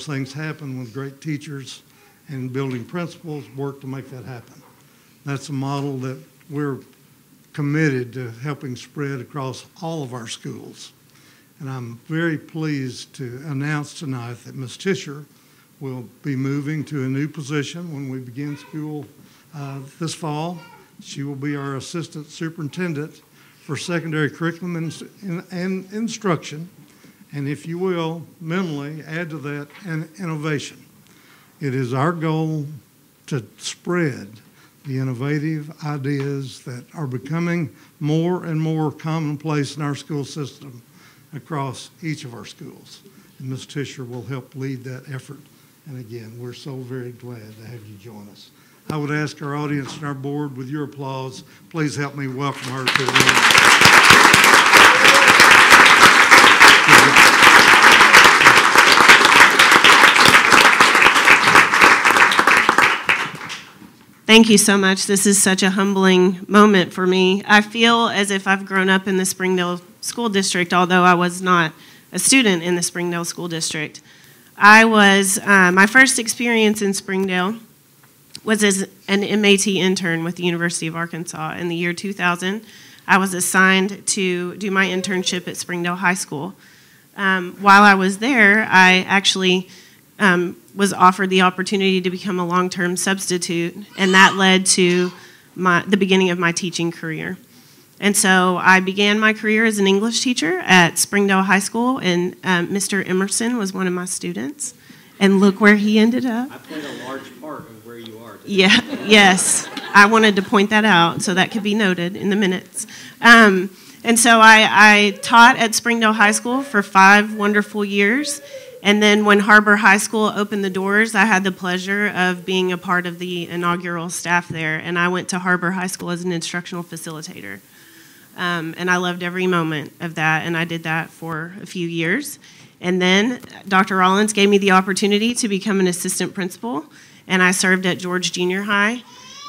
things happen when great teachers and building principals work to make that happen. That's a model that we're committed to helping spread across all of our schools. And I'm very pleased to announce tonight that Ms. Tischer will be moving to a new position when we begin school this fall. She will be our Assistant Superintendent for Secondary Curriculum and Instruction, and if you will, mentally add to that an innovation. It is our goal to spread the innovative ideas that are becoming more and more commonplace in our school system across each of our schools. And Ms. Tischer will help lead that effort. And again, we're so very glad to have you join us. I would ask our audience and our board, with your applause, please help me welcome her to the room. Thank you so much. This is such a humbling moment for me. I feel as if I've grown up in the Springdale School District, although I was not a student in the Springdale School District. My first experience in Springdale was as an MAT intern with the University of Arkansas. In the year 2000, I was assigned to do my internship at Springdale High School. While I was there, I actually was offered the opportunity to become a long-term substitute, and that led to the beginning of my teaching career. And so I began my career as an English teacher at Springdale High School, and Mr. Emerson was one of my students. And look where he ended up. I played a large part of where you are today. Yeah, yes. I wanted to point that out so that could be noted in the minutes. And so I taught at Springdale High School for 5 wonderful years. And then when HAR-BER High School opened the doors, I had the pleasure of being a part of the inaugural staff there. And I went to HAR-BER High School as an instructional facilitator. And I loved every moment of that, and I did that for a few years. And then Dr. Rollins gave me the opportunity to become an assistant principal, and I served at George Junior High.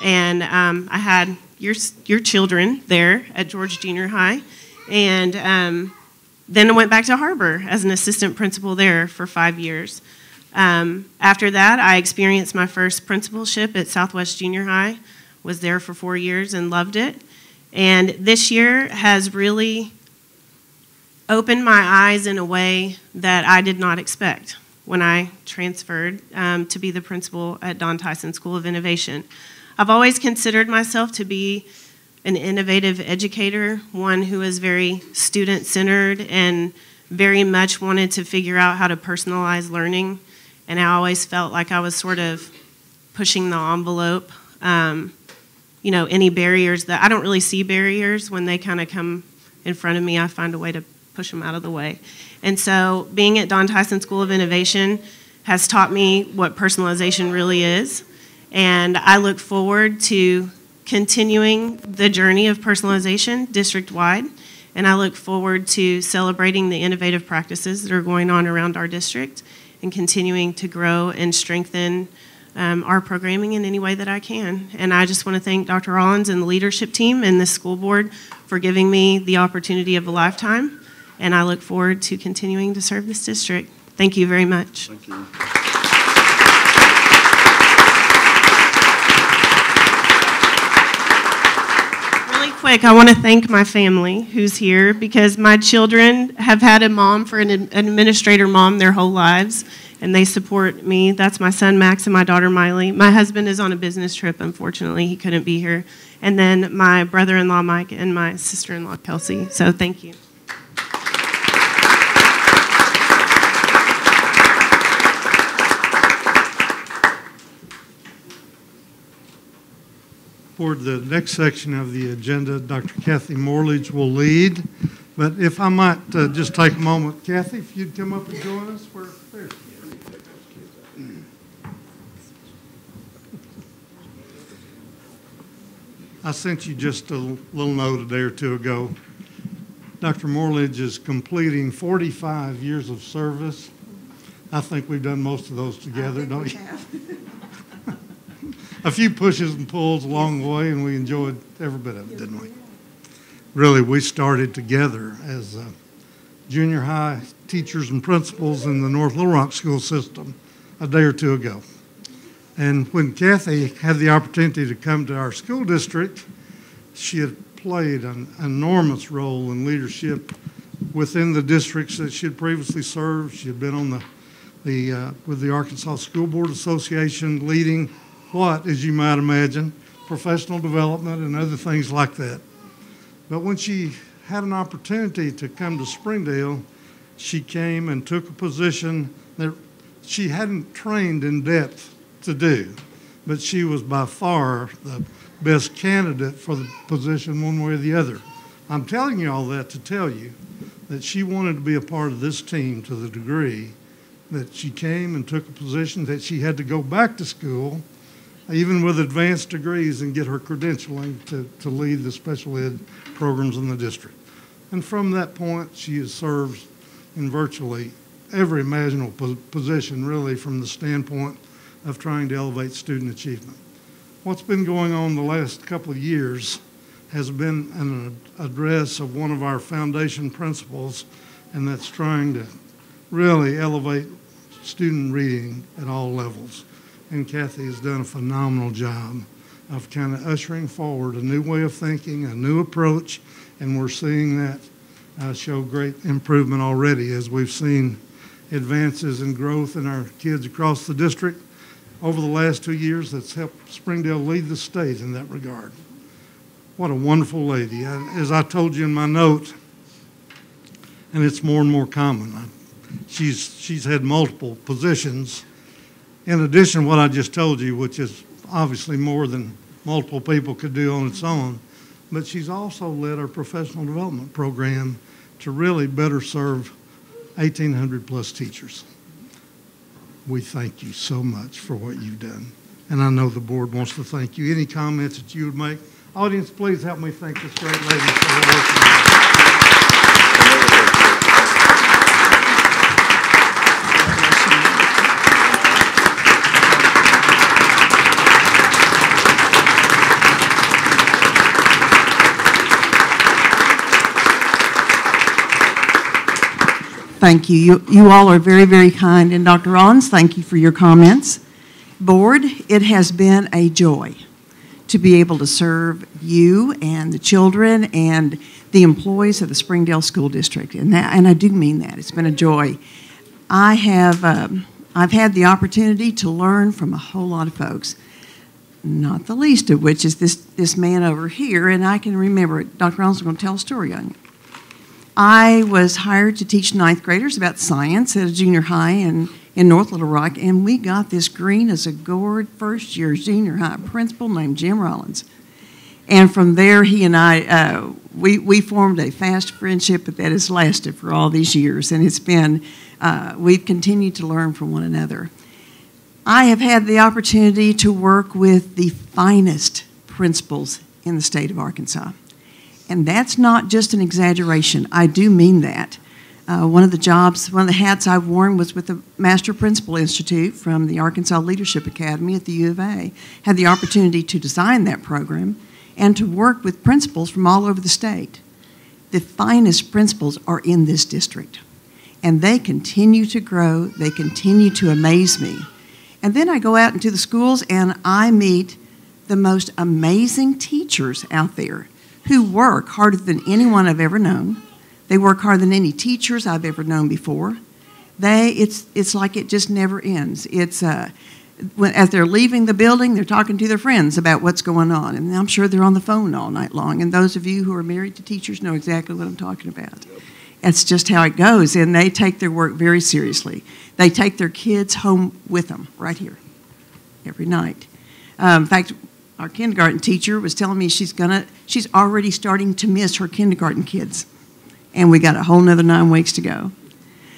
And I had your children there at George Junior High. And then I went back to HAR-BER as an assistant principal there for 5 years. After that, I experienced my first principalship at Southwest Junior High, was there for 4 years and loved it. And this year has really opened my eyes in a way that I did not expect when I transferred to be the principal at Tyson School of Innovation. I've always considered myself to be an innovative educator, one who is very student-centered and very much wanted to figure out how to personalize learning. And I always felt like I was sort of pushing the envelope. Any barriers that I don't really see barriers when they kind of come in front of me, I find a way to push them out of the way. And so being at Tyson School of Innovation has taught me what personalization really is. And I look forward to continuing the journey of personalization district-wide, and I look forward to celebrating the innovative practices that are going on around our district and continuing to grow and strengthen our programming in any way that I can. And I just want to thank Dr. Rollins and the leadership team and the school board for giving me the opportunity of a lifetime, and I look forward to continuing to serve this district. Thank you very much. Thank you. Quick, I want to thank my family who's here, because my children have had a mom for an administrator mom their whole lives, and they support me. That's my son Max and my daughter Miley. My husband is on a business trip, unfortunately. He couldn't be here. And then my brother-in-law Mike and my sister-in-law Kelsey. So thank you. For the next section of the agenda, Dr. Kathy Morledge will lead. But if I might just take a moment, Kathy, if you'd come up and join us. There. I sent you just a little note a day or two ago. Dr. Morledge is completing 45 years of service. I think we've done most of those together, don't you? A few pushes and pulls along the way, and we enjoyed every bit of it, didn't we? Really, we started together as junior high teachers and principals in the North Little Rock school system a day or two ago. And when Kathy had the opportunity to come to our school district, she had played an enormous role in leadership within the districts that she had previously served. She had been on with the Arkansas School Board Association, leading what, as you might imagine, professional development and other things like that. But when she had an opportunity to come to Springdale, she came and took a position that she hadn't trained in depth to do, but she was by far the best candidate for the position one way or the other. I'm telling you all that to tell you that she wanted to be a part of this team to the degree that she came and took a position that she had to go back to school, even with advanced degrees, and get her credentialing to lead the special ed programs in the district. And from that point, she has served in virtually every imaginable position, really, from the standpoint of trying to elevate student achievement. What's been going on the last couple of years has been an address of one of our foundation principles, and that's trying to really elevate student reading at all levels. And Kathy has done a phenomenal job of kind of ushering forward a new way of thinking, a new approach, and we're seeing that show great improvement already as we've seen advances in growth in our kids across the district over the last 2 years. That's helped Springdale lead the state in that regard. What a wonderful lady. As I told you in my note, and it's more and more common, she's had multiple positions in addition to what I just told you, which is obviously more than multiple people could do on its own, but she's also led our professional development program to really better serve 1,800 plus teachers. We thank you so much for what you've done, and I know the board wants to thank you. Any comments that you would make? Audience, please help me thank this great lady for her work. Thank you. You all are very, very kind. And Dr. Rollins, thank you for your comments. Board, it has been a joy to be able to serve you and the children and the employees of the Springdale School District. And I do mean that. It's been a joy. I've had the opportunity to learn from a whole lot of folks, not the least of which is this man over here. And I can remember it. Dr. Rollins is going to tell a story on it. I was hired to teach ninth graders about science at a junior high in North Little Rock, and we got this green as a gourd first-year junior high principal named Jim Rollins. And from there, he and I, we formed a fast friendship that has lasted for all these years, and it's been, we've continued to learn from one another. I have had the opportunity to work with the finest principals in the state of Arkansas. And that's not just an exaggeration. I do mean that. One of the hats I've worn was with the Master Principal Institute from the Arkansas Leadership Academy at the U of A. Had the opportunity to design that program and to work with principals from all over the state. The finest principals are in this district. And they continue to grow. They continue to amaze me. And then I go out into the schools and I meet the most amazing teachers out there who work harder than anyone I've ever known. They work harder than any teachers I've ever known before. It's like it just never ends. As they're leaving the building, they're talking to their friends about what's going on, and I'm sure they're on the phone all night long. And those of you who are married to teachers know exactly what I'm talking about. That's just how it goes, and they take their work very seriously. They take their kids home with them right here every night. In fact, our kindergarten teacher was telling me she's already starting to miss her kindergarten kids. And we got a whole nother 9 weeks to go.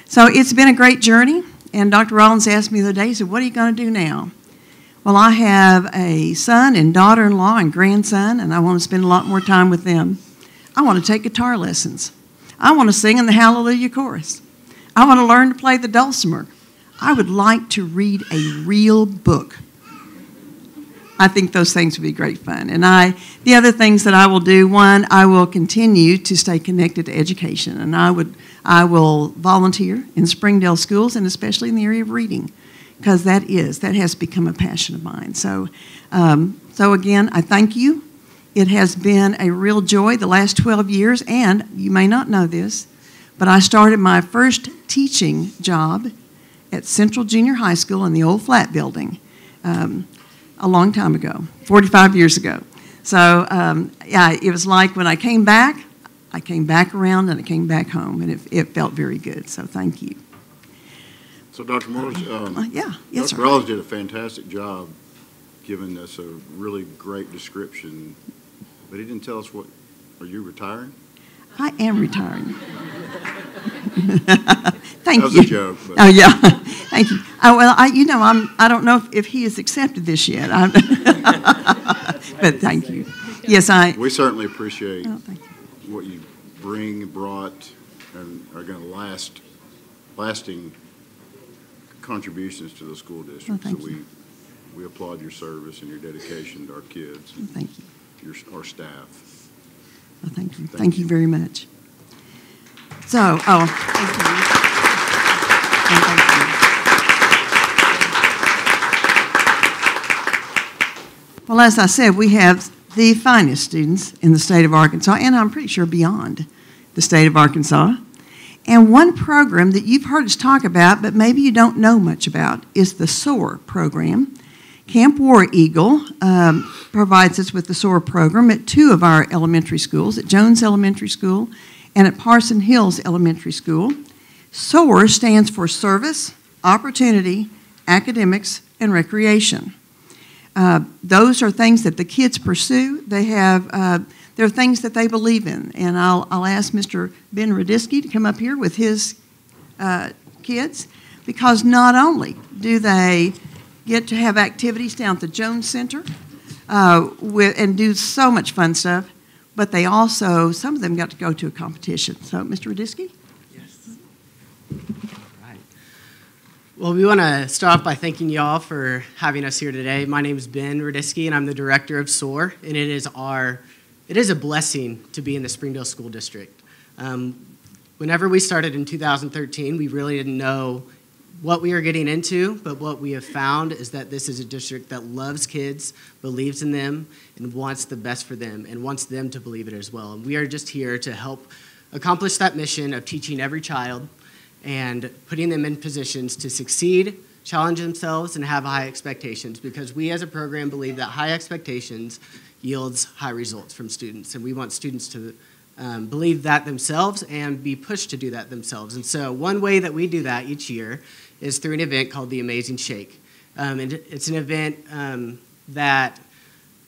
So it's been a great journey. And Dr. Rollins asked me the other day, he said, what are you going to do now? Well, I have a son and daughter-in-law and grandson, and I want to spend a lot more time with them. I want to take guitar lessons. I want to sing in the Hallelujah Chorus. I want to learn to play the dulcimer. I would like to read a real book. I think those things would be great fun. And the other things that I will do, one, I will continue to stay connected to education. And I would I will volunteer in Springdale schools, and especially in the area of reading, because that has become a passion of mine. So, so again, I thank you. It has been a real joy the last 12 years, and you may not know this, but I started my first teaching job at Central Junior High School in the old flat building a long time ago, 45 years ago. So, yeah, it was like when I came back around and I came back home, and it felt very good. So thank you. So, Dr. Morris, yes, Dr. Rollins did a fantastic job giving us a really great description, but he didn't tell us are you retiring? I am retiring. Thank you. That was a joke. But. Oh, yeah. Thank you. Well, I don't know if he has accepted this yet. But thank you. Yes, We certainly appreciate thank you. what you brought, and are going to lasting contributions to the school district. Thank you. We applaud your service and your dedication to our kids. Thank you. Our staff. Well, thank you. Thank you very much. So, thank you. Thank you. Well, as I said, we have the finest students in the state of Arkansas, and I'm pretty sure beyond the state of Arkansas. And one program that you've heard us talk about, but maybe you don't know much about, is the Soar Program. Camp War Eagle provides us with the Soar Program at two of our elementary schools, at Jones Elementary School and at Parson Hills Elementary School. SOAR stands for Service, Opportunity, Academics, and Recreation. Those are things that the kids pursue. They're things that they believe in. And I'll ask Mr. Ben Radisky to come up here with his kids, because not only do they get to have activities down at the Jones Center and do so much fun stuff, but they also, some of them got to go to a competition. So, Mr. Radisky? Yes. All right. Well, we want to start off by thanking you all for having us here today. My name is Ben Radisky, and I'm the director of SOAR, and it is a blessing to be in the Springdale School District. Whenever we started in 2013, we really didn't know what we are getting into, but what we have found is that this is a district that loves kids, believes in them, and wants the best for them, and wants them to believe it as well. And we are just here to help accomplish that mission of teaching every child and putting them in positions to succeed, challenge themselves, and have high expectations, because we as a program believe that high expectations yields high results from students, and we want students to believe that themselves and be pushed to do that themselves. And so one way that we do that each year is through an event called the Amazing Shake. And it's an event that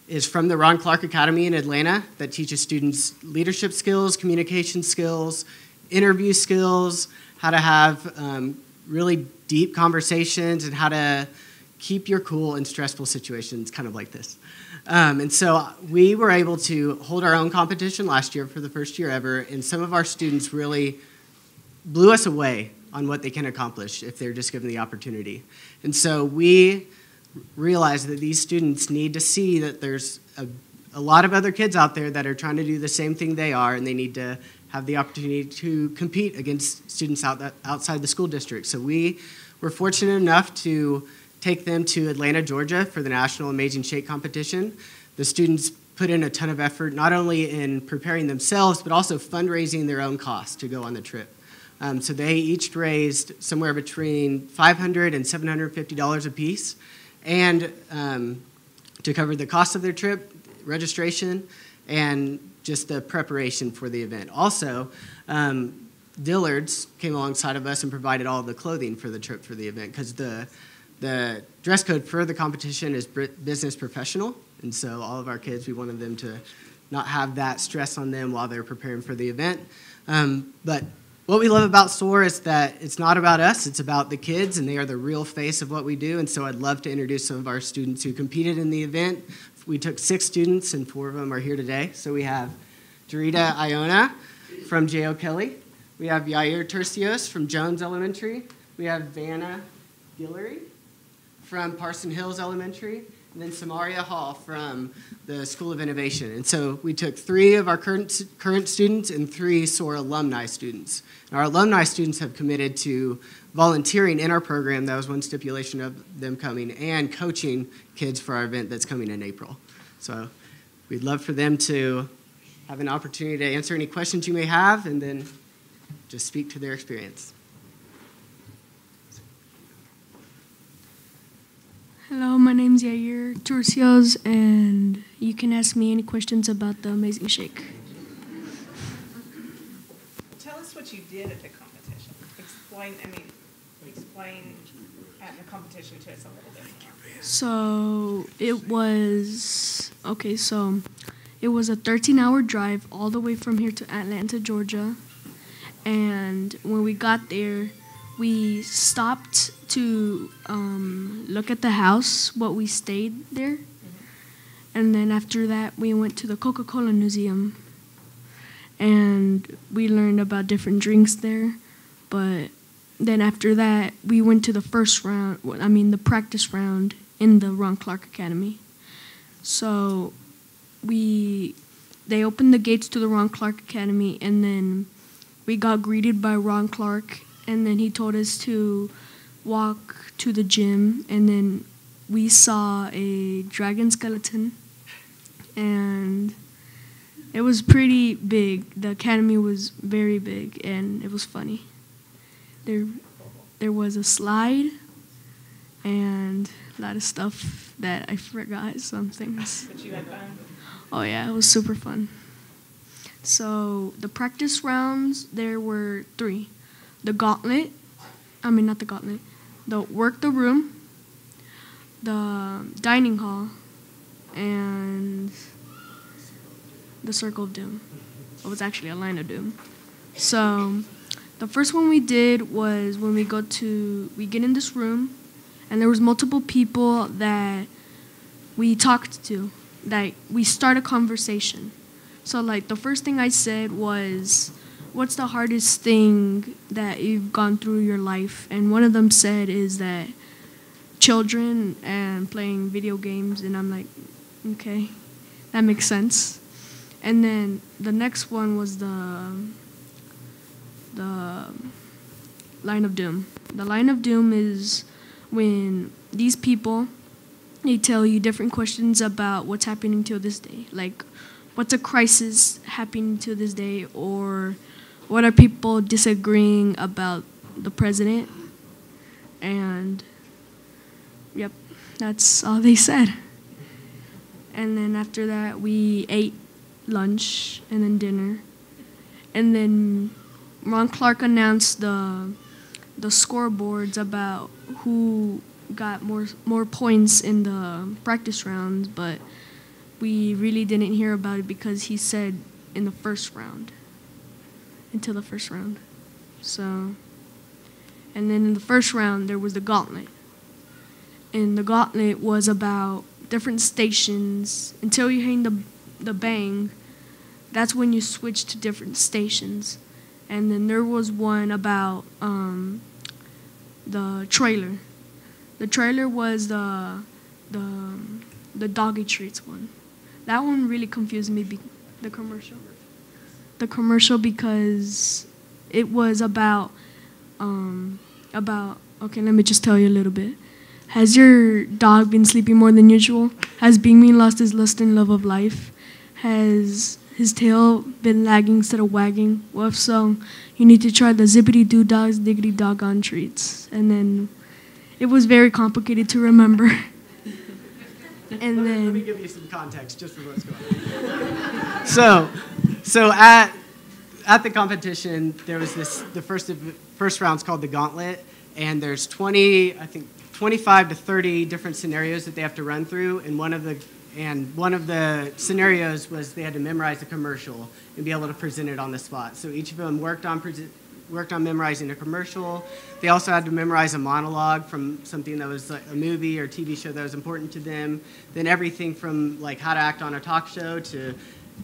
is from the Ron Clark Academy in Atlanta that teaches students leadership skills, communication skills, interview skills, how to have really deep conversations, and how to keep your cool in stressful situations, kind of like this. And so we were able to hold our own competition last year for the first year ever, and some of our students really blew us away on what they can accomplish if they're just given the opportunity. And so we realized that these students need to see that there's a lot of other kids out there that are trying to do the same thing they are, and they need to have the opportunity to compete against students outside the school district. So we were fortunate enough to take them to Atlanta, Georgia for the National Amazing Shake competition. The students put in a ton of effort, not only in preparing themselves, but also fundraising their own costs to go on the trip. So they each raised somewhere between $500 and $750 apiece, and to cover the cost of their trip, registration, and just the preparation for the event. Also, Dillard's came alongside of us and provided all the clothing for the trip for the event, because the dress code for the competition is business professional, and so all of our kids, we wanted them to not have that stress on them while they're preparing for the event. But what we love about SOAR is that it's not about us, it's about the kids, and they are the real face of what we do. And so I'd love to introduce some of our students who competed in the event. We took 6 students, and 4 of them are here today. So we have Dorita Iona from J.O. Kelly. We have Yair Tercios from Jones Elementary. We have Vanna Guillory from Parson Hills Elementary. and then Samaria Hall from the School of Innovation. And so we took 3 of our current students and 3 SOAR alumni students. And our alumni students have committed to volunteering in our program. That was one stipulation of them coming, and coaching kids for our event that's coming in April. So we'd love for them to have an opportunity to answer any questions you may have and then just speak to their experience. Hello, my name's Yair Turcios, and you can ask me any questions about the Amazing Shake. Tell us what you did at the competition. Explain at the competition to us a little bit more. So it was a 13-hour drive all the way from here to Atlanta, Georgia. And when we got there, we stopped to look at the house, what we stayed there. And then after that, we went to the Coca-Cola Museum. And we learned about different drinks there. But then after that, we went to the the practice round in the Ron Clark Academy. So they opened the gates to the Ron Clark Academy, and then we got greeted by Ron Clark, and then he told us to walk to the gym, and then we saw a dragon skeleton, and it was pretty big. The academy was very big, and it was funny. There was a slide and a lot of stuff that I forgot, some things. But you had fun? Oh yeah, it was super fun. So the practice rounds, there were 3. The work the room, the dining hall, and the circle of doom. It was actually a line of doom. So the first one we did was when we get in this room, and there was multiple people that we talked to, that we start a conversation. So like the first thing I said was, what's the hardest thing that you've gone through your life? And one of them said is that children and playing video games, and I'm like, okay, that makes sense. And then the next one was the line of doom. The line of doom is when these people, they tell you different questions about what's happening to this day. Like, what's a crisis happening to this day? Or what are people disagreeing about the president? And, yep, that's all they said. And then after that, we ate lunch and then dinner. And then Ron Clark announced the scoreboards about who got more points in the practice rounds, but we really didn't hear about it because he said until the first round. So, and then in the first round, there was the gauntlet. And the gauntlet was about different stations. Until you hang the bang, that's when you switch to different stations. And then there was one about the trailer. The trailer was the doggy treats one. That one really confused me, the commercial. The commercial, because it was about, okay, let me just tell you a little bit. Has your dog been sleeping more than usual? Has Bing lost his lust and love of life? Has his tail been lagging instead of wagging? Well, if so, you need to try the Zippity Doo Dog's Diggity Doggone treats. And then it was very complicated to remember. And then let me give you some context just for what's going on. So at the competition, there was the first round's called the Gauntlet, and there's 25 to 30 different scenarios that they have to run through, and one of the scenarios was they had to memorize a commercial and be able to present it on the spot. So each of them worked on memorizing a commercial. They also had to memorize a monologue from something that was like a movie or TV show that was important to them. Then everything from like how to act on a talk show to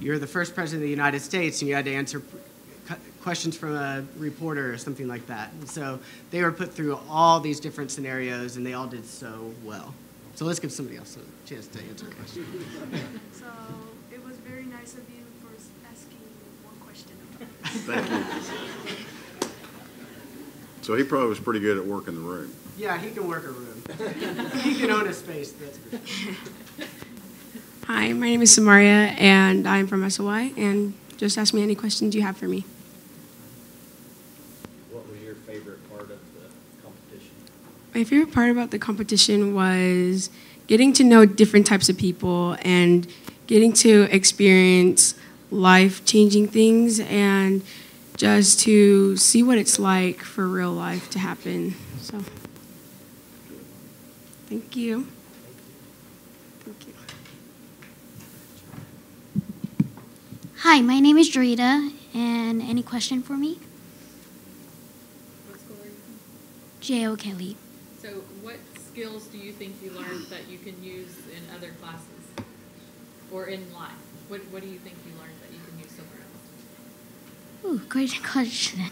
you're the first president of the United States and you had to answer questions from a reporter or something like that. And so they were put through all these different scenarios and they all did so well. So let's give somebody else a chance to answer the question. So it was very nice of you for asking one question. Thank you. So he probably was pretty good at working the room. Yeah, he can work a room. He can own a space, that's for sure. Hi, my name is Samaria, and I'm from SOY, and just ask me any questions you have for me. What was your favorite part of the competition? My favorite part about the competition was getting to know different types of people and getting to experience life-changing things and just to see what it's like for real life to happen. So, thank you. Thank you. Hi, my name is Drita, and any question for me? What school are you from? J.O. Kelly. So what skills do you think you learned that you can use in other classes or in life? What do you think you learned that you can use somewhere else? Ooh, great question.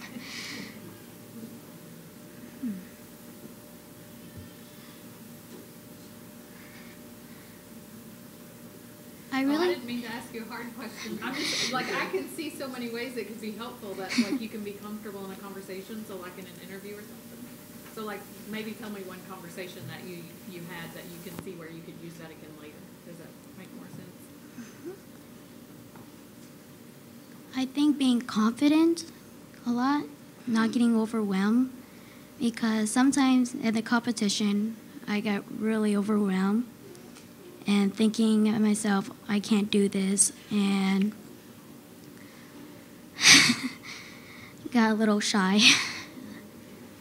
I really didn't mean to ask you a hard question. I'm just, like, I can see so many ways it could be helpful that, like, you can be comfortable in a conversation, so, like, in an interview or something. So, like, maybe tell me one conversation that you had that you can see where you could use that again later. Does that make more sense? I think being confident a lot, not getting overwhelmed, because sometimes in the competition, I get really overwhelmed and thinking of myself, I can't do this, and got a little shy.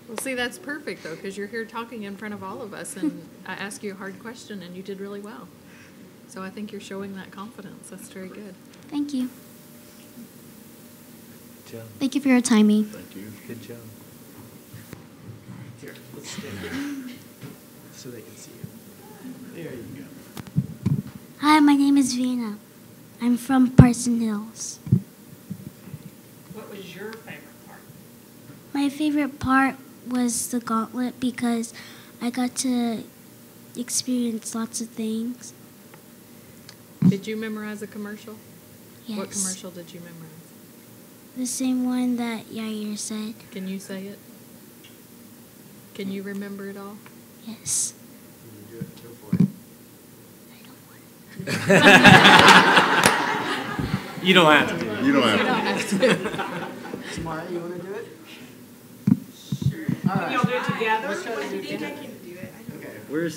Well, see, that's perfect, though, because you're here talking in front of all of us, and I asked you a hard question, and you did really well. So I think you're showing that confidence. That's very good. Thank you. Good job. Thank you for your timing. Thank you. Good job. Here, let's stand so they can see you. There you go. Hi, my name is Vina. I'm from Parson Hills. What was your favorite part? My favorite part was the gauntlet because I got to experience lots of things. Did you memorize a commercial? Yes. What commercial did you memorize? The same one that Yair said. Can you say it? Can you remember it all? Yes. You do it. Go for it. You don't have to. You don't have to. Samara, you want to do it? Sure. All right. Y'all do it together? Let's try to do it I think I together. can do it. Okay. Where'd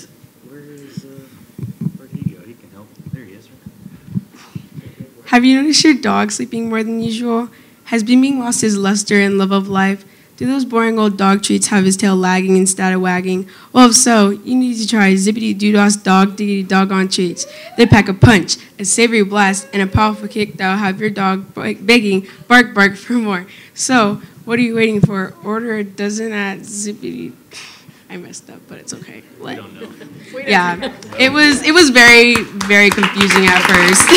he go? He can help. There he is. Have you noticed your dog sleeping more than usual? Has Beaming lost his luster and love of life? Do those boring old dog treats have his tail lagging instead of wagging? Well, if so, you need to try Zippity Doodos Dog Diggity Doggone Treats. They pack a punch, a savory blast, and a powerful kick that'll have your dog begging, bark, bark for more. So, what are you waiting for? Order a dozen at Zippity. I messed up, but it's okay. We don't know. Yeah, it was very, very confusing at first.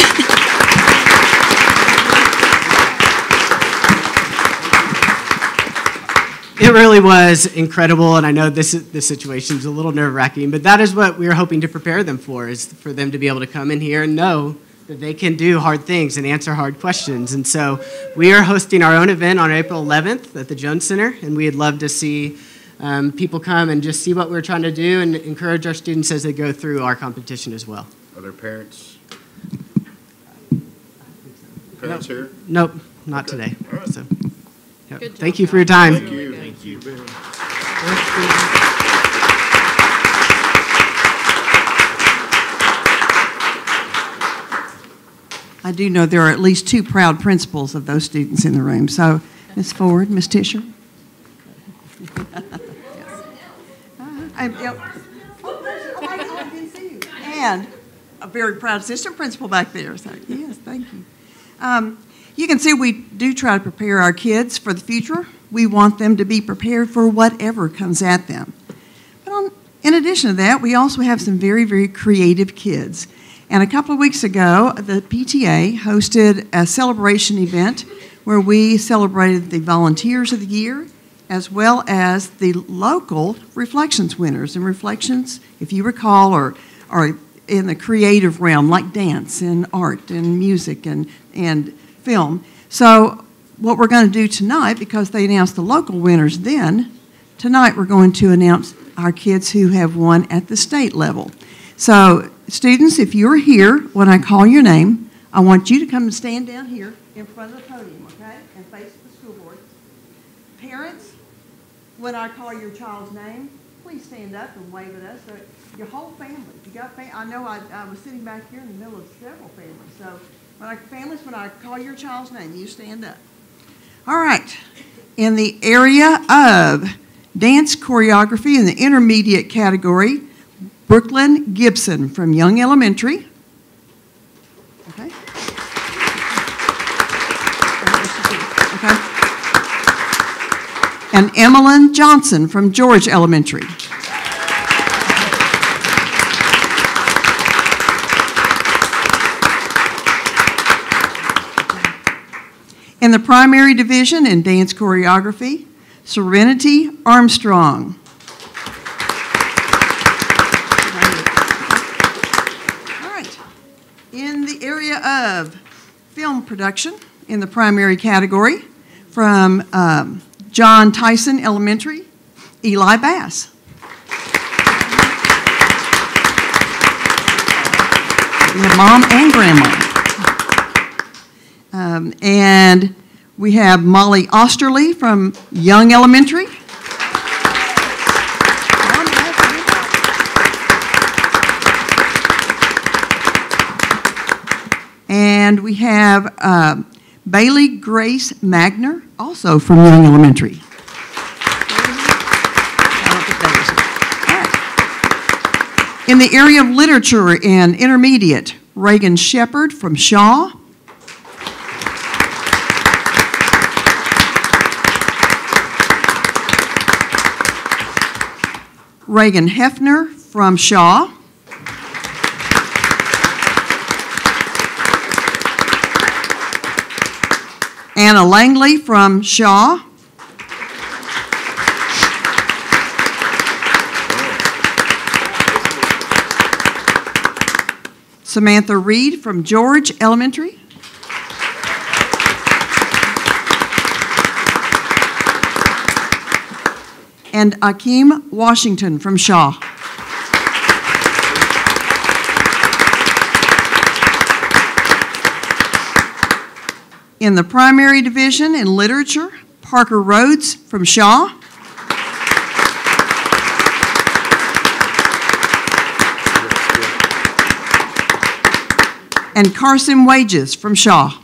It really was incredible, and I know this situation is a little nerve-wracking, but that is what we were hoping to prepare them for, is for them to be able to come in here and know that they can do hard things and answer hard questions. And so we are hosting our own event on April 11th at the Jones Center, and we'd love to see people come and just see what we're trying to do and encourage our students as they go through our competition as well. Are there parents? Parents here? Nope, not Okay. today. All right. So, yep. Good job, Thank you for your time. Thank you. Thank you. I do know there are at least 2 proud principals of those students in the room. So, Ms. Ford, Ms. Tischer. And a very proud assistant principal back there. So, yes, thank you. You can see we do try to prepare our kids for the future. We want them to be prepared for whatever comes at them. But in addition to that, we also have some very, very creative kids. And a couple of weeks ago, the PTA hosted a celebration event where we celebrated the volunteers of the year as well as the local reflections winners. And reflections, if you recall, are are in the creative realm, like dance and art and music and film. So what we're going to do tonight, because they announced the local winners then, tonight we're going to announce our kids who have won at the state level. So students, if you're here when I call your name, I want you to come and stand down here in front of the podium, okay, and face the school board. Parents, when I call your child's name, please stand up and wave at us. So your whole family, if you got I know I was sitting back here in the middle of several families. So when I call your child's name, you stand up. All right. In the area of dance choreography in the intermediate category, Brooklyn Gibson from Young Elementary. Okay. Okay. And Emmeline Johnson from George Elementary. In the primary division in dance choreography, Serenity Armstrong. All right. In the area of film production, in the primary category, from John Tyson Elementary, Eli Bass. We have mom and grandma. And we have Molly Osterly from Young Elementary. And we have Bailey Grace Magner, also from Young Elementary. In the area of literature and intermediate, Reagan Shepard from Shaw. Reagan Hefner from Shaw. Anna Langley from Shaw. Samantha Reed from George Elementary. And Akeem Washington from Shaw. In the primary division in literature, Parker Rhodes from Shaw. And Carson Wages from Shaw.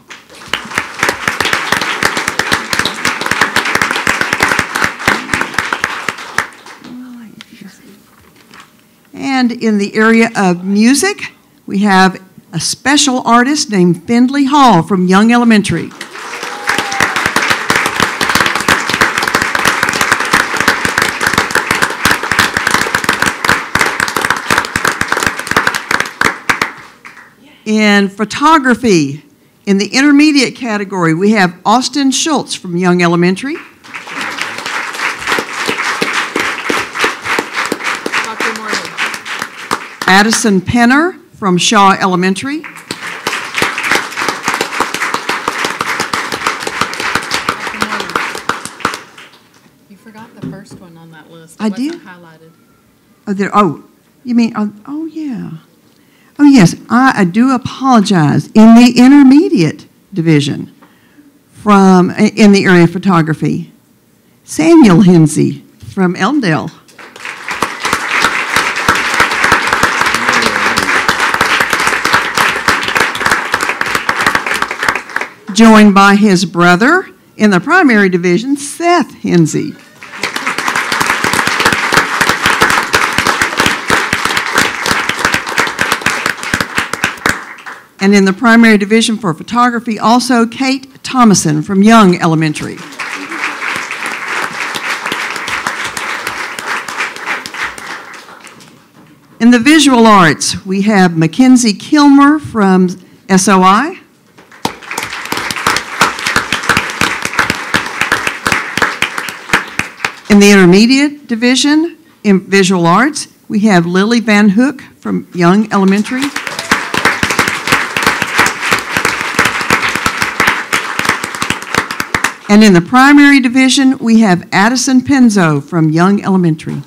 And in the area of music, we have a special artist named Findley Hall from Young Elementary. In photography, in the intermediate category, we have Austin Schultz from Young Elementary. Addison Penner from Shaw Elementary. You forgot the first one on that list. I did? Highlighted. You mean, oh yeah. Oh yes, I do apologize. In the intermediate division, in the area of photography, Samuel Hensey from Elmdale. Joined by his brother in the primary division, Seth Hensey. And in the primary division for photography, also Kate Thomason from Young Elementary. In the visual arts, we have Mackenzie Kilmer from SOI. In the intermediate division in visual arts, we have Lily Van Hook from Young Elementary. And in the primary division, we have Addison Penzo from Young Elementary.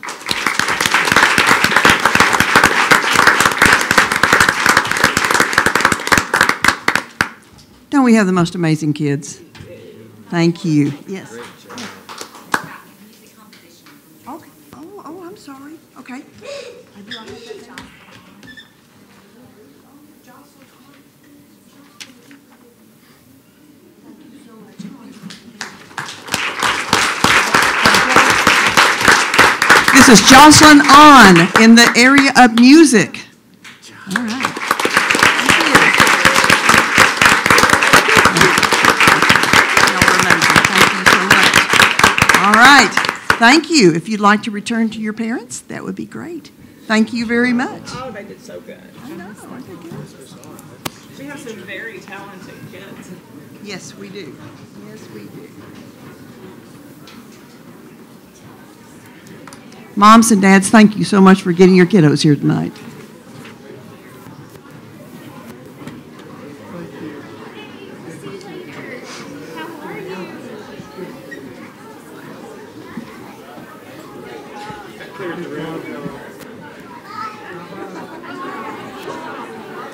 Don't we have the most amazing kids? Thank you. Yes. Okay. Oh, I'm sorry. Okay. This is Jocelyn On in the area of music. All right. All right. Thank you. If you'd like to return to your parents, that would be great. Thank you very much. Oh, they did so good. I know. Aren't they good? We have some very talented kids. Yes, we do. Yes, we do. Moms and dads, thank you so much for getting your kiddos here tonight.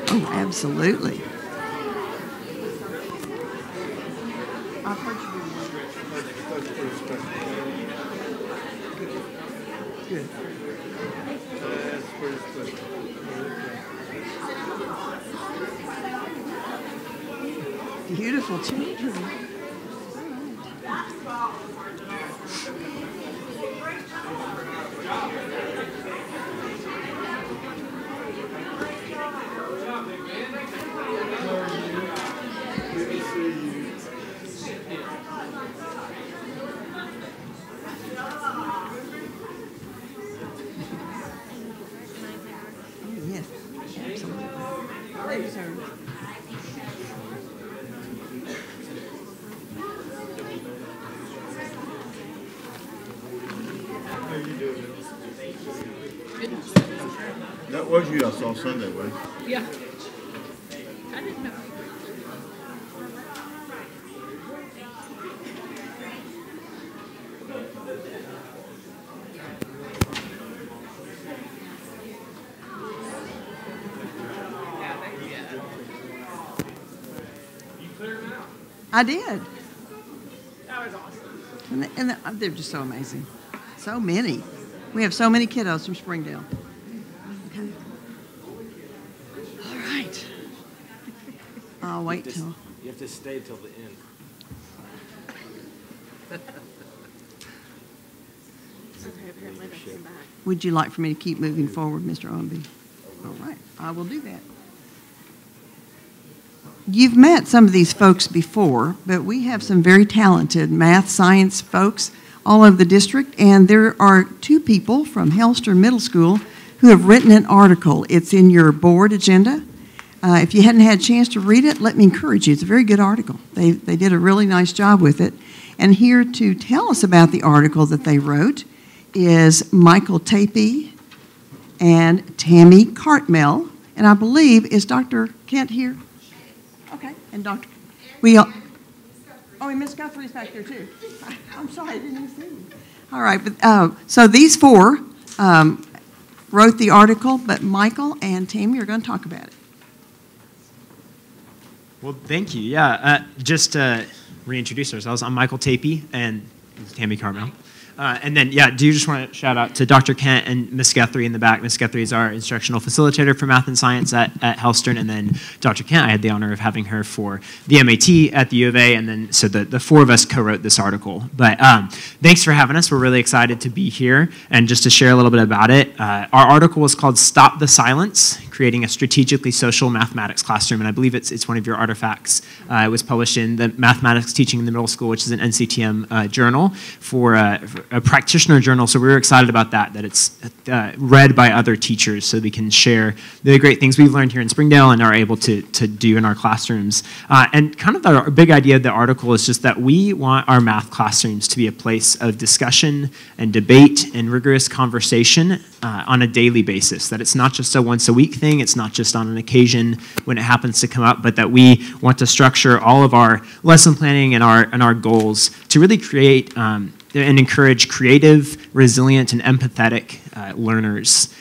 Oh, absolutely. I've heard you good. Beautiful children. Yes, absolutely. Thank you, sir. That was you I saw Sunday, was it? Yeah. I didn't know. I did. That was awesome. And they're just so amazing. So many. We have so many kiddos from Springdale. Okay. All right. I'll wait till. You have to stay till the end. Would you like for me to keep moving forward, Mr. Owenby? All right. I will do that. You've met some of these folks before, but we have some very talented math, science folks all over the district, and there are two people from Hellster Middle School who have written an article. It's in your board agenda. If you hadn't had a chance to read it, let me encourage you. It's a very good article. They did a really nice job with it. And here to tell us about the article that they wrote is Michael Tapey and Tammy Cartmell, and I believe, is Dr. Kent here? Okay, and Dr. Oh, and Miss Guthrie's back there too. I'm sorry, I didn't even see you. All right, but so these four wrote the article, but Michael and Tammy are going to talk about it. Well, thank you. Yeah, just to reintroduce ourselves, I'm Michael Tapey and Tammy Cartmell. And then, yeah, do you just want to shout out to Dr. Kent and Miss Guthrie in the back? Miss Guthrie is our instructional facilitator for math and science at Hellstern, and then Dr. Kent, I had the honor of having her for the MAT at the U of A, and then so the four of us co-wrote this article. But thanks for having us. We're really excited to be here, and just to share a little bit about it, our article was called Stop the Silence, creating a strategically social mathematics classroom, and I believe it's one of your artifacts. It was published in the Mathematics Teaching in the Middle School, which is an NCTM journal for a practitioner journal, so we were excited about that it's read by other teachers so we can share the great things we've learned here in Springdale and are able to do in our classrooms. And kind of our big idea of the article is just that we want our math classrooms to be a place of discussion and debate and rigorous conversation on a daily basis, that it's not just a once a week thing, it's not just on an occasion when it happens to come up, but that we want to structure all of our lesson planning and our goals to really create and encourage creative, resilient, and empathetic learners.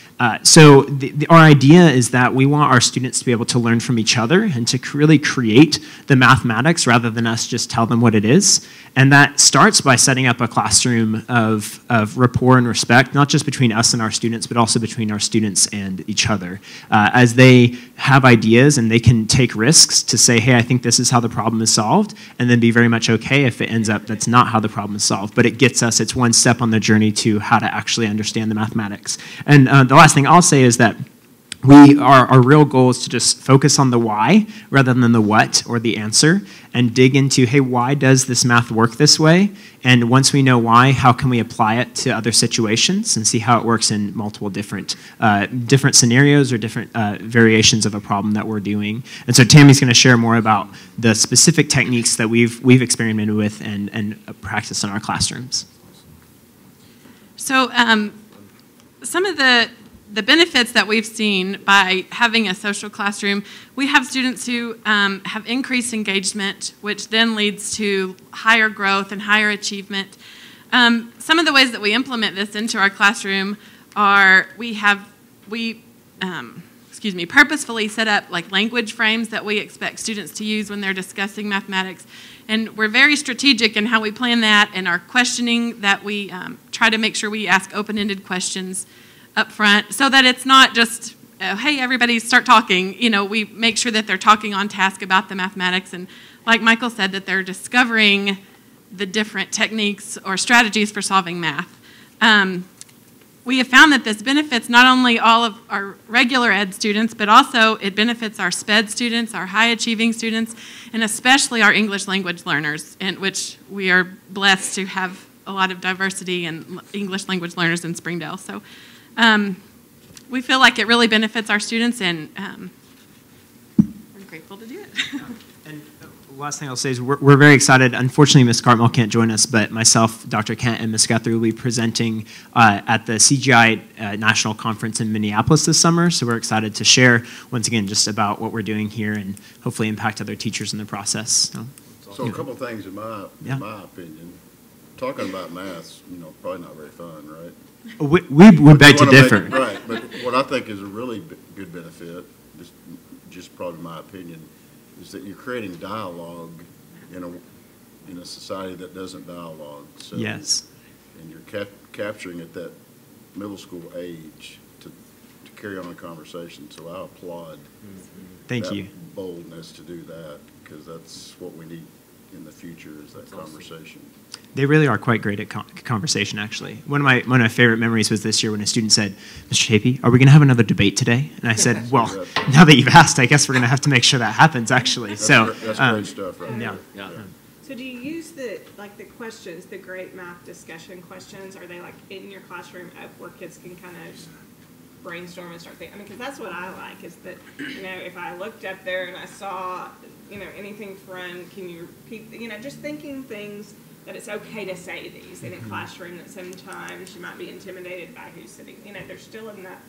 So our idea is that we want our students to be able to learn from each other and to really create the mathematics rather than us just tell them what it is. And that starts by setting up a classroom of rapport and respect, not just between us and our students, but also between our students and each other. As they have ideas and they can take risks to say, hey, I think this is how the problem is solved, and then be very much okay if it ends up that's not how the problem is solved. But it gets us, it's one step on the journey to how to actually understand the mathematics. And the last thing I'll say is that our real goal is to just focus on the why rather than the what or the answer, and dig into, hey, why does this math work this way? And once we know why, how can we apply it to other situations and see how it works in multiple different scenarios or different variations of a problem that we're doing. And so Tammy's going to share more about the specific techniques that we've experimented with and practiced in our classrooms. So some of the benefits that we've seen by having a social classroom, we have students who have increased engagement, which then leads to higher growth and higher achievement. Some of the ways that we implement this into our classroom are we purposefully set up like language frames that we expect students to use when they're discussing mathematics. And we're very strategic in how we plan that, and our questioning that we try to make sure we ask open-ended questions up front so that it's not just, hey, everybody start talking. You know, we make sure that they're talking on task about the mathematics, and like Michael said, that they're discovering the different techniques or strategies for solving math. We have found that this benefits not only all of our regular ed students, but also it benefits our SPED students, our high achieving students, and especially our English language learners, in which we are blessed to have a lot of diversity in English language learners in Springdale. So we feel like it really benefits our students, and we're grateful to do it. And last thing I'll say is we're very excited. Unfortunately, Ms. Cartmel can't join us, but myself, Dr. Kent, and Ms. Guthrie will be presenting at the CGI National Conference in Minneapolis this summer. So we're excited to share, once again, just about what we're doing here and hopefully impact other teachers in the process. So a couple of things in my opinion. Talking about math's, probably not very fun, right? We would beg to differ. Right, but what I think is a really good benefit, just probably my opinion, is that you're creating dialogue in a society that doesn't dialogue. So, yes. And you're capturing at that middle school age to carry on a conversation. So I applaud Thank you. Boldness to do that, because that's what we need in the future, is that conversation. They really are quite great at conversation, actually. One of my favorite memories was this year when a student said, Mr. Chapey, are we going to have another debate today? And I said, well, now that you've asked, I guess we're going to have to make sure that happens, actually. That's great stuff, right? Yeah. So do you use the questions, the great math discussion questions, are they like in your classroom up where kids can kind of brainstorm and start thinking? I mean, because that's what I like, is that, if I looked up there and I saw, anything fun, can you repeat, just thinking things that it's okay to say these in a classroom, that sometimes you might be intimidated by who's sitting. They're still in that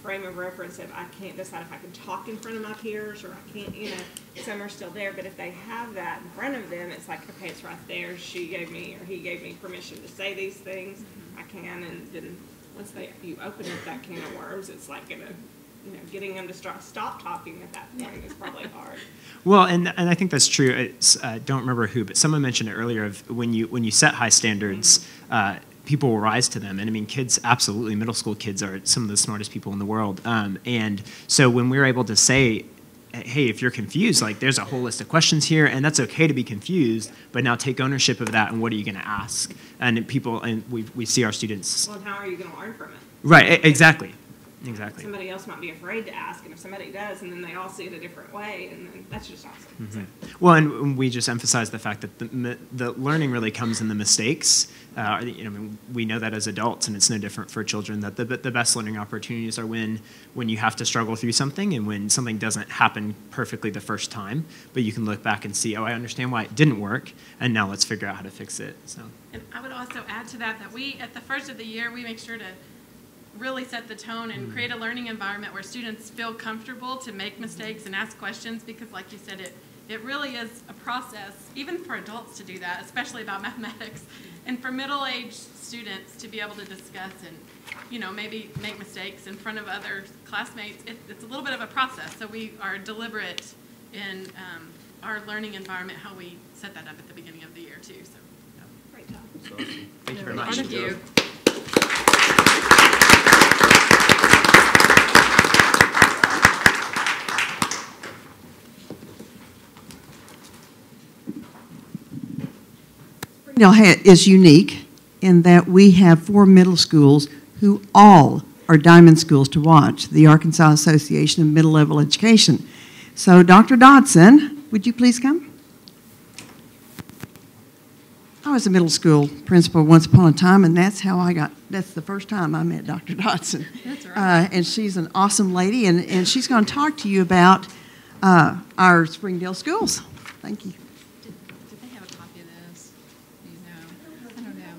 frame of reference of I can't decide if I can talk in front of my peers or I can't, some are still there. But if they have that in front of them, it's like, okay, it's right there. She gave me or he gave me permission to say these things. I can, and then once you open up that can of worms, it's like getting them to stop talking at that point is probably hard. Well, and I think that's true. Don't remember who, but someone mentioned it earlier of when you set high standards, people will rise to them. And I mean, kids, absolutely, middle school kids are some of the smartest people in the world. And so when we're able to say, hey, if you're confused, there's a whole list of questions here, and that's okay to be confused, but now take ownership of that, and what are you going to ask? And we see our students. Well, and how are you going to learn from it? Right, exactly. Exactly. Somebody else might be afraid to ask, and if somebody does, and then they all see it a different way, and then that's just awesome. So. Well, and we just emphasize the fact that the learning really comes in the mistakes. We know that as adults, and it's no different for children, that the best learning opportunities are when you have to struggle through something and when something doesn't happen perfectly the first time, but you can look back and see, oh, I understand why it didn't work, and now let's figure out how to fix it. So. And I would also add to that we, at the first of the year, we make sure to really set the tone and create a learning environment where students feel comfortable to make mistakes and ask questions, because like you said, it really is a process, even for adults to do that, especially about mathematics, and for middle-aged students to be able to discuss and, maybe make mistakes in front of other classmates. It's a little bit of a process, so we are deliberate in our learning environment, how we set that up at the beginning of the year too. So, great job. Awesome. Thank you very much. Thank you. Springdale is unique in that we have 4 middle schools who all are diamond schools to watch, the Arkansas Association of Middle Level Education. So Dr. Dodson, would you please come? I was a middle school principal once upon a time, and that's the first time I met Dr. Dodson. That's right. And she's an awesome lady, and she's going to talk to you about our Springdale schools. Thank you. Did they have a copy of this? Do you know? I don't know.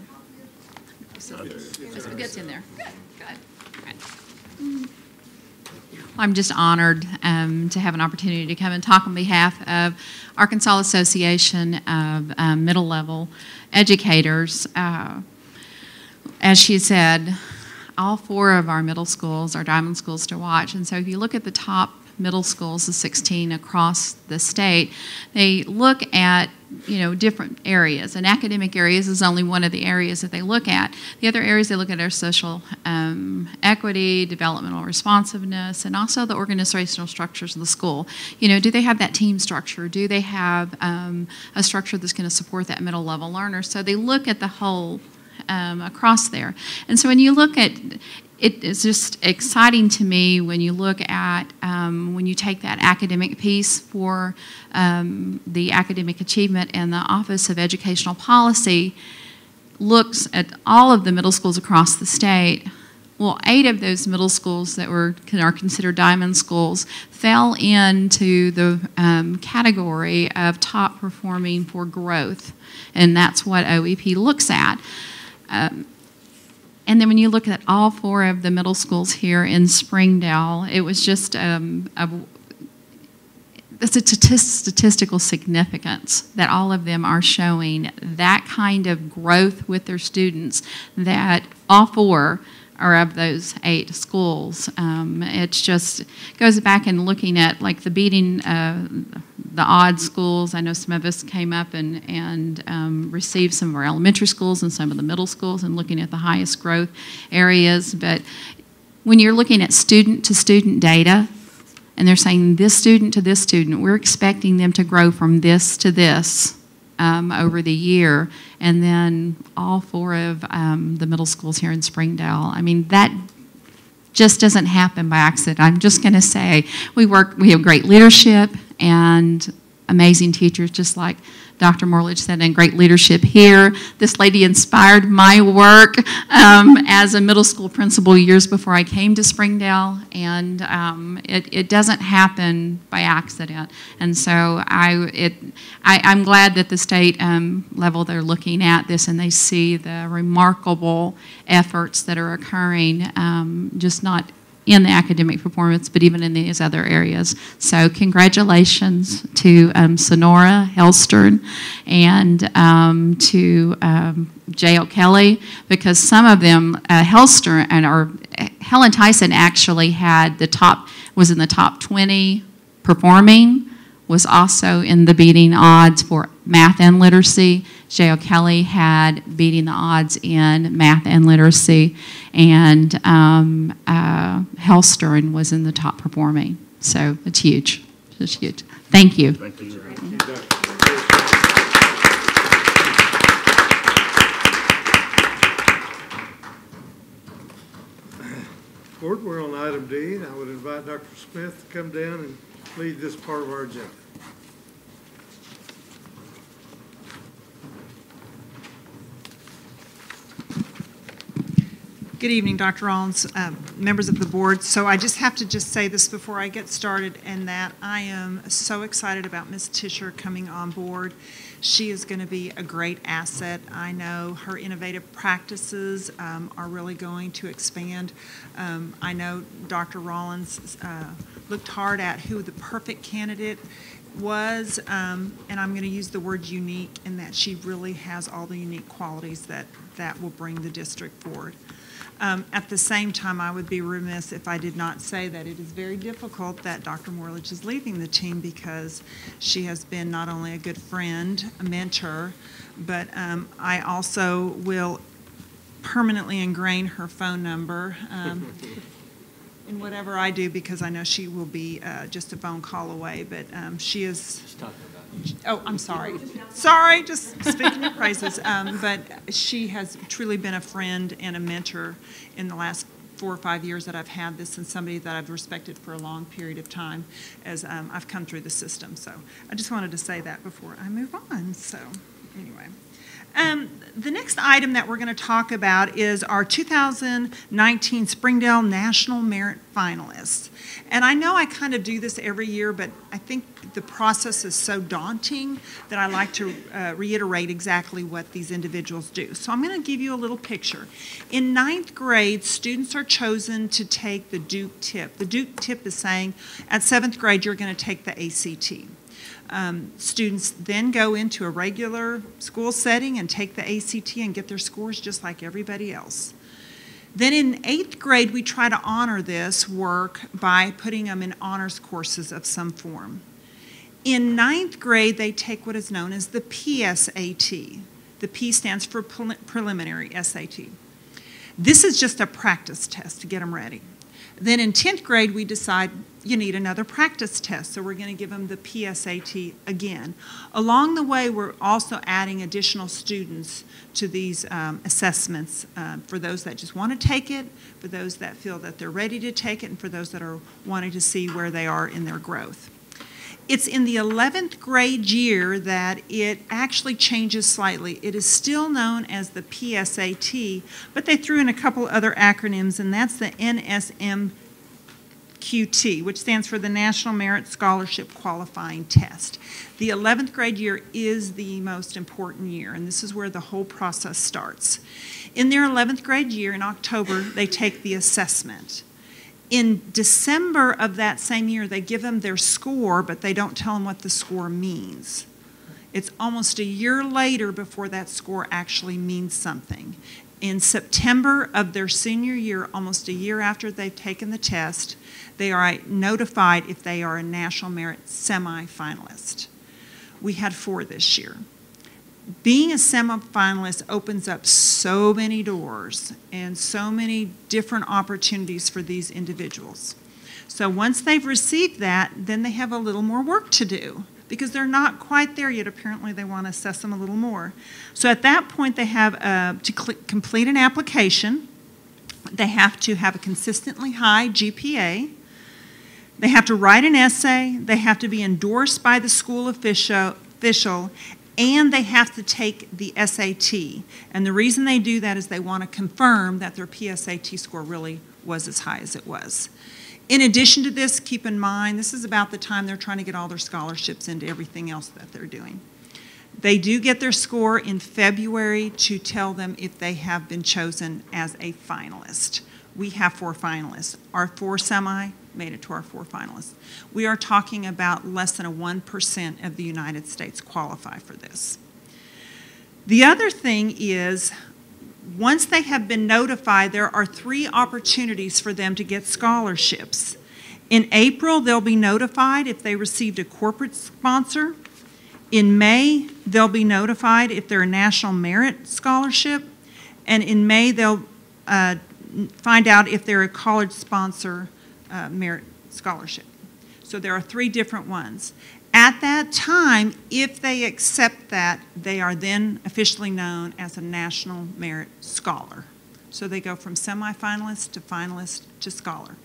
So it's in there. Good. I'm just honored to have an opportunity to come and talk on behalf of Arkansas Association of Middle Level Educators. As she said, all 4 of our middle schools are diamond schools to watch. And so if you look at the top middle schools, the 16 across the state, they look at different areas, and academic areas is only one of the areas that they look at. The other areas they look at are social equity, developmental responsiveness, and also the organizational structures of the school. Do they have that team structure? Do they have a structure that's going to support that middle level learner? So they look at the whole across there. And so when you look at it's just exciting to me when you look at, when you take that academic piece for the academic achievement, and the Office of Educational Policy looks at all of the middle schools across the state. Well, 8 of those middle schools that are considered diamond schools fell into the category of top performing for growth, and that's what OEP looks at. And then when you look at all 4 of the middle schools here in Springdale, it was just it's a statistical significance that all of them are showing that kind of growth with their students, that all 4 are of those 8 schools. It just goes back and looking at like the beating the odd schools. I know some of us came up and received some of our elementary schools and some of the middle schools, and looking at the highest growth areas. But when you're looking at student-to-student data, and they're saying this student to this student, we're expecting them to grow from this to this over the year, and then all 4 of the middle schools here in Springdale. I mean, that just doesn't happen by accident. I'm just going to say we have great leadership and amazing teachers, just like Dr. Morledge said, and great leadership here. This lady inspired my work as a middle school principal years before I came to Springdale, and it doesn't happen by accident. And so I'm glad that the state level, they're looking at this and they see the remarkable efforts that are occurring, just not in the academic performance, but even in these other areas. So congratulations to Sonora, Hellstern, and to J.L. Kelly, because some of them, Hellstern or Helen Tyson actually was in the top 20 performing, was also in the beating odds for math and literacy. J.L. Kelly had beating the odds in math and literacy, and Hellstern was in the top performing. So it's huge. It's huge. Thank you. Thank you. Board, we're on item D, and I would invite Dr. Smith to come down and lead this part of our agenda. Good evening, Dr. Rollins, members of the board. So I just have to say this before I get started, and that I am so excited about Ms. Tischer coming on board. She is going to be a great asset. I know her innovative practices are really going to expand. I know Dr. Rollins looked hard at who the perfect candidate was, and I'm going to use the word unique, in that she really has all the unique qualities that will bring the district forward. At the same time, I would be remiss if I did not say that it is very difficult that Dr. Morlich is leaving the team, because she has been not only a good friend, a mentor, but I also will permanently ingrain her phone number in whatever I do, because I know she will be just a phone call away. But she is... Oh, I'm sorry. Sorry, just speaking your praises. But she has truly been a friend and a mentor in the last 4 or 5 years that I've had this, and somebody that I've respected for a long period of time as I've come through the system. So I just wanted to say that before I move on. So anyway. The next item that we're going to talk about is our 2019 Springdale National Merit Finalists. And I know I kind of do this every year, but I think the process is so daunting that I like to reiterate exactly what these individuals do. So I'm going to give you a little picture. In 9th grade, students are chosen to take the Duke Tip. The Duke Tip is saying at 7th grade you're going to take the ACT. Students then go into a regular school setting and take the ACT and get their scores just like everybody else. Then in 8th grade, we try to honor this work by putting them in honors courses of some form. In 9th grade, they take what is known as the PSAT. The P stands for preliminary SAT. This is just a practice test to get them ready. Then in 10th grade, we decide you need another practice test, so we're going to give them the PSAT again. Along the way, we're also adding additional students to these assessments for those that just want to take it, for those that feel that they're ready to take it, and for those that are wanting to see where they are in their growth. It's in the 11th grade year that it actually changes slightly. It is still known as the PSAT, but they threw in a couple other acronyms, and that's the NSMQT, which stands for the National Merit Scholarship Qualifying Test. The 11th grade year is the most important year, and this is where the whole process starts. In their 11th grade year, in October, they take the assessment. In December of that same year, they give them their score, but they don't tell them what the score means. It's almost a year later before that score actually means something. In September of their senior year, almost a year after they've taken the test, they are notified if they are a National Merit semifinalist. We had 4 this year. Being a semifinalist opens up so many doors and so many different opportunities for these individuals. So once they've received that, then they have a little more work to do, because they're not quite there yet. Apparently they want to assess them a little more. So at that point, they have to complete an application. They have to have a consistently high GPA. They have to write an essay. They have to be endorsed by the school official, and they have to take the SAT. And the reason they do that is they want to confirm that their PSAT score really was as high as it was. In addition to this, keep in mind, this is about the time they're trying to get all their scholarships into everything else that they're doing. They do get their score in February to tell them if they have been chosen as a finalist. We have 4 finalists. Our 4 semi made it to our 4 finalists. We are talking about less than a 1% of the United States qualify for this. The other thing is, once they have been notified, there are 3 opportunities for them to get scholarships. In April, they'll be notified if they received a corporate sponsor. In May, they'll be notified if they're a National Merit Scholarship. And in May, they'll find out if they're a college sponsor merit scholarship. So there are 3 different ones. At that time, if they accept that, they are then officially known as a National Merit Scholar. So they go from semifinalist to finalist to scholar.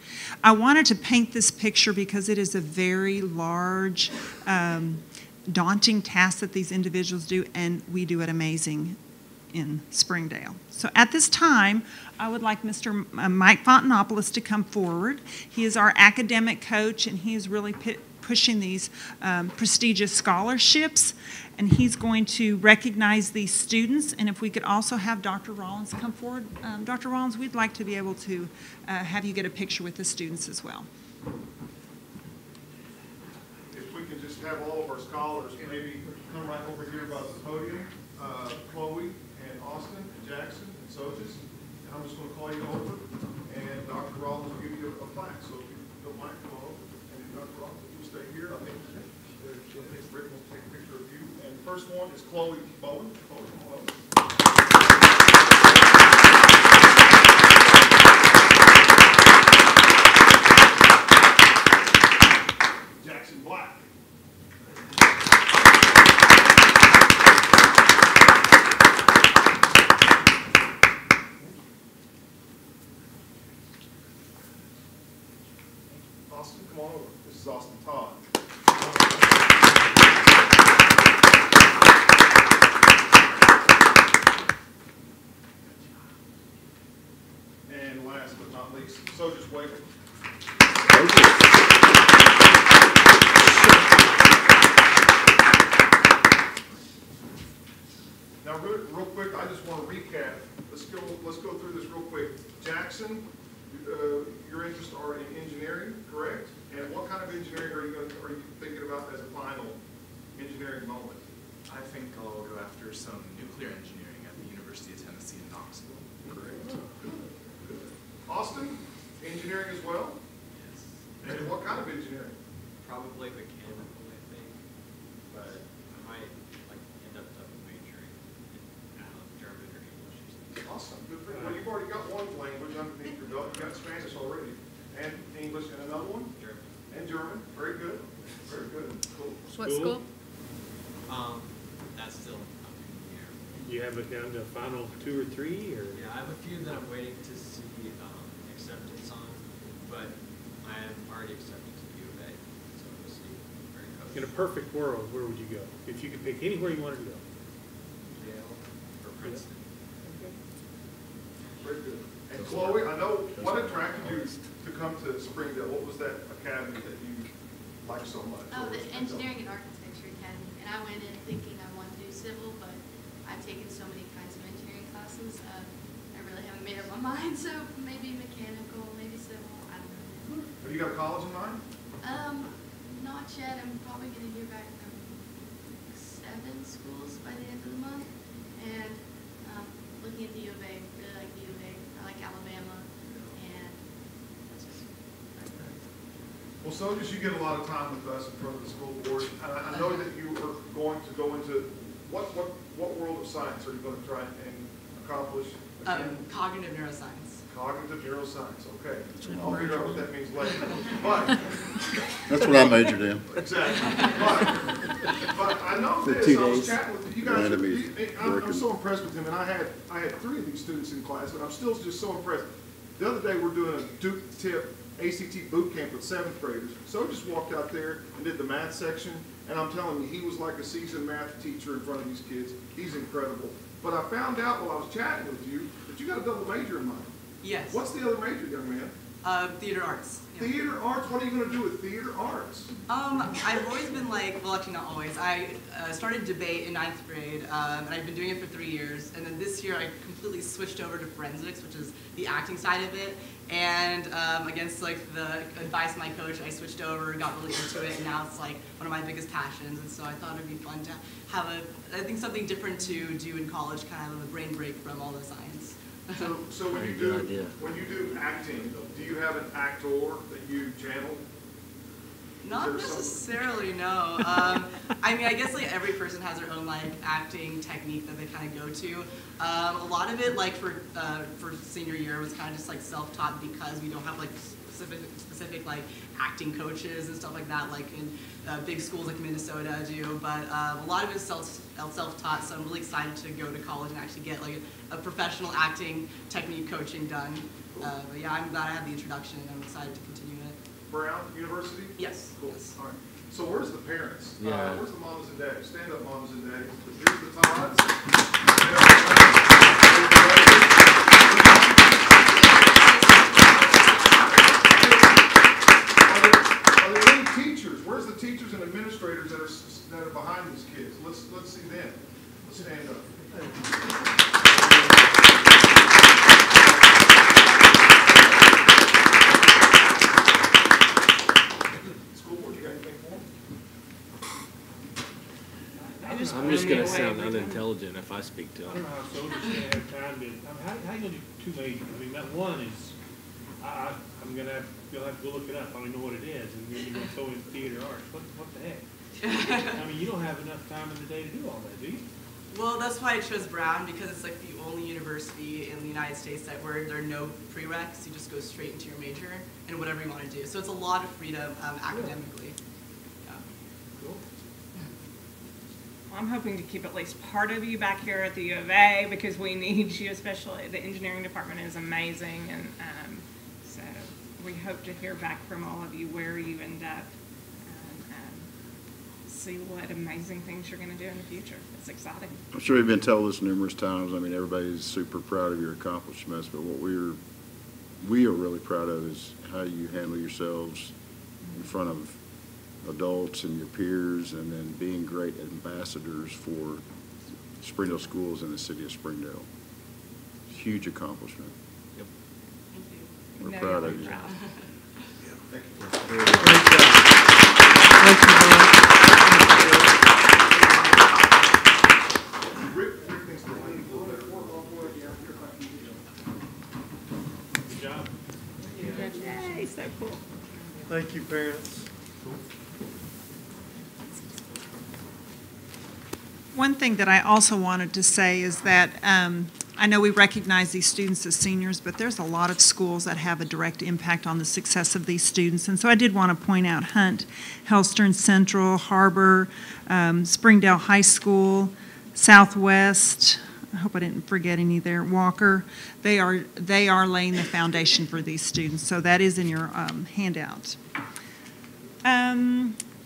I wanted to paint this picture because it is a very large, daunting task that these individuals do, and we do it amazing in Springdale. So at this time, I would like Mr. Mike Fontanopoulos to come forward. He is our academic coach, and he is really pushing these prestigious scholarships, and he's going to recognize these students. And if we could also have Dr. Rollins come forward. Dr. Rollins, we'd like to be able to have you get a picture with the students as well. If we could just have all of our scholars maybe come right over here by the podium, Chloe and Austin and Jackson and Sojas, and I'm just going to call you over, and Dr. Rollins will give you a plaque. So if you don't mind, come over, and Dr. Rollins, if you stay here, I think Rick will take a picture of you. And the first one is Chloe Bowen. Chloe, come on over. Jackson Black. Austin, come on over. This is Austin Todd. And last but not least, Sojas Waker. Now, real quick, I just want to recap. Let's go through this real quick. Jackson, your interests are in engineering, correct? And what kind of engineering are you thinking about as a final engineering moment? I think I'll go after some nuclear engineering at the University of Tennessee in Knoxville. Correct. Austin, engineering as well? Yes. And what kind of engineering? Probably mechanical, I think, but I might end up double majoring in German or English. Awesome, good for you. Well, you've already got one language underneath your belt. You got Spanish already, and English, and another one. German. And German. Very good. Very good. Cool. What school? That's still up in the air. You have it down to final 2 or 3, or? Yeah, I have a few that I'm waiting to see acceptance on, but I am already accepted to the U of A, so we'll see. Very close. In a perfect world, where would you go? If you could pick anywhere you wanted to go? Yale or Princeton. Okay. Very good. And Chloe, I know what attracted you to come to Springdale. What was that academy that you liked so much? Oh, the Engineering and Architecture Academy. And I went in thinking I wanted to do civil, but I've taken so many kinds of engineering classes. I really haven't made up my mind, so maybe mechanical, maybe civil, I don't know. Have you got a college in mind? Not yet. I'm probably going to hear back from 7 schools by the end of the month. And looking at the U of A, really like the U of A. I like Alabama, and that's just Well, so just you get a lot of time with us in front of the school board. And I know that you are going to go into what world of science are you going to try and accomplish? Cognitive neuroscience. Cognitive neuroscience, okay. I'll figure out what that means later. But that's what I majored in. Exactly. But I know this. I was chatting with you guys. I'm so impressed with him, and I had 3 of these students in class, and I'm still just so impressed. The other day we're doing a Duke Tip ACT boot camp with 7th graders. So I just walked out there and did the math section, and I'm telling you, he was like a seasoned math teacher in front of these kids. He's incredible. But I found out while I was chatting with you that you got a double major in mind. Yes. What's the other major, young man? Theater arts. Yeah. Theater arts? What are you going to do with theater arts? I've always been well, actually not always. I started debate in 9th grade, and I've been doing it for 3 years. And then this year I completely switched over to forensics, which is the acting side of it. And against the advice of my coach, I switched over, got really into it, and now it's one of my biggest passions. And so I thought it'd be fun to have something different to do in college, kind of a brain break from all the science. So when you do acting, do you have an actor that you channel? Not necessarily, no. I mean, I guess every person has their own acting technique that they kind of go to. A lot of it, for senior year, was kind of just self-taught because we don't have specific like acting coaches and stuff like that, like in big schools like Minnesota do. But a lot of it is self-taught, so I'm really excited to go to college and actually get like a professional acting technique coaching done. But yeah, I'm glad I had the introduction, and I'm excited to continue it. Brown University? Yes. Cool. Yes. All right. So where's the parents? Yeah. Where's the mamas and daddies? Stand up, mamas and daddies. Here's the Todds. Are there any teachers? Where's the teachers and administrators that are behind these kids? Let's see them. Let's stand up. I'm just going to sound unintelligent if I speak to I don't know them. how soldiers can have time to, how you gonna do two majors? I mean, that one is, I'm gonna have, you'll have to go look it up, I don't know what it is, and then you're gonna throw in theater arts, what the heck? I mean, you don't have enough time in the day to do all that, do you? Well, that's why I chose Brown, because it's like the only university in the United States that where there are no prereqs, you just go straight into your major and whatever you want to do. So it's a lot of freedom academically. Yeah. Cool. I'm hoping to keep at least part of you back here at the U of A because we need you, especially the engineering department is amazing, and so we hope to hear back from all of you where you end up and see what amazing things you're going to do in the future. It's exciting. I'm sure you've been told this numerous times. I mean, everybody's super proud of your accomplishments, but what we are really proud of is how you handle yourselves in front of adults and your peers, and then being great ambassadors for Springdale schools and the city of Springdale. Huge accomplishment. Yep. We're No, proud you're of you. proud. Thank you. Rick thinks the lady will better. Good job. Yay, so cool. Thank you, parents. One thing that I also wanted to say is that I know we recognize these students as seniors, but there's a lot of schools that have a direct impact on the success of these students. And so I did want to point out Hunt, Hellstern Central, HAR-BER, Springdale High School, Southwest, I hope I didn't forget any there, Walker. They are laying the foundation for these students. So that is in your handout.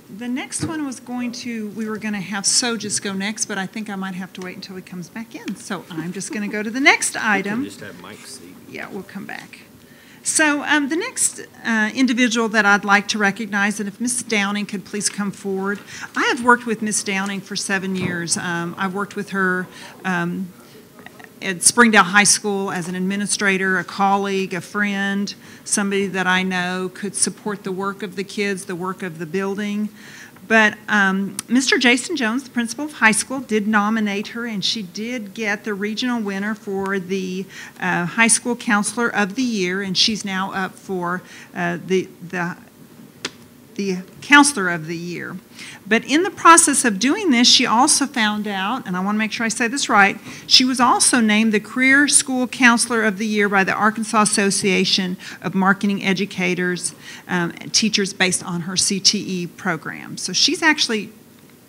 The next one was we were going to have just go next, but I think I might have to wait until he comes back in. So I'm just going to go to the next item. Just have Mike's seat. Yeah, we'll come back. So the next individual that I'd like to recognize, and if Ms. Downing could please come forward. I have worked with Ms. Downing for 7 years. I've worked with her at Springdale High School as an administrator, a colleague, a friend, somebody that I know could support the work of the kids, the work of the building. But Mr. Jason Jones, the principal of high school, did nominate her, and she did get the regional winner for the High School Counselor of the Year, and she's now up for the Counselor of the Year. But in the process of doing this, she also found out, and I want to make sure I say this right, she was also named the Career School Counselor of the Year by the Arkansas Association of Marketing Educators, teachers based on her CTE program. So she's actually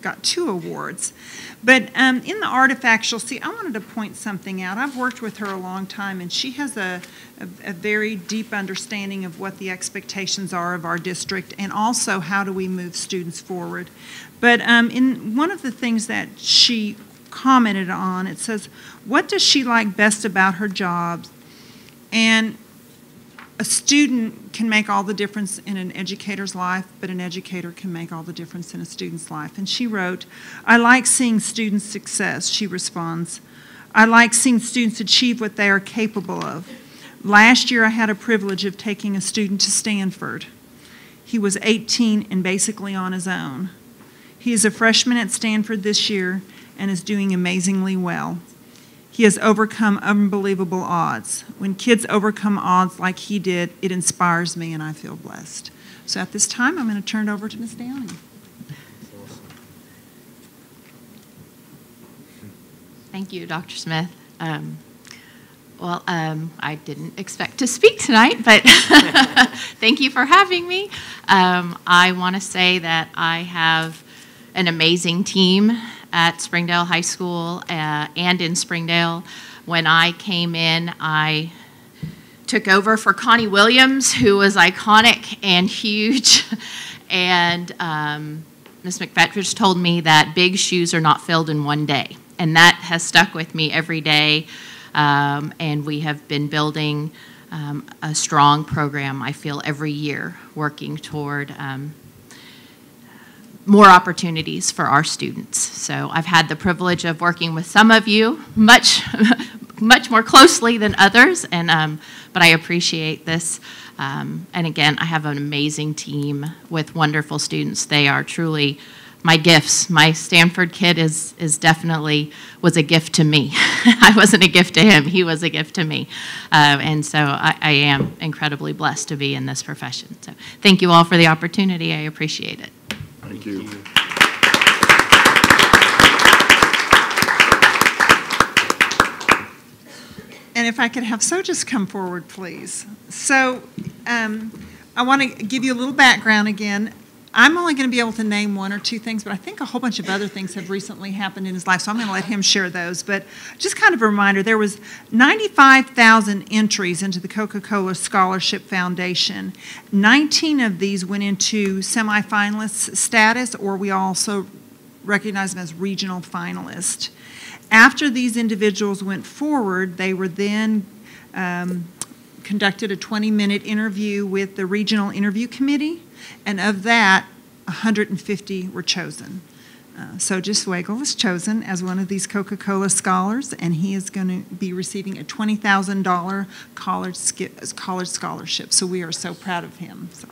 got 2 awards. But in the artifacts, you'll see, I wanted to point something out. I've worked with her a long time, and she has a very deep understanding of what the expectations are of our district, and also how do we move students forward. But in one of the things that she commented on, it says, what does she like best about her job? And a student can make all the difference in an educator's life, but an educator can make all the difference in a student's life. And she wrote, I like seeing students' success, she responds. I like seeing students achieve what they are capable of. Last year, I had a privilege of taking a student to Stanford. He was 18 and basically on his own. He is a freshman at Stanford this year and is doing amazingly well. He has overcome unbelievable odds. When kids overcome odds like he did, it inspires me and I feel blessed. So at this time, I'm going to turn it over to Ms. Downing. Thank you, Dr. Smith. Well, I didn't expect to speak tonight, but thank you for having me. I want to say that I have an amazing team at Springdale High School and in Springdale. When I came in, I took over for Connie Williams, who was iconic and huge. And Ms. McFettridge told me that big shoes are not filled in one day. And that has stuck with me every day. And we have been building a strong program, I feel, every year, working toward more opportunities for our students. So I've had the privilege of working with some of you much more closely than others, and but I appreciate this. And again, I have an amazing team with wonderful students. They are truly my gifts. My Stanford kid is definitely was a gift to me. I wasn't a gift to him. He was a gift to me. And so I am incredibly blessed to be in this profession. So thank you all for the opportunity. I appreciate it. Thank you. And if I could have just come forward, please. So I want to give you a little background again. I'm only going to be able to name one or two things, but I think a whole bunch of other things have recently happened in his life, so I'm going to let him share those. But just kind of a reminder, there was 95,000 entries into the Coca-Cola Scholarship Foundation. 19 of these went into semifinalist status, or we also recognize them as regional finalists. After these individuals went forward, they were then conducted a 20-minute interview with the Regional Interview Committee, and of that, 150 were chosen. So Just Wagle was chosen as one of these Coca-Cola scholars, and he is going to be receiving a $20,000 college scholarship. So we are so proud of him. So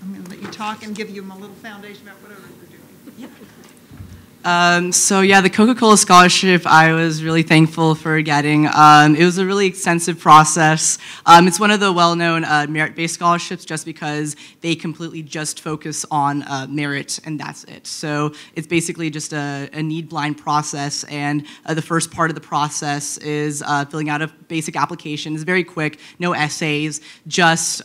I'm going to let you talk and give you a little foundation about whatever you're doing. Yeah. So yeah, the Coca-Cola Scholarship, I was really thankful for getting. It was a really extensive process. It's one of the well-known merit-based scholarships just because they completely just focus on merit, and that's it. So it's basically just a need-blind process, and the first part of the process is filling out a basic application. It's very quick, no essays, just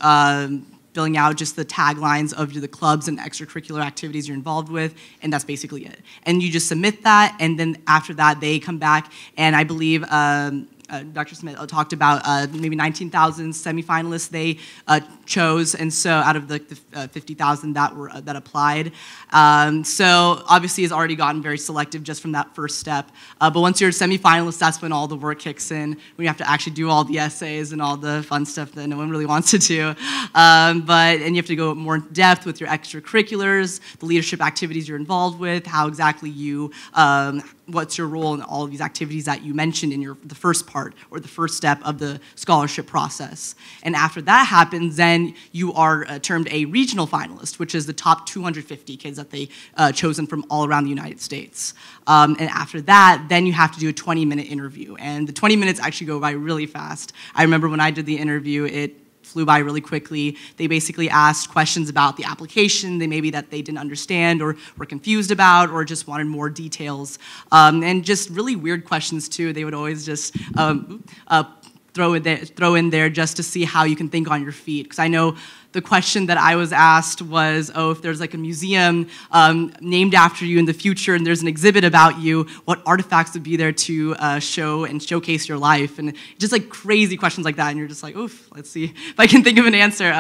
filling out just the taglines of the clubs and extracurricular activities you're involved with, and that's basically it. And you just submit that, and then after that, they come back, and I believe Dr. Smith talked about maybe 19,000 semifinalists they chose, and so out of the 50,000 that applied. So obviously it's already gotten very selective just from that first step. But once you're a semifinalist, that's when all the work kicks in, when you have to actually do all the essays and all the fun stuff that no one really wants to do. And you have to go more in depth with your extracurriculars, the leadership activities you're involved with, how exactly you what's your role in all of these activities that you mentioned in the first part or the first step of the scholarship process. And after that happens, then you are termed a regional finalist, which is the top 250 kids that they chosen from all around the United States. And after that, then you have to do a 20-minute interview. And the 20 minutes actually go by really fast. I remember when I did the interview, it flew by really quickly. They basically asked questions about the application, maybe that they didn't understand or were confused about or just wanted more details. And just really weird questions too. They would always just throw in there just to see how you can think on your feet. Because I know the question that I was asked was, oh, if there's like a museum named after you in the future and there's an exhibit about you, what artifacts would be there to show and showcase your life? And just like crazy questions like that, and you're just like, oof, let's see if I can think of an answer.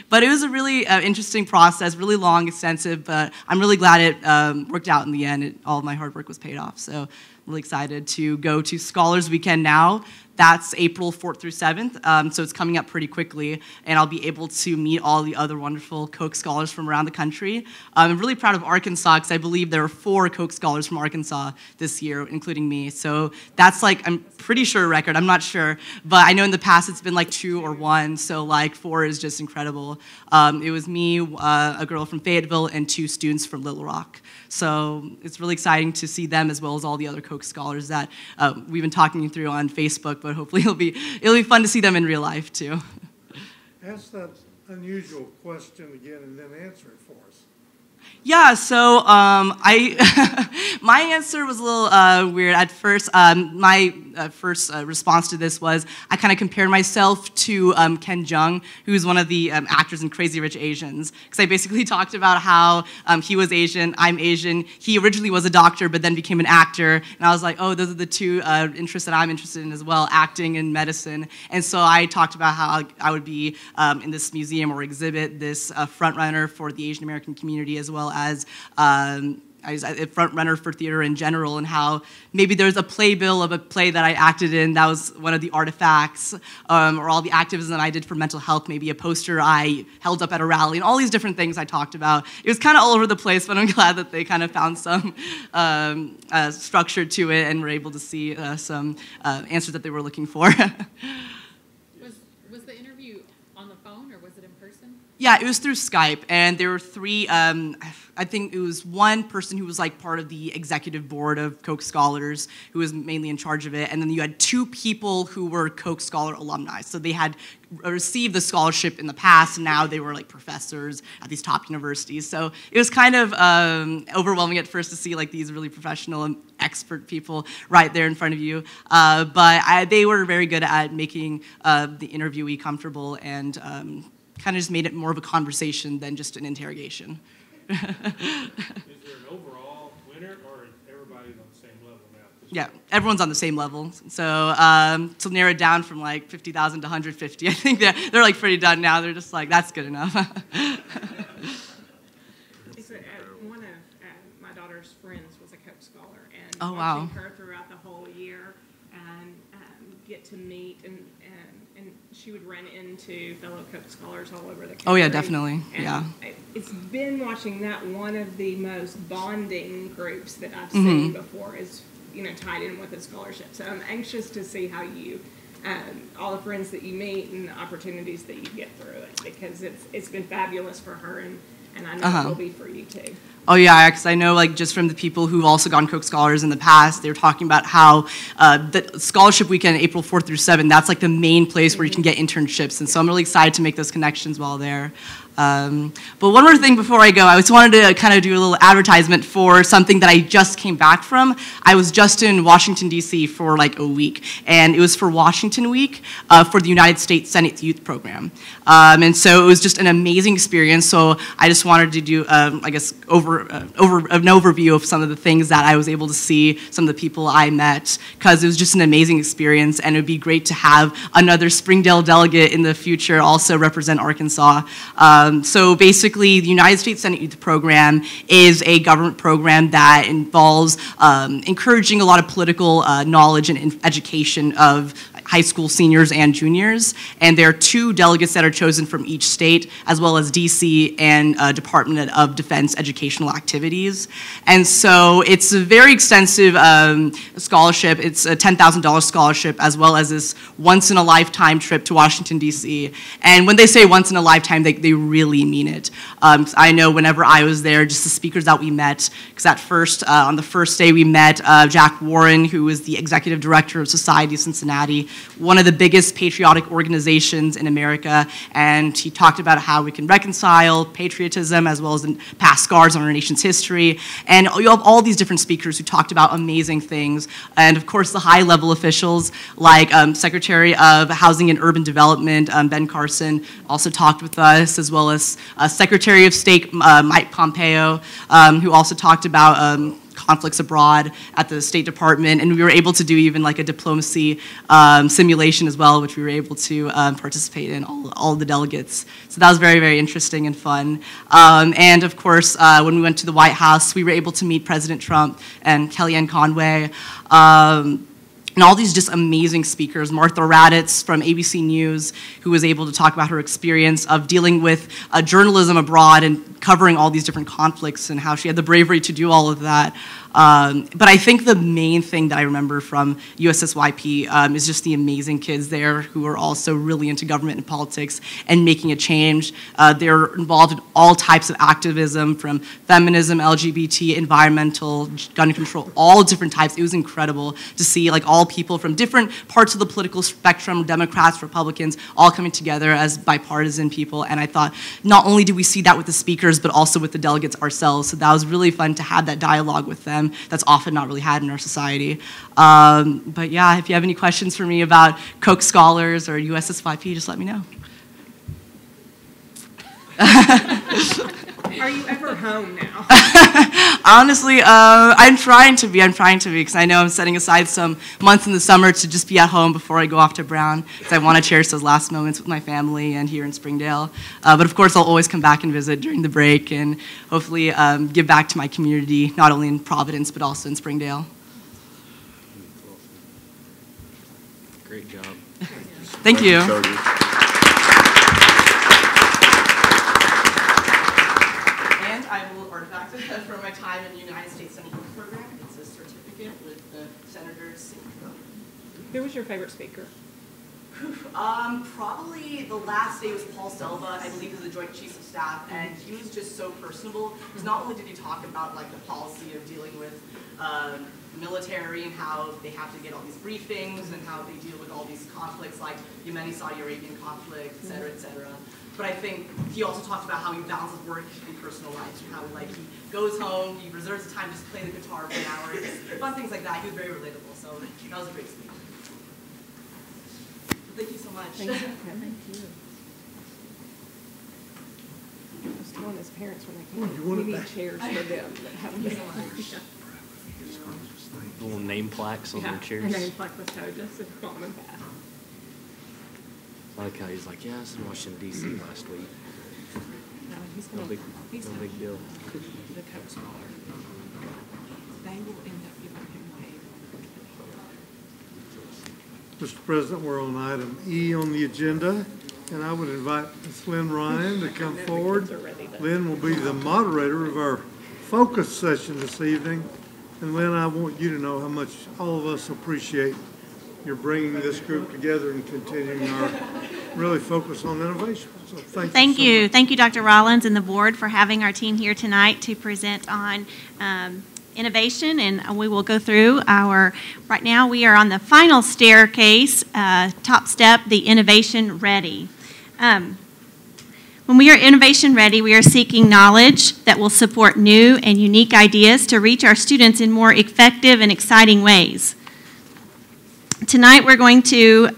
But it was a really interesting process, really long, extensive, but I'm really glad it worked out in the end. All of my hard work was paid off. So I'm really excited to go to Scholars Weekend now. That's April 4th through 7th, so it's coming up pretty quickly, and I'll be able to meet all the other wonderful Coke scholars from around the country. I'm really proud of Arkansas because I believe there are 4 Coke scholars from Arkansas this year, including me. So that's like, I'm pretty sure a record, I'm not sure, but I know in the past it's been like 2 or 1, so like 4 is just incredible. It was me, a girl from Fayetteville, and 2 students from Little Rock. So it's really exciting to see them as well as all the other Coke scholars that we've been talking through on Facebook, but hopefully it'll be fun to see them in real life too. Ask that unusual question again and then answer it for us. Yeah, so My answer was a little weird at first. My first response to this was I kind of compared myself to Ken Jeong, who's one of the actors in Crazy Rich Asians, because I basically talked about how he was Asian, I'm Asian. He originally was a doctor, but then became an actor, and I was like, oh, those are the two interests that I'm interested in as well, acting and medicine. And so I talked about how I would be in this museum or exhibit, this front runner for the Asian American community, as well as I was a front runner for theater in general, and how maybe there's a playbill of a play that I acted in that was one of the artifacts, or all the activism that I did for mental health, maybe a poster I held up at a rally, and all these different things I talked about. It was kind of all over the place, but I'm glad that they kind of found some structure to it and were able to see some answers that they were looking for. Was the interview on the phone, or was it in person? Yeah, it was through Skype, and there were three, I think it was one person who was like part of the executive board of Coke Scholars, who was mainly in charge of it, and then you had two people who were Coke Scholar alumni. So they had received the scholarship in the past, and now they were like professors at these top universities. So it was kind of overwhelming at first to see like these really professional and expert people right there in front of you. But they were very good at making the interviewee comfortable, and kind of just made it more of a conversation than just an interrogation. Is there an overall winner, or everybody's on the same level now? Yeah, everyone's on the same level. So to narrow it down from like 50,000 to 150, I think they're like pretty done now. They're just like, that's good enough. One of my daughter's friends was a Coke Scholar, and oh, watching wow. her throughout the whole year and get to meet and she would run into fellow Coke Scholars all over the country. Oh yeah, definitely. And yeah. It's been watching that one of the most bonding groups that I've seen before is, tied in with a scholarship. So I'm anxious to see how you, all the friends that you meet and the opportunities that you get through it, because it's been fabulous for her, and I know it will be for you too. Oh yeah, because I know like just from the people who've also gone Coke Scholars in the past, they were talking about how the scholarship weekend, April 4th through 7th, that's like the main place where you can get internships, and so I'm really excited to make those connections while there. But one more thing before I go, I just wanted to kind of do a little advertisement for something that I just came back from. I was just in Washington, D.C. for like a week, and it was for Washington Week for the United States Senate Youth Program. And so it was just an amazing experience, so I just wanted to do, I guess, an overview of some of the things that I was able to see, some of the people I met, because it was just an amazing experience, and it would be great to have another Springdale delegate in the future also represent Arkansas. So basically, the United States Senate Youth Program is a government program that involves encouraging a lot of political knowledge and education of high school seniors and juniors, and there are 2 delegates that are chosen from each state, as well as DC and Department of Defense educational activities. And so it's a very extensive scholarship. It's a $10,000 scholarship, as well as this once-in-a-lifetime trip to Washington, DC. And when they say once in a lifetime, they really mean it. I know whenever I was there, just the speakers that we met, because at first, on the first day we met Jack Warren, who is the executive director of Society of Cincinnati, one of the biggest patriotic organizations in America, and he talked about how we can reconcile patriotism as well as the past scars on our nation's history. And you have all these different speakers who talked about amazing things, and of course the high-level officials like Secretary of Housing and Urban Development, Ben Parson, also talked with us, as well as Secretary of State Mike Pompeo, who also talked about conflicts abroad at the State Department, and we were able to do even like a diplomacy simulation as well, which we were able to participate in, all the delegates. So that was very, very interesting and fun. And of course, when we went to the White House, we were able to meet President Trump and Kellyanne Conway, and all these just amazing speakers. Martha Raddatz from ABC News, who was able to talk about her experience of dealing with journalism abroad and covering all these different conflicts, and how she had the bravery to do all of that. But I think the main thing that I remember from USSYP is just the amazing kids there who are also really into government and politics and making a change. They're involved in all types of activism, from feminism, LGBT, environmental, gun control, all different types. It was incredible to see like all people from different parts of the political spectrum, Democrats, Republicans, all coming together as bipartisan people. And I thought not only did we see that with the speakers, but also with the delegates ourselves. So that was really fun to have that dialogue with them program that's often not really had in our society. But yeah, if you have any questions for me about Coke Scholars or USS5P, just let me know. Are you ever home now? Honestly, I'm trying to be, because I know I'm setting aside some months in the summer to just be at home before I go off to Brown, because I want to cherish those last moments with my family and here in Springdale. But of course, I'll always come back and visit during the break and hopefully give back to my community, not only in Providence, but also in Springdale. Great job. Thank you. And I will artifact from my time in the United States Senate Youth Program. It's a certificate with the senator's signature. Who was your favorite speaker? Probably the last day was Paul Selva, I believe he was the Joint Chiefs of Staff, and he was just so personable, because not only did he talk about like the policy of dealing with military and how they have to get all these briefings and how they deal with all these conflicts like Yemeni Saudi Arabian conflict, et cetera, et cetera. But I think he also talked about how he balances work and personal life, and how like he goes home, he reserves the time just to play the guitar for an hour, just fun things like that. He was very relatable, so that was a great speech. Thank you so much. Thank you. Thank you. I was telling his parents when they came, we need chairs for them that have this one. Little name plaques on their chairs. A name plaque with Tojas and Mom and Pat. I like how he's like, yeah, I was in Washington, D.C. last week. No, he's No gonna, big deal. The Coke Scholar. They will end up giving him Mr. President, we're on item E on the agenda, and I would invite Ms. Lynn Ryan to come forward. Lynn will be the moderator of our focus session this evening. And Lynn, I want you to know how much all of us appreciate your bringing this group together and continuing our really focus on innovation. So thank you so much. Thank you, Dr. Rollins and the board for having our team here tonight to present on innovation, and we will go through right now we are on the final staircase, top step, the innovation ready. When we are innovation ready, we are seeking knowledge that will support new and unique ideas to reach our students in more effective and exciting ways. Tonight we're going to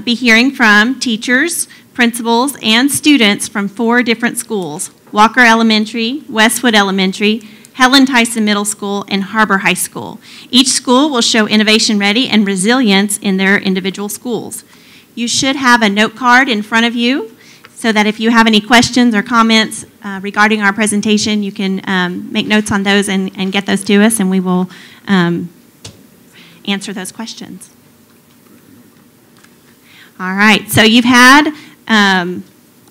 be hearing from teachers, principals, and students from 4 different schools: Walker Elementary, Westwood Elementary, Helen, Tyson Middle School, and HAR-BER High School. Each school will show innovation ready and resilience in their individual schools. You should have a note card in front of you so that if you have any questions or comments regarding our presentation, you can make notes on those and get those to us, and we will answer those questions. All right, so you've had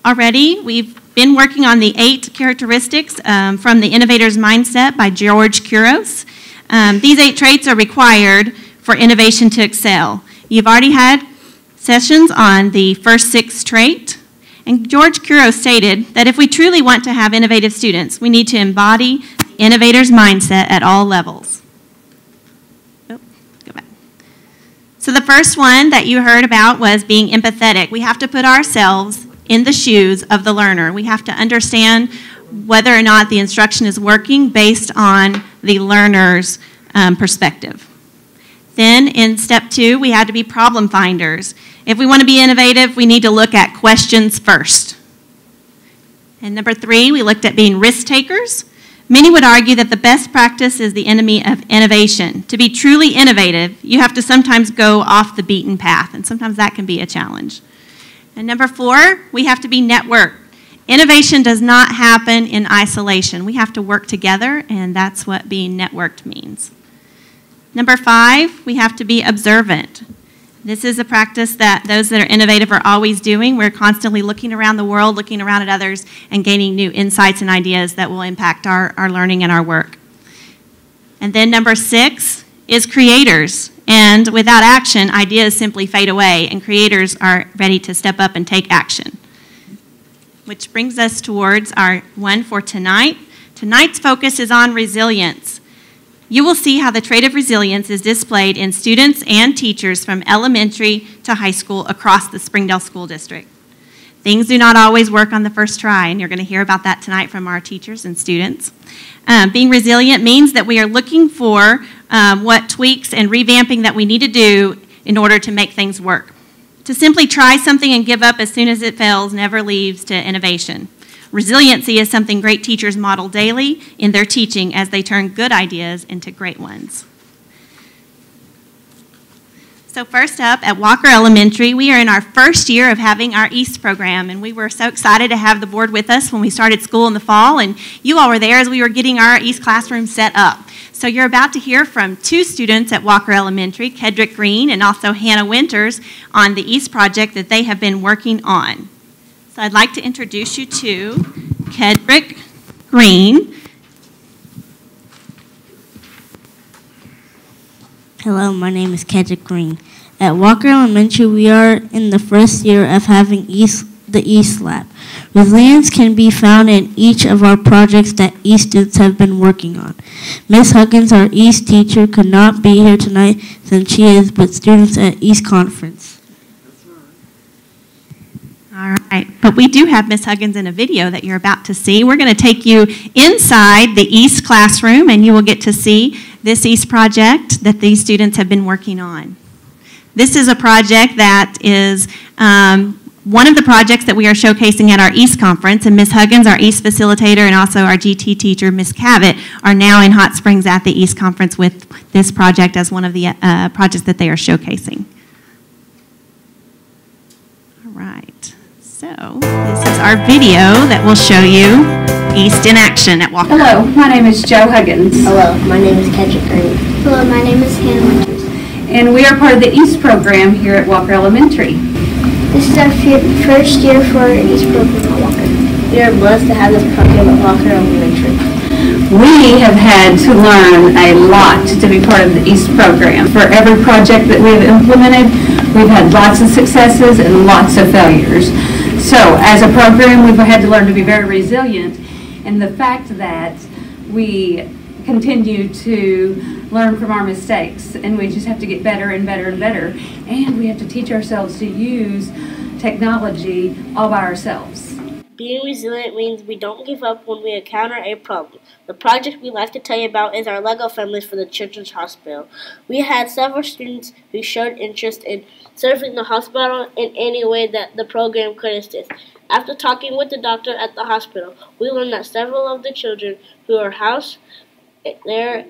already, we've been working on the 8 characteristics from the Innovators Mindset by George Couros. These 8 traits are required for innovation to excel. You've already had sessions on the first 6 traits, and George Couros stated that if we truly want to have innovative students, we need to embody the Innovators Mindset at all levels. Oh, go back. So the first one that you heard about was being empathetic. We have to put ourselves in the shoes of the learner. We have to understand whether or not the instruction is working based on the learner's perspective. Then in step 2, we had to be problem finders. If we want to be innovative, we need to look at questions first. And number 3, we looked at being risk takers. Many would argue that the best practice is the enemy of innovation. To be truly innovative, you have to sometimes go off the beaten path, and sometimes that can be a challenge. And number 4, we have to be networked. Innovation does not happen in isolation. We have to work together, and that's what being networked means. Number 5, we have to be observant. This is a practice that those that are innovative are always doing. We're constantly looking around the world, looking around at others, and gaining new insights and ideas that will impact our learning and our work. And then number 6 is creators. And without action, ideas simply fade away, and creators are ready to step up and take action. Which brings us towards our one for tonight. Tonight's focus is on resilience. You will see how the trait of resilience is displayed in students and teachers from elementary to high school across the Springdale School District. Things do not always work on the first try, and you're going to hear about that tonight from our teachers and students. Being resilient means that we are looking for what tweaks and revamping that we need to do in order to make things work. To simply try something and give up as soon as it fails never leads to innovation. Resiliency is something great teachers model daily in their teaching as they turn good ideas into great ones. So first up, at Walker Elementary, we are in our first year of having our EAST program, and we were so excited to have the board with us when we started school in the fall, and you all were there as we were getting our EAST classroom set up. So you're about to hear from two students at Walker Elementary, Kedrick Green and also Hannah Winters, on the EAST project that they have been working on. So I'd like to introduce you to Kedrick Green. Hello, my name is Kedrick Green. At Walker Elementary, we are in the first year of having the EAST Lab. Resilience can be found in each of our projects that EAST students have been working on. Ms. Huggins, our EAST teacher, could not be here tonight since she is with students at EAST Conference. All right, but we do have Ms. Huggins in a video that you're about to see. We're going to take you inside the EAST classroom, and you will get to see this EAST project that these students have been working on. This is a project that is one of the projects that we are showcasing at our EAST conference, and Ms. Huggins, our EAST facilitator, and also our GT teacher, Ms. Cavett, are now in Hot Springs at the EAST conference with this project as one of the projects that they are showcasing. All right. So, this is our video that will show you EAST in action at Walker. Hello, my name is Joe Huggins. Hello, my name is Kedrick Green. Hello, my name is Hannah Winters. And we are part of the EAST program here at Walker Elementary. This is our first year for our EAST program at Walker. We are blessed to have this program at Walker Elementary. We have had to learn a lot to be part of the EAST program. For every project that we have implemented, we've had lots of successes and lots of failures. So, as a program, we've had to learn to be very resilient, and the fact that we continue to learn from our mistakes, and we just have to get better and better and better, and we have to teach ourselves to use technology all by ourselves. Being resilient means we don't give up when we encounter a problem. The project we like to tell you about is our Lego families for the Children's Hospital. We had several students who showed interest in serving the hospital in any way that the program could assist. After talking with the doctor at the hospital, we learned that several of the children who are housed there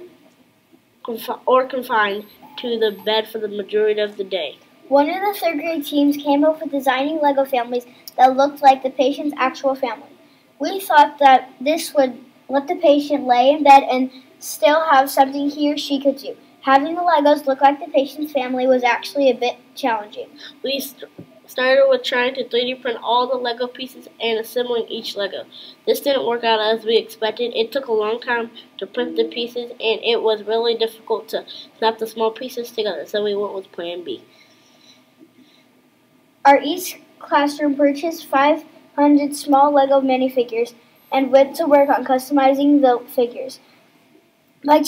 or confined to the bed for the majority of the day. One of the third grade teams came up with designing Lego families that looked like the patient's actual family. We thought that this would let the patient lay in bed and still have something he or she could do. Having the Legos look like the patient's family was actually a bit challenging. We started with trying to 3D print all the Lego pieces and assembling each Lego. This didn't work out as we expected. It took a long time to print the pieces, and it was really difficult to snap the small pieces together, so we went with Plan B. Our EAST classroom purchased 500 small Lego minifigures and went to work on customizing the figures. By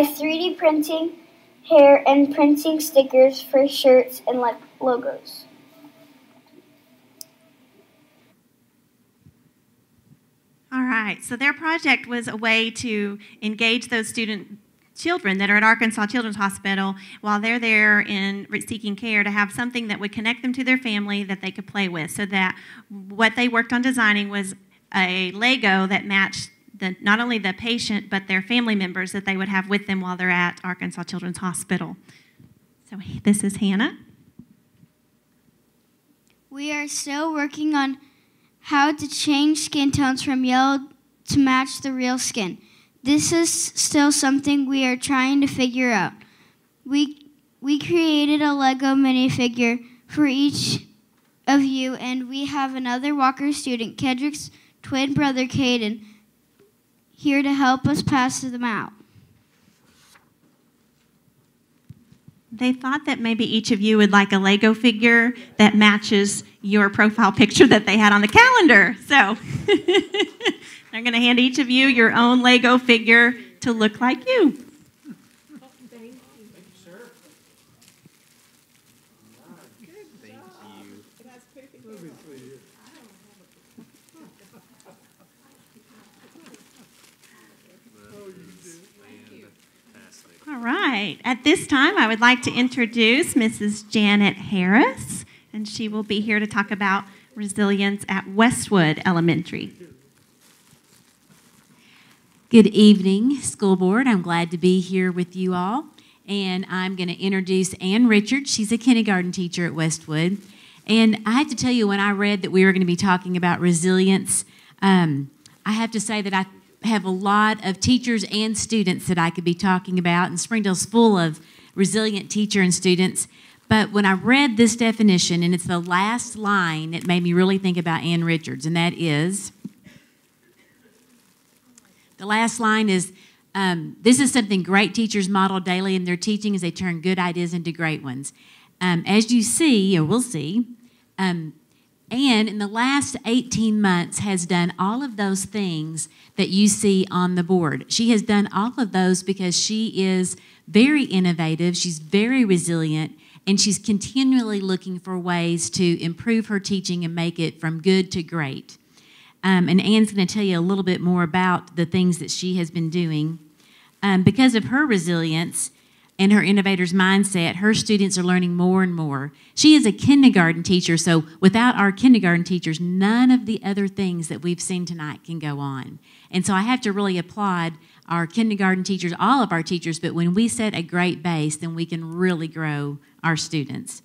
3D printing hair and printing stickers for shirts and logos. All right, so their project was a way to engage those children that are at Arkansas Children's Hospital while they're there in seeking care, to have something that would connect them to their family that they could play with. So that what they worked on designing was a Lego that matched not only the patient but their family members that they would have with them while they're at Arkansas Children's Hospital. So this is Hannah. We are still working on how to change skin tones from yellow to match the real skin. This is still something we are trying to figure out. We created a Lego minifigure for each of you, and we have another Walker student, Kedrick's twin brother, Caden, here to help us pass them out. They thought that maybe each of you would like a Lego figure that matches your profile picture that they had on the calendar. So they're going to hand each of you your own Lego figure to look like you. Thank you, sir. Thank you. It has poopy. right. At this time, I would like to introduce Mrs. Janet Harris, and she will be here to talk about resilience at Westwood Elementary. Good evening, school board. I'm glad to be here with you all. And I'm going to introduce Ann Richards. She's a kindergarten teacher at Westwood. And I have to tell you, when I read that we were going to be talking about resilience, I have to say that I have a lot of teachers and students that I could be talking about, and Springdale's full of resilient teacher and students. But when I read this definition, and it's the last line, it made me really think about Ann Richards, and that is, the last line is, this is something great teachers model daily in their teaching as they turn good ideas into great ones. As you see, or we'll see, Ann, in the last 18 months, has done all of those things that you see on the board. She has done all of those because she is very innovative, she's very resilient, and she's continually looking for ways to improve her teaching and make it from good to great. And Ann's going to tell you a little bit more about the things that she has been doing. Because of her resilience and her Innovators Mindset, her students are learning more and more. She is a kindergarten teacher, so without our kindergarten teachers, none of the other things that we've seen tonight can go on. And so I have to really applaud our kindergarten teachers, all of our teachers, but when we set a great base, then we can really grow our students.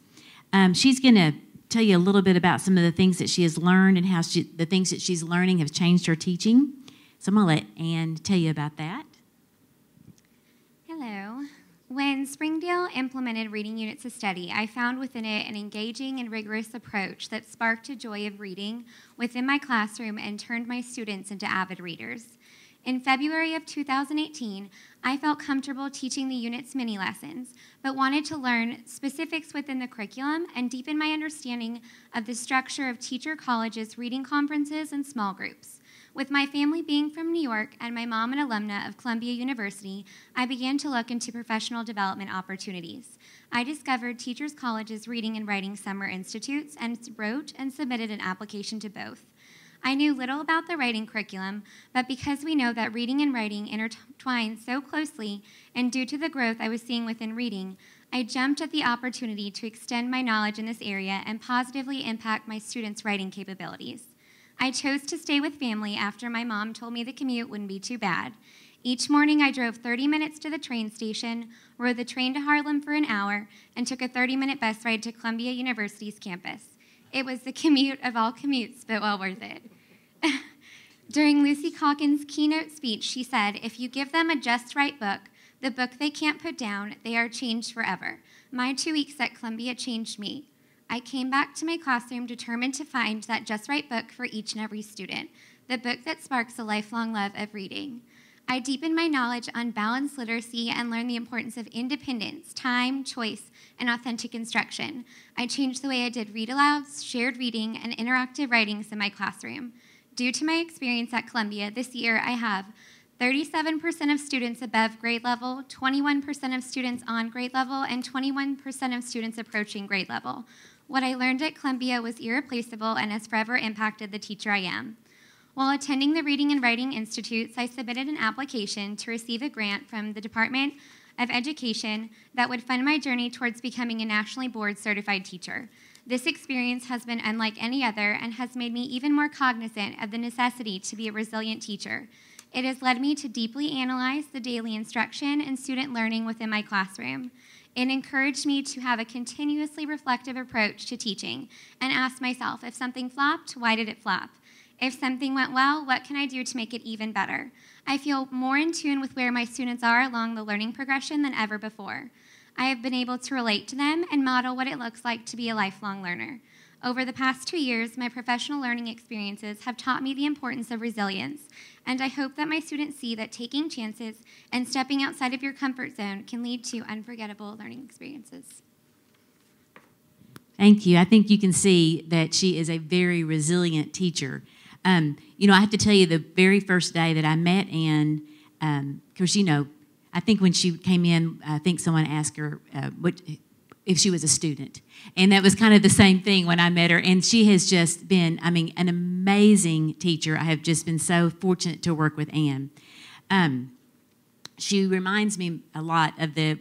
She's going to tell you a little bit about some of the things that she has learned and how the things that she's learning have changed her teaching. So I'm going to let Ann tell you about that. Hello. When Springdale implemented reading units of study, I found within it an engaging and rigorous approach that sparked a joy of reading within my classroom and turned my students into avid readers. In February of 2018, I felt comfortable teaching the unit's mini lessons, but wanted to learn specifics within the curriculum and deepen my understanding of the structure of Teacher College's reading conferences and small groups. With my family being from New York and my mom an alumna of Columbia University, I began to look into professional development opportunities. I discovered Teachers College's Reading and Writing Summer Institutes and wrote and submitted an application to both. I knew little about the writing curriculum, but because we know that reading and writing intertwine so closely, and due to the growth I was seeing within reading, I jumped at the opportunity to extend my knowledge in this area and positively impact my students' writing capabilities. I chose to stay with family after my mom told me the commute wouldn't be too bad. Each morning I drove 30 minutes to the train station, rode the train to Harlem for an hour, and took a 30-minute bus ride to Columbia University's campus. It was the commute of all commutes, but well worth it. During Lucy Calkins' keynote speech, she said, "If you give them a just right book, the book they can't put down, they are changed forever." My 2 weeks at Columbia changed me. I came back to my classroom determined to find that just right book for each and every student, the book that sparks a lifelong love of reading. I deepened my knowledge on balanced literacy and learned the importance of independence, time, choice, and authentic instruction. I changed the way I did read-alouds, shared reading, and interactive writings in my classroom. Due to my experience at Columbia, this year I have 37% of students above grade level, 21% of students on grade level, and 21% of students approaching grade level. What I learned at Columbia was irreplaceable and has forever impacted the teacher I am. While attending the Reading and Writing Institutes, I submitted an application to receive a grant from the Department of Education that would fund my journey towards becoming a nationally board-certified teacher. This experience has been unlike any other and has made me even more cognizant of the necessity to be a resilient teacher. It has led me to deeply analyze the daily instruction and student learning within my classroom. It encouraged me to have a continuously reflective approach to teaching and ask myself, if something flopped, why did it flop? If something went well, what can I do to make it even better? I feel more in tune with where my students are along the learning progression than ever before. I have been able to relate to them and model what it looks like to be a lifelong learner. Over the past 2 years, my professional learning experiences have taught me the importance of resilience, and I hope that my students see that taking chances and stepping outside of your comfort zone can lead to unforgettable learning experiences. Thank you. I think you can see that she is a very resilient teacher. You know, I have to tell you, the very first day that I met Ann, because, you know, I think when she came in, I think someone asked her if she was a student. And that was kind of the same thing when I met her. And she has just been, I mean, an amazing teacher. I have just been so fortunate to work with Ann. she reminds me a lot of the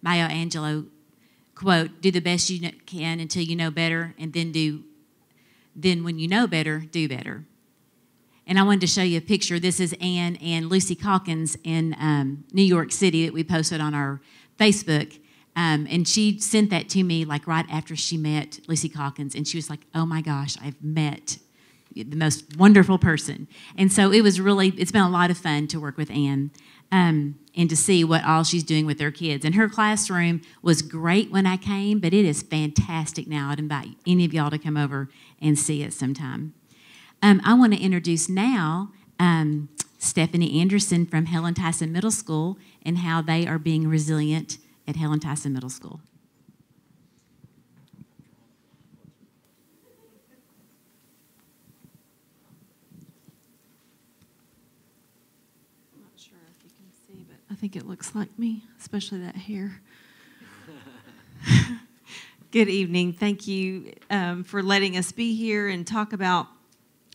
Maya Angelou quote, "Do the best you can until you know better, and then when you know better, do better." And I wanted to show you a picture. This is Ann and Lucy Calkins in New York City that we posted on our Facebook. And she sent that to me like right after she met Lucy Calkins. And she was like, "Oh my gosh, I've met the most wonderful person." And so it's been a lot of fun to work with Ann and to see what all she's doing with her kids. And her classroom was great when I came, but it is fantastic now. I'd invite any of y'all to come over and see it sometime. I want to introduce now Stephanie Anderson from Helen Tyson Middle School and how they are being resilient at Helen Tyson Middle School. I'm not sure if you can see, but I think it looks like me, especially that hair. Good evening. Thank you for letting us be here and talk about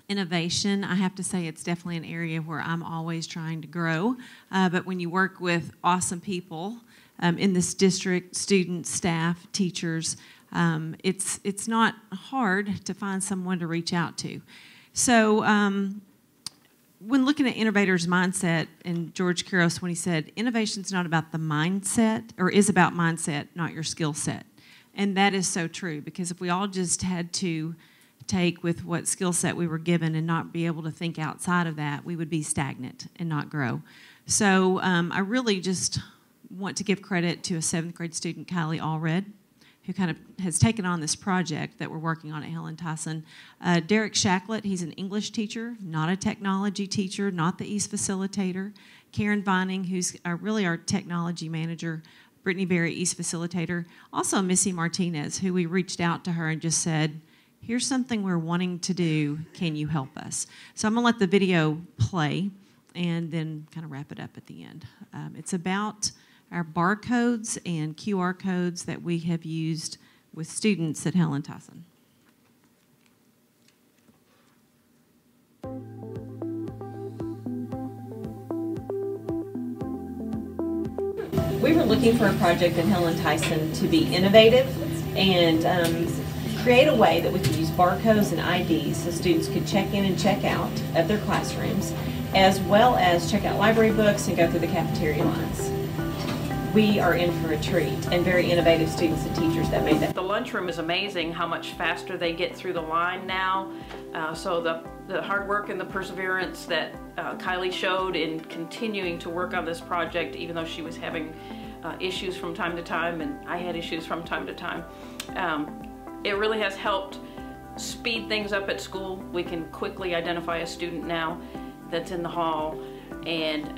innovation. I have to say it's definitely an area where I'm always trying to grow. But when you work with awesome people in this district, students, staff, teachers, it's not hard to find someone to reach out to. So when looking at Innovators Mindset, and George Couros, when he said, innovation's not about the mindset, or is about mindset, not your skill set. And that is so true, because if we all just had to take with what skill set we were given and not be able to think outside of that, we would be stagnant and not grow. So I really just want to give credit to a 7th grade student, Kylie Allred, who kind of has taken on this project that we're working on at Helen Tyson. Derek Shacklet, he's an English teacher, not a technology teacher, not the East facilitator. Karen Vining, who's really our technology manager. Brittany Berry, East facilitator. Also Missy Martinez, who we reached out to her and just said, "Here's something we're wanting to do. Can you help us?" So I'm going to let the video play and then kind of wrap it up at the end. It's about our barcodes and QR codes that we have used with students at Helen Tyson. We were looking for a project at Helen Tyson to be innovative and create a way that we could use barcodes and IDs so students could check in and check out of their classrooms, as well as check out library books and go through the cafeteria lines. We are in for a treat, and very innovative students and teachers that made that. The lunchroom is amazing how much faster they get through the line now. So the hard work and the perseverance that Kylie showed in continuing to work on this project, even though she was having issues from time to time, and I had issues from time to time, it really has helped speed things up at school. We can quickly identify a student now that's in the hall, and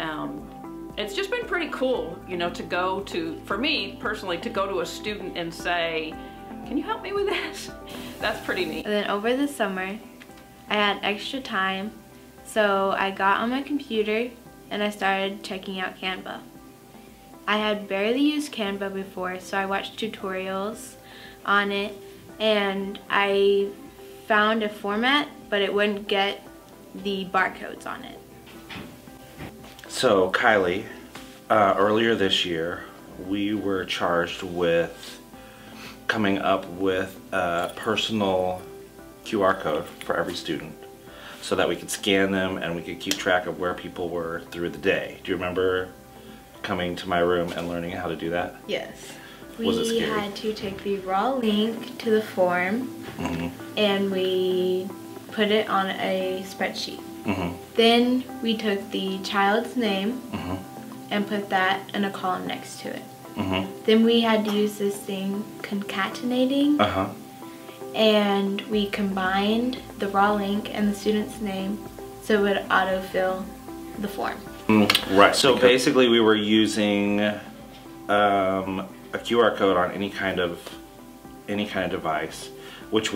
it's just been pretty cool, you know, to go to, for me personally, to go to a student and say, "Can you help me with this?" That's pretty neat. And then over the summer, I had extra time, so I got on my computer and I started checking out Canva. I had barely used Canva before, so I watched tutorials on it, and I found a format, but it wouldn't get the barcodes on it. So Kylie, earlier this year, we were charged with coming up with a personal QR code for every student so that we could scan them and we could keep track of where people were through the day. Do you remember coming to my room and learning how to do that? Yes. Was it We scary? had to take the raw link to the form, Mm-hmm. and we put it on a spreadsheet. Mm-hmm. Then we took the child's name Mm-hmm. and put that in a column next to it. Mm-hmm. Then we had to use this thing concatenating, Uh-huh. and we combined the raw link and the student's name so it would autofill the form. Right. So basically, we were using a QR code on any kind of device, which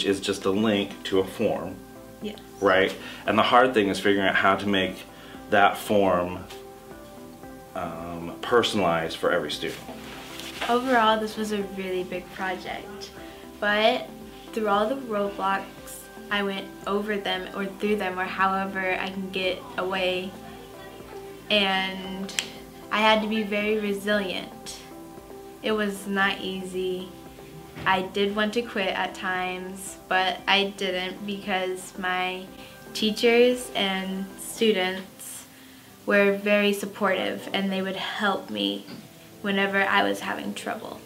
is just a link to a form. Yes. Right. And the hard thing is figuring out how to make that form personalized for every student. Overall, this was a really big project, but through all the roadblocks, I went over them or through them, or however I can get away and I had to be very resilient. It was not easy. I did want to quit at times, but I didn't because my teachers and students were very supportive and they would help me whenever I was having trouble.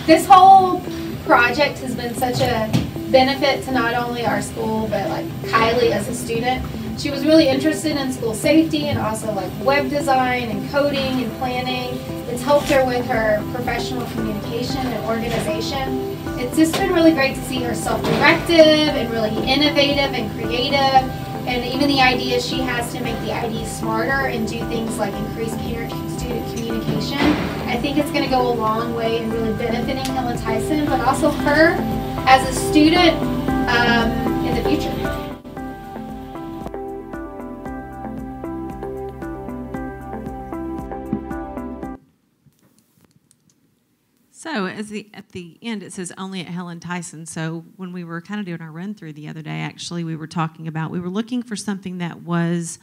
This whole project has been such a benefit to not only our school, but like Kylie as a student. She was really interested in school safety and also like web design and coding and planning. It's helped her with her professional communication and organization. It's just been really great to see her self-directive and really innovative and creative, and even the ideas she has to make the IDs smarter and do things like increase parent-student communication. I think it's going to go a long way in really benefiting Helen Tyson, but also her as a student in the future. So at the end, it says only at Helen Tyson. So when we were kind of doing our run through the other day, actually, we were looking for something that was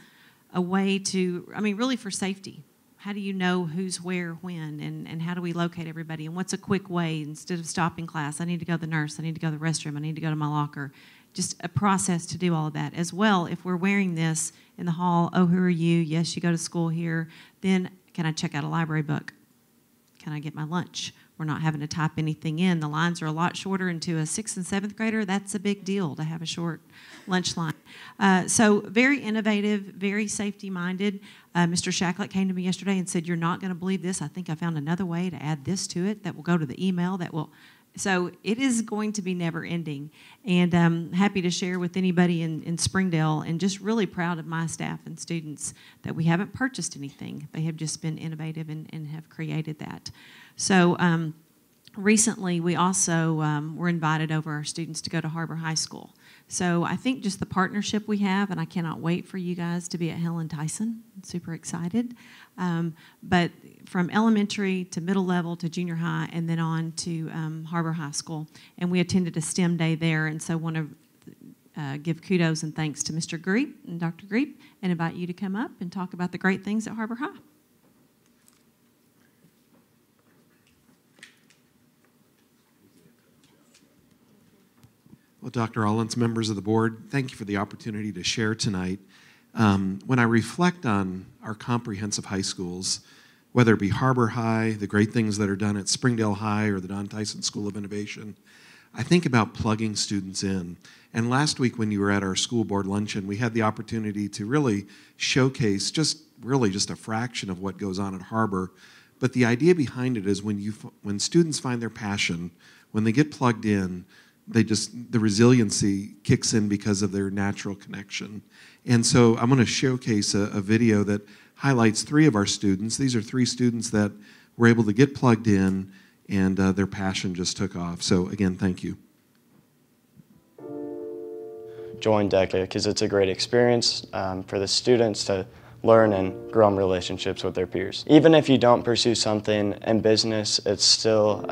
a way to, really for safety. How do you know who's where, when, and how do we locate everybody? And what's a quick way, instead of stopping class, I need to go to the nurse, I need to go to the restroom, I need to go to my locker. Just a process to do all of that. As well, if we're wearing this in the hall, oh, who are you? Yes, you go to school here. Then can I check out a library book? Can I get my lunch? We're not having to type anything in. The lines are a lot shorter, and to a 6th and 7th grader, that's a big deal to have a short lunch line. So very innovative, very safety-minded. Mr. Shacklet came to me yesterday and said, you're not going to believe this. I think I found another way to add this to it that will go to the email that will... So it is going to be never-ending, and I'm happy to share with anybody in Springdale, and just really proud of my staff and students that we haven't purchased anything. They have just been innovative and have created that. So recently we also were invited over our students to go to HAR-BER High School. So I think just the partnership we have, and I cannot wait for you guys to be at Helen Tyson. I'm super excited. But from elementary to middle level to junior high and then on to HAR-BER High School. And we attended a STEM day there, and so want to give kudos and thanks to Mr. Greep and Dr. Greep and invite you to come up and talk about the great things at HAR-BER High. Well, Dr. Ollens, members of the board, thank you for the opportunity to share tonight. When I reflect on our comprehensive high schools, whether it be HAR-BER High, the great things that are done at Springdale High or the Don Tyson School of Innovation, I think about plugging students in. And last week when you were at our school board luncheon, we had the opportunity to really showcase just a fraction of what goes on at HAR-BER. But the idea behind it is when students find their passion, when they get plugged in, the resiliency kicks in because of their natural connection. And so I'm going to showcase a video that highlights 3 of our students. These are 3 students that were able to get plugged in, and their passion just took off. So again, thank you. Join DECA because it's a great experience for the students to learn and grow in relationships with their peers. Even if you don't pursue something in business, it's still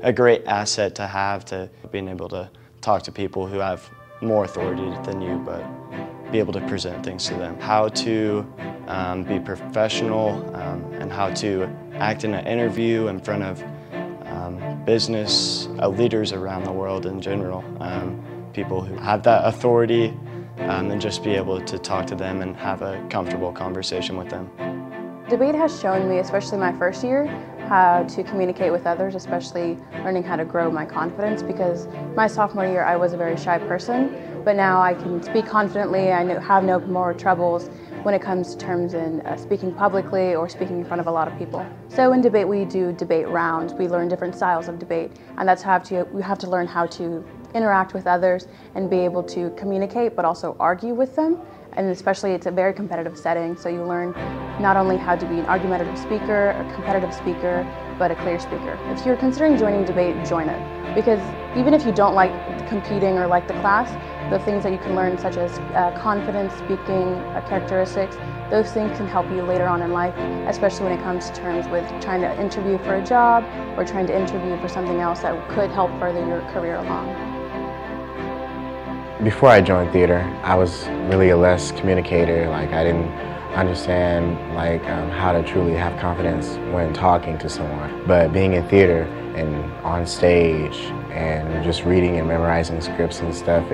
a great asset to have, to being able to talk to people who have more authority than you, but be able to present things to them. How to be professional and how to act in an interview in front of business leaders around the world in general. People who have that authority and just be able to talk to them and have a comfortable conversation with them. Debate has shown me, especially my first year, how to communicate with others, especially learning how to grow my confidence, because my sophomore year I was a very shy person, but now I can speak confidently. I have no more troubles when it comes to terms in speaking publicly or speaking in front of a lot of people. So in debate we do debate rounds. We learn different styles of debate, and that's we have to learn how to interact with others and be able to communicate but also argue with them. And especially it's a very competitive setting, so you learn not only how to be an argumentative speaker, a competitive speaker, but a clear speaker. If you're considering joining debate, join it. Because even if you don't like competing or like the class, the things that you can learn, such as confidence, speaking, characteristics, those things can help you later on in life, especially when it comes to terms with trying to interview for a job or trying to interview for something else that could help further your career along. Before I joined theater, I was really a less communicator. Like, I didn't understand how to truly have confidence when talking to someone. But being in theater and on stage and just reading and memorizing scripts and stuff,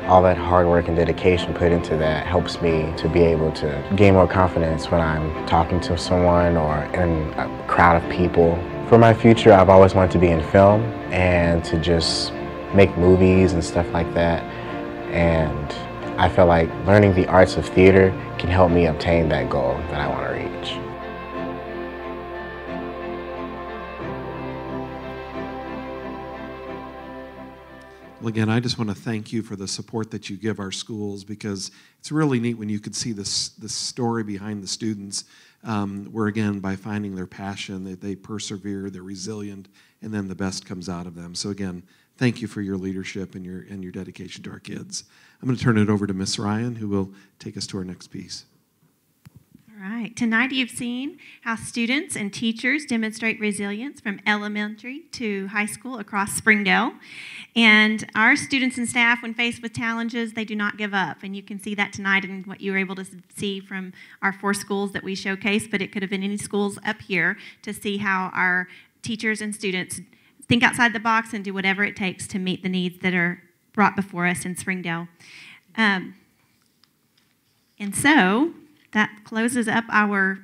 all that hard work and dedication put into that helps me to be able to gain more confidence when I'm talking to someone or in a crowd of people. For my future, I've always wanted to be in film and to just make movies and stuff like that. And I feel like learning the arts of theater can help me obtain that goal that I want to reach. Well, again, I just want to thank you for the support that you give our schools, because it's really neat when you could see this story behind the students, where again, by finding their passion, they persevere, they're resilient, and then the best comes out of them. So again, thank you for your leadership and your dedication to our kids. I'm going to turn it over to Miss Ryan, who will take us to our next piece. All right. Tonight you've seen how students and teachers demonstrate resilience from elementary to high school across Springdale. And our students and staff, when faced with challenges, they do not give up. And you can see that tonight in what you were able to see from our 4 schools that we showcased, but it could have been any schools up here to see how our teachers and students think outside the box and do whatever it takes to meet the needs that are brought before us in Springdale. And so that closes up our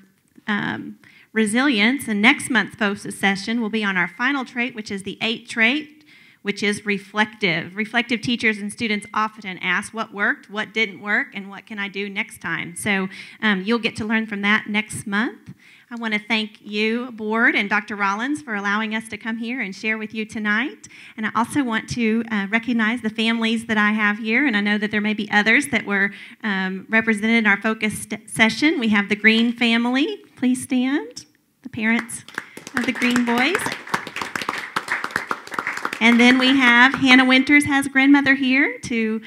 resilience. And next month's focus session will be on our final trait, which is the 8th trait, which is reflective. Reflective teachers and students often ask what worked, what didn't work, and what can I do next time. So you'll get to learn from that next month. I want to thank you, board, and Dr. Rollins for allowing us to come here and share with you tonight. And I also want to recognize the families that I have here, and I know that there may be others that were represented in our focus session. We have the Green family. Please stand, the parents of the Green boys. And then we have Hannah Winters has a grandmother here to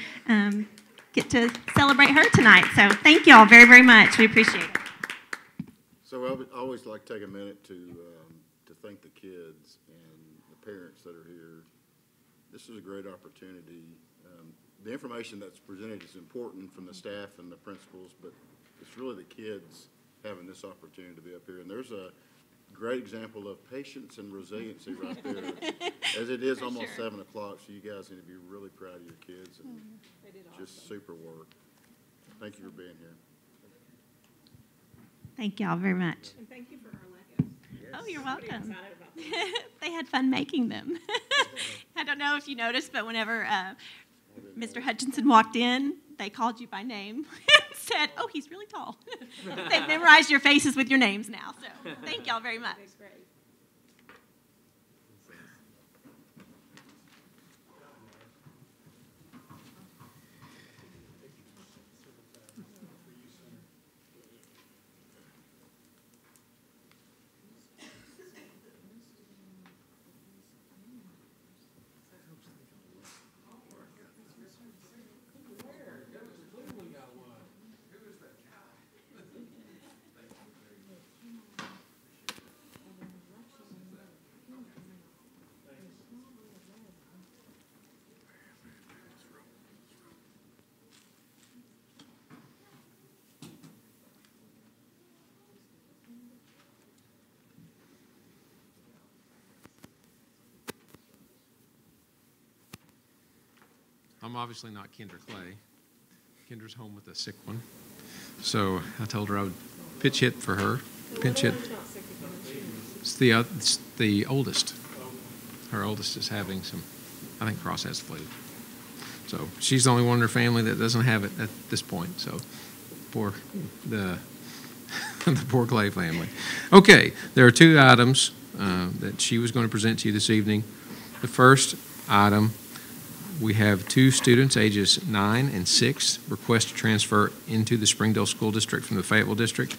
get to celebrate her tonight. So thank you all very, very much. We appreciate it. So I would always like to take a minute to thank the kids and the parents that are here. This is a great opportunity. The information that's presented is important from the staff and the principals, but it's really the kids having this opportunity to be up here. And there's a great example of patience and resiliency right there, as it is almost 7 o'clock, so you guys need to be really proud of your kids and just super work. Thank you for being here. Thank you all very much. And thank you for our Legos. Yes. Oh, you're welcome. Excited about They had fun making them. I don't know if you noticed, but whenever Mr. Hutchinson walked in, they called you by name and said, oh, he's really tall. They've memorized your faces with your names now, so thank y'all very much. That's great. I'm obviously not Kendra Clay. Kendra's home with a sick one. So I told her I would pitch hit for her. Pinch hit. It's the oldest. Her oldest is having some, I think, processed flu. So she's the only one in her family that doesn't have it at this point. So the poor Clay family. Okay, there are 2 items that she was going to present to you this evening. The first item, we have 2 students, ages 9 and 6, request to transfer into the Springdale School District from the Fayetteville District.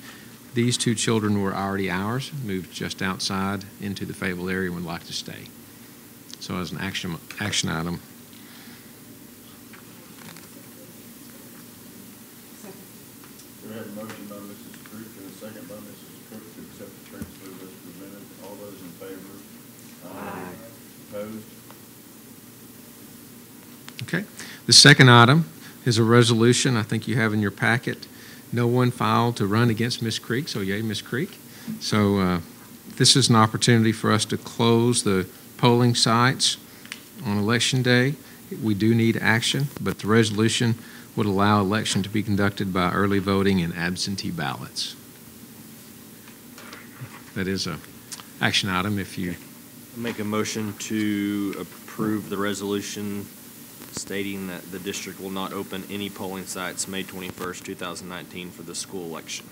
These 2 children were already ours, moved just outside into the Fayetteville area and would like to stay. So as an action item. We have a motion by Mrs. Crook and a second by Mrs. Crook to accept the transfer as presented. All those in favor? Aye. Opposed? Okay. The second item is a resolution I think you have in your packet. No one filed to run against Miss Creek, so yay, Miss Creek. So this is an opportunity for us to close the polling sites on Election Day. We do need action, but the resolution would allow election to be conducted by early voting and absentee ballots. That is a action item if you... Make a motion to approve the resolution stating that the district will not open any polling sites May 21st, 2019 for the school election.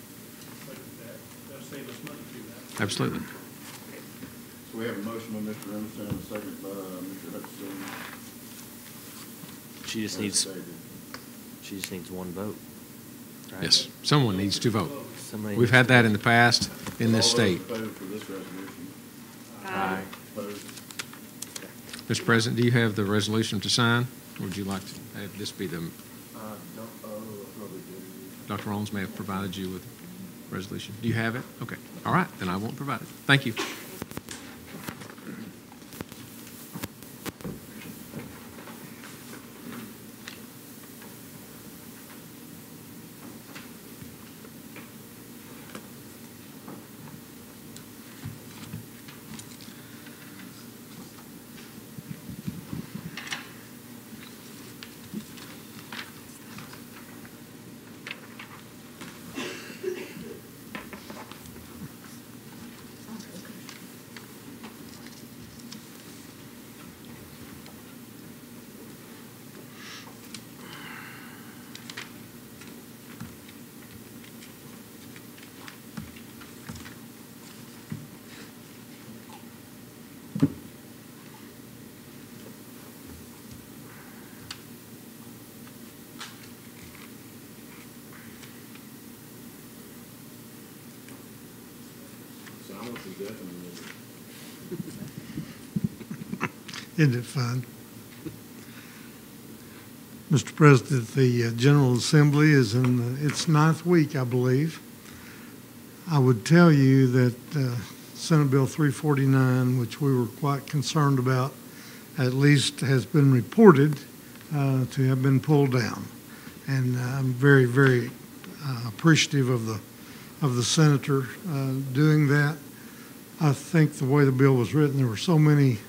Absolutely. So we have a motion by Mr. Emerson and a second by Mr. Hutchinson. She just needs one vote. Right? Yes, someone needs to vote. Somebody We've had that in the past in this state. Aye. Mr. President, do you have the resolution to sign? Or would you like to have this be the... Dr. Rollins may have provided you with a resolution. Do you have it? Okay. All right, then I won't provide it. Thank you. Isn't it fun? Mr. President, the General Assembly is in its 9th week, I believe. I would tell you that Senate Bill 349, which we were quite concerned about, at least has been reported to have been pulled down. And I'm very, very appreciative of the senator doing that. I think the way the bill was written, there were so many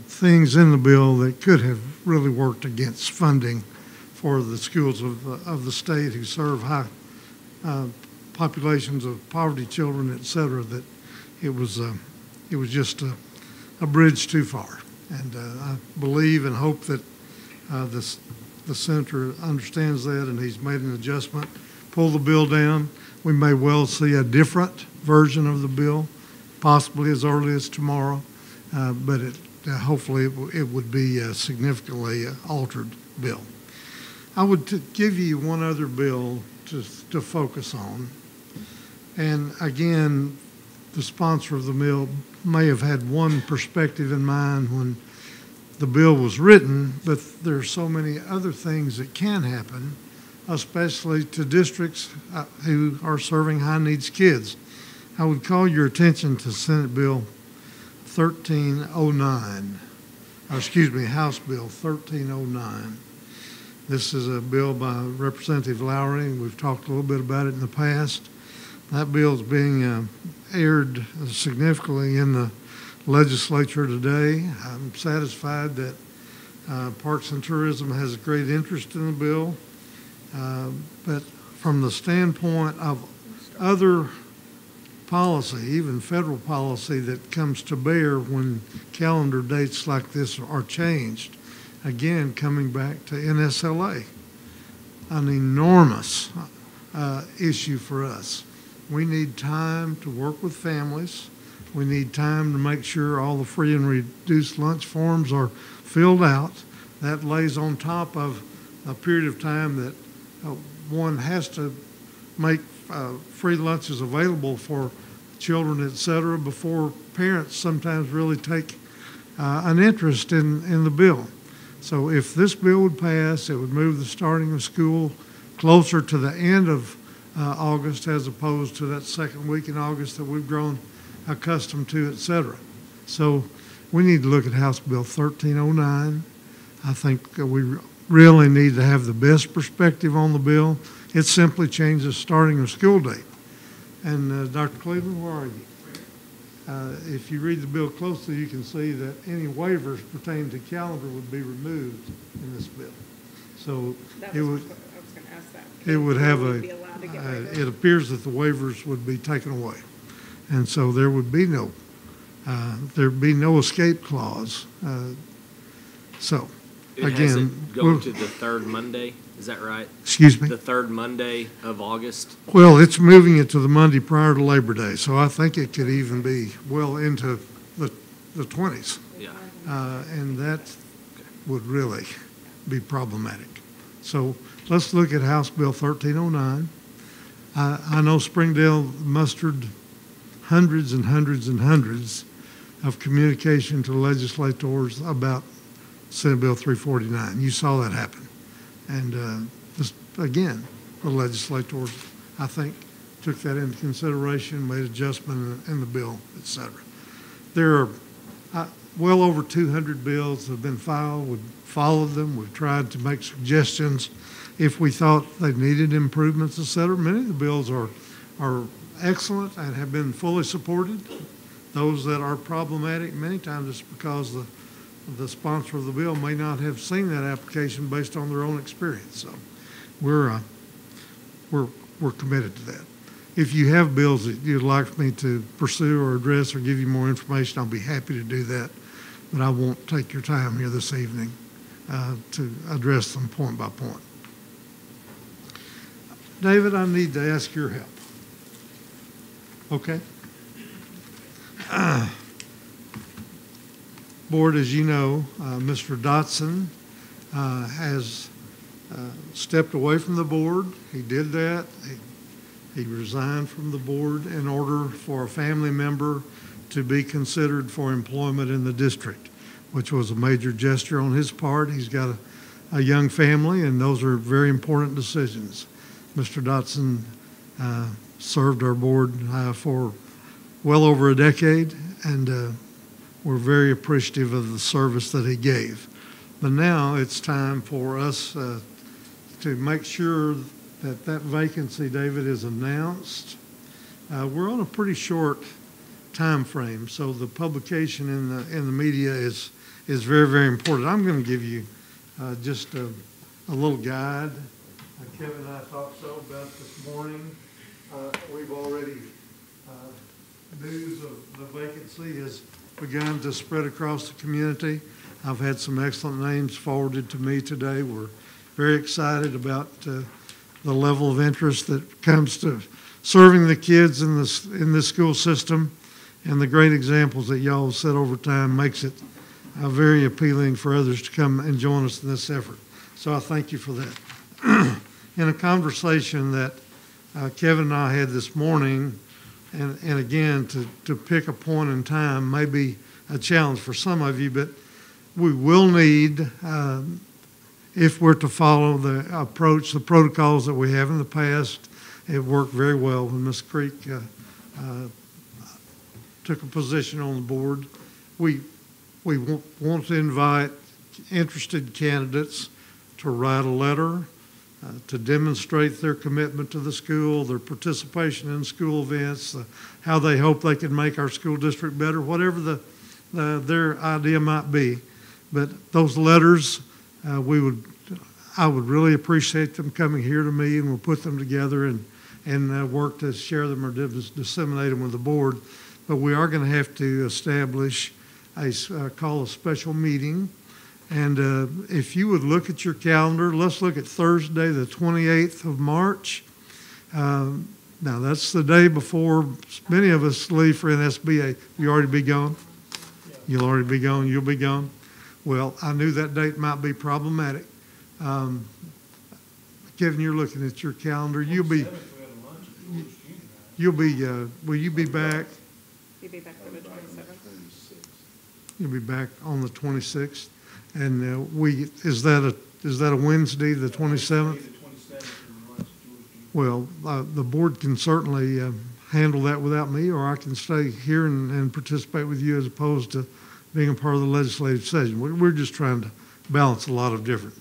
things in the bill that could have really worked against funding for the schools of the state who serve high populations of poverty children, et cetera, that it was just a bridge too far. And I believe and hope that the senator understands that and he's made an adjustment, pull the bill down. We may well see a different version of the bill, possibly as early as tomorrow, but hopefully it would be a significantly altered bill. I would give you one other bill to focus on. And again, the sponsor of the bill may have had one perspective in mind when the bill was written, but there are so many other things that can happen, especially to districts who are serving high needs kids. I would call your attention to Senate Bill 1309, or excuse me, House Bill 1309. This is a bill by Representative Lowry. We've talked a little bit about it in the past. That bill is being aired significantly in the legislature today. I'm satisfied that Parks and Tourism has a great interest in the bill, but from the standpoint of other policy, even federal policy that comes to bear when calendar dates like this are changed, again, coming back to NSLA, an enormous issue for us. We need time to work with families. We need time to make sure all the free and reduced lunch forms are filled out. That lays on top of a period of time that one has to make free lunches available for children, et cetera, before parents sometimes really take an interest in the bill. So if this bill would pass, it would move the starting of school closer to the end of August as opposed to that second week in August that we've grown accustomed to, et cetera. So we need to look at House Bill 1309. I think we really need to have the best perspective on the bill. It simply changes starting of school date. And Dr. Cleveland, where are you? If you read the bill closely, you can see that any waivers pertaining to calendar would be removed in this bill. So it would, it would have it appears that the waivers would be taken away. And so there would be no, there'd be no escape clause. So It has again, it going to the third Monday, is that right? Excuse me? The third Monday of August? well, it's moving it to the Monday prior to Labor Day, so I think it could even be well into the 20s. Yeah. And that would really be problematic. So let's look at House Bill 1309. I know Springdale mustered hundreds and hundreds and hundreds of communication to legislators about Senate Bill 349. You saw that happen. And just, again, the legislators, I think, took that into consideration, made adjustment in the bill, et cetera. There are well over 200 bills that have been filed. We've followed them. We've tried to make suggestions if we thought they needed improvements, et cetera. Many of the bills are excellent and have been fully supported. Those that are problematic, many times it's because the sponsor of the bill may not have seen that application based on their own experience. So we're committed to that. If you have bills that you'd like me to pursue or address or give you more information, I'll be happy to do that. But I won't take your time here this evening to address them point by point. David, I need to ask your help. Okay? Board, as you know, Mr. Dotson has stepped away from the board. He did that. He resigned from the board in order for a family member to be considered for employment in the district, which was a major gesture on his part. He's got a young family, and those are very important decisions. Mr. Dotson served our board for well over a decade, and we're very appreciative of the service that he gave. But now it's time for us to make sure that vacancy, David, is announced. We're on a pretty short time frame, so the publication in the media is very, very important. I'm going to give you just a little guide. Kevin and I talked so about this morning. We've already, news of the vacancy has begun to spread across the community. I've had some excellent names forwarded to me today. We're very excited about the level of interest that comes to serving the kids in this school system, and the great examples that y'all have set over time makes it very appealing for others to come and join us in this effort. So I thank you for that. In a conversation that Kevin and I had this morning, and again, to pick a point in time may be a challenge for some of you, but we will need, if we're to follow the approach, the protocols that we have in the past. It worked very well when Ms. Creek took a position on the board. We want to invite interested candidates to write a letter, to demonstrate their commitment to the school, their participation in school events, how they hope they can make our school district better, whatever their idea might be. But those letters, I would really appreciate them coming here to me, and we'll put them together and work to share them or disseminate them with the board. But we are going to have to establish call a special meeting. And if you would look at your calendar, let's look at Thursday, the 28th of March. Now, that's the day before many of us leave for NSBA. You already be gone? You'll already be gone? You'll be gone? Well, I knew that date might be problematic. Kevin, you're looking at your calendar. Will you be back? You'll be back for the 27th. You'll be back on the 26th. And is that a Wednesday, the 27th? Well, the board can certainly handle that without me, or I can stay here and participate with you as opposed to being a part of the legislative session. We're just trying balance a lot of different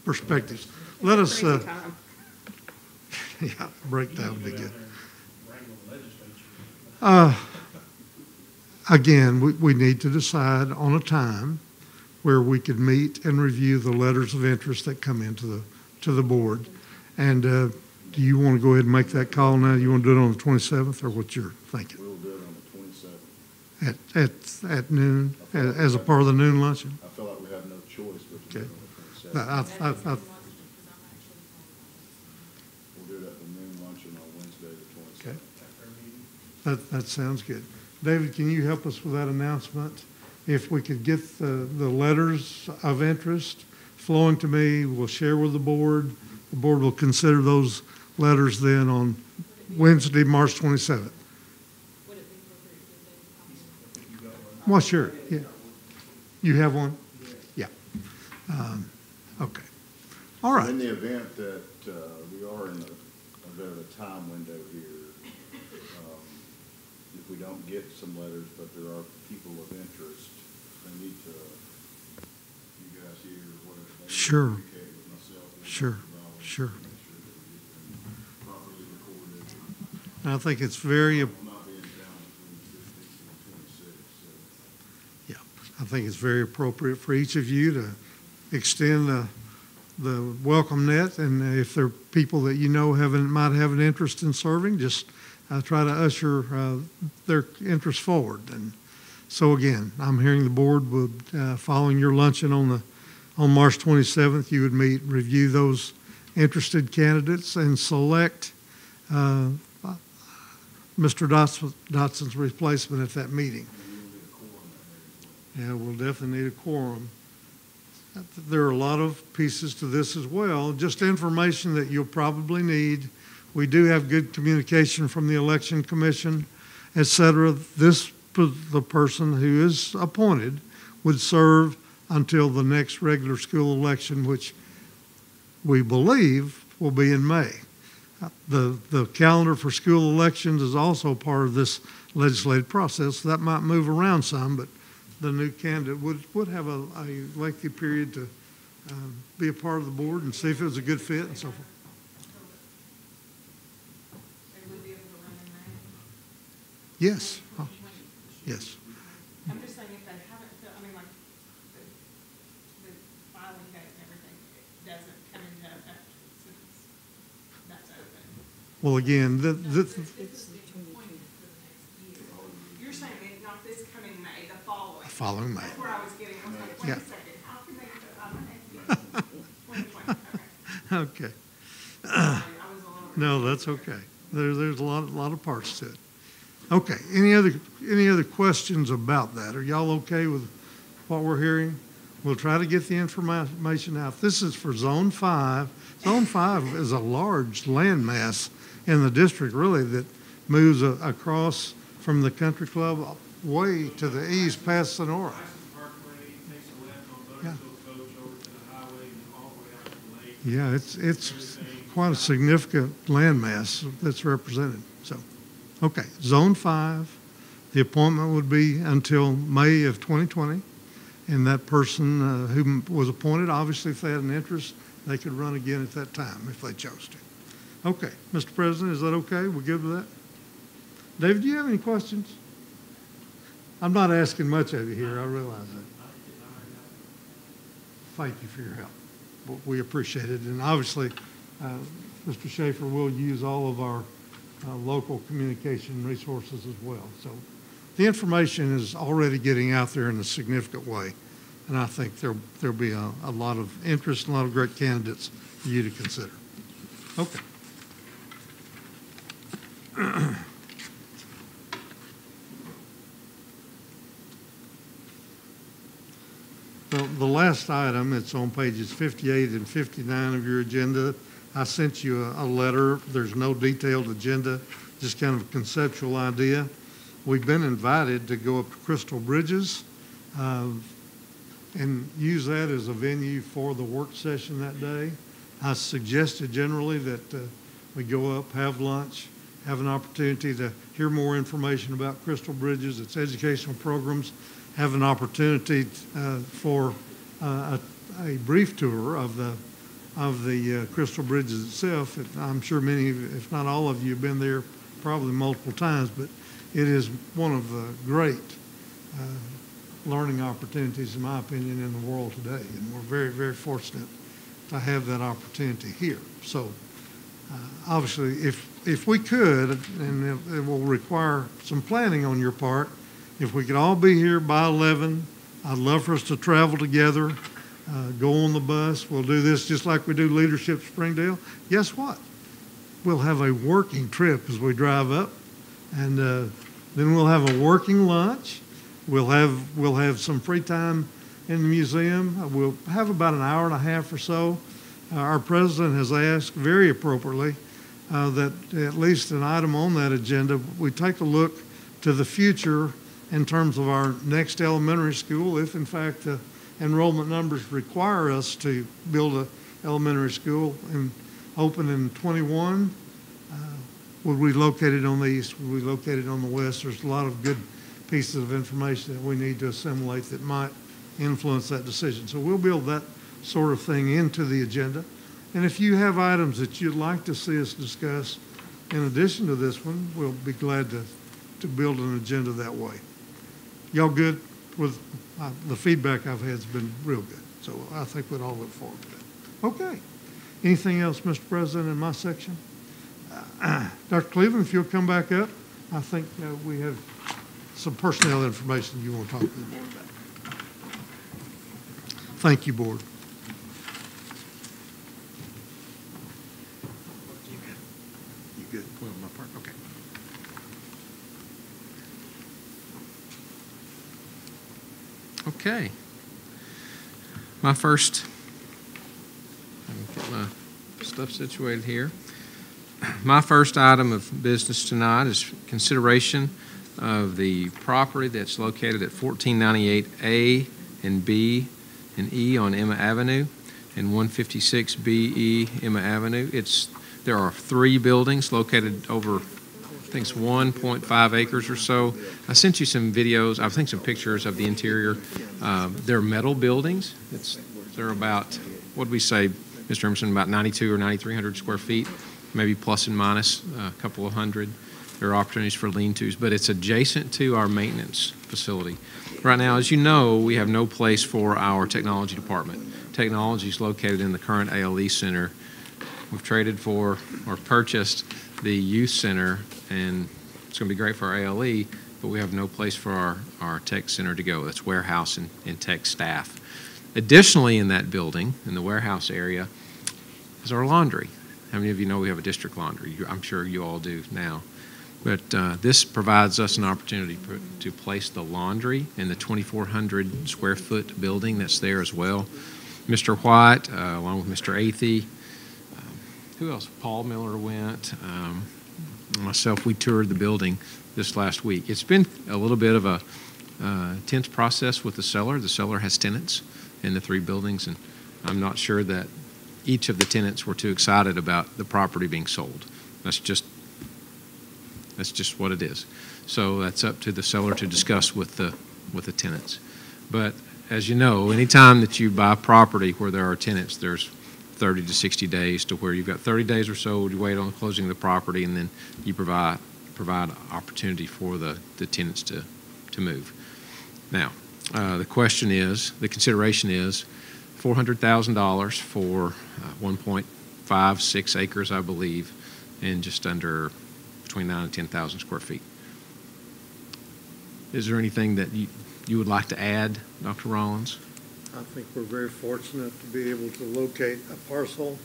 perspectives. Let us, yeah, breakdown would be good. Again, we need to decide on a time where we could meet and review the letters of interest that come into the board. And do you want to go ahead and make that call now? You want to do it on the 27th, or what you're thinking? We'll do it on the 27th. At noon, as a part of the noon luncheon? I feel like we have no choice but to do Okay. it on the 27th. I, We'll do it at the noon luncheon on Wednesday, the 27th. okay. That sounds good. David, can you help us with that announcement? If we could get the letters of interest flowing to me, we'll share with the board. The board will consider those letters then on Wednesday, March 27th. Well, sure. Yeah. You have one? Yeah. Okay. All right. In the event that we are in a bit of a time window here, if we don't get some letters, but there are people of interest, they need to, you guys here, whatever. Sure. Communicate with myself. Sure. Sure. Make sure that we get them properly recorded. And I think it's very, Will not be in town between the 15th and 26th, so. yeah, I think it's very appropriate for each of you to extend the welcome net, and if there are people that you know might have an interest in serving, just try to usher their interest forward. And so again, I'm hearing the board would, following your luncheon on March 27th, you would meet, review those interested candidates, and select Mr. Dotson's replacement at that meeting. Yeah, we'll definitely need a quorum. There are a lot of pieces to this as well, just information that you'll probably need. We do have good communication from the Election Commission, et cetera. The person who is appointed would serve until the next regular school election, which we believe will be in May. The calendar for school elections is also part of this legislative process. So that might move around some, but the new candidate would have a lengthy period to be a part of the board and see if it was a good fit and so forth. Yes. Oh, yes. I'm just saying if they haven't, I mean, like, the filing date and everything doesn't come into effect since that's open. Well, again, You're saying not this coming May, the following. Following May. That's where I was getting, I was like, wait Yeah. a second, how can they put on May? 2020, okay. Okay. No, that's okay. There's a lot of parts to it. Okay. Any other questions about that? Are y'all okay with what we're hearing? We'll try to get the information out. This is for Zone 5. Zone 5 is a large landmass in the district, really, that moves across from the country club way to the east past Sonora. Yeah. Yeah, it's quite a significant landmass that's represented. So, okay, Zone 5, the appointment would be until May of 2020, and that person who was appointed, obviously, if they had an interest, they could run again at that time if they chose to. Okay, Mr. President, is that okay? We're good with that? David, do you have any questions? I'm not asking much of you here, I realize that. Thank you for your help. We appreciate it, and obviously, Mr. Schaefer will use all of our local communication resources as well. So the information is already getting out there in a significant way, and I think there'll be a lot of interest and a lot of great candidates for you to consider. Okay. The last item, it's on pages 58 and 59 of your agenda. I sent you a letter. There's no detailed agenda, just kind of a conceptual idea. We've been invited to go up to Crystal Bridges and use that as a venue for the work session that day. I suggested generally that we go up, have lunch, have an opportunity to hear more information about Crystal Bridges, its educational programs, have an opportunity for a brief tour of the Crystal Bridges itself. I'm sure many, if not all of you, have been there probably multiple times, but it is one of the great learning opportunities, in my opinion, in the world today. And we're very, very fortunate to have that opportunity here. So obviously, if we could, and it will require some planning on your part, if we could all be here by 11, I'd love for us to travel together, go on the bus. We'll do this just like we do Leadership Springdale. Guess what? We'll have a working trip as we drive up, and then we'll have a working lunch. We'll have some free time in the museum. We'll have about an hour and a half or so. Our president has asked, very appropriately, that at least an item on that agenda, we take a look to the future in terms of our next elementary school, if in fact the enrollment numbers require us to build an elementary school and open in 21. Would we locate it on the east? Would we locate it on the west? There's a lot of good pieces of information that we need to assimilate that might influence that decision. So we'll build that sort of thing into the agenda. And if you have items that you'd like to see us discuss in addition to this one, we'll be glad to build an agenda that way. Y'all good with the feedback I've had has been real good. So I think we'd all look forward to that. Okay. Anything else, Mr. President, in my section? Dr. Cleveland, if you'll come back up, I think we have some personnel information you want to talk to the board about. Thank you, board. You good? Well, my part. Okay. Okay. My first, let me get my stuff situated here. My first item of business tonight is consideration of the property that's located at 1498A and B and E on Emma Avenue and 156BE Emma Avenue. There are 3 buildings located over, I think it's 1.5 acres or so. I sent you some videos, I think some pictures of the interior. They're metal buildings. They're about, what did we say, Mr. Emerson, about 92 or 9,300 square feet, maybe plus and minus a couple of hundred. There are opportunities for lean-tos, but it's adjacent to our maintenance facility. Right now, as you know, we have no place for our technology department. Technology is located in the current ALE center. We've traded for or purchased the youth center, and it's going to be great for our ALE, but we have no place for our tech center to go. That's warehouse and tech staff. Additionally, in that building, in the warehouse area, is our laundry. How many of you know we have a district laundry? I'm sure you all do now. But this provides us an opportunity to place the laundry in the 2,400 square foot building that's there as well. Mr. White, along with Mr. Athey, who else? Paul Miller went. Myself, we toured the building this last week. It's been a little bit of a tense process with the seller. The seller has tenants in the 3 buildings, and I'm not sure that each of the tenants were too excited about the property being sold. That's just what it is. So that's up to the seller to discuss with the tenants. But as you know, anytime that you buy property where there are tenants, there's 30 to 60 days to where you've got 30 days or so to wait on closing of the property, and then you provide opportunity for the tenants to move. Now, the consideration is $400,000 for 1.56 acres, I believe, and just under between 9,000 and 10,000 square feet. Is there anything that you would like to add, Dr. Rollins? I think we're very fortunate to be able to locate a parcel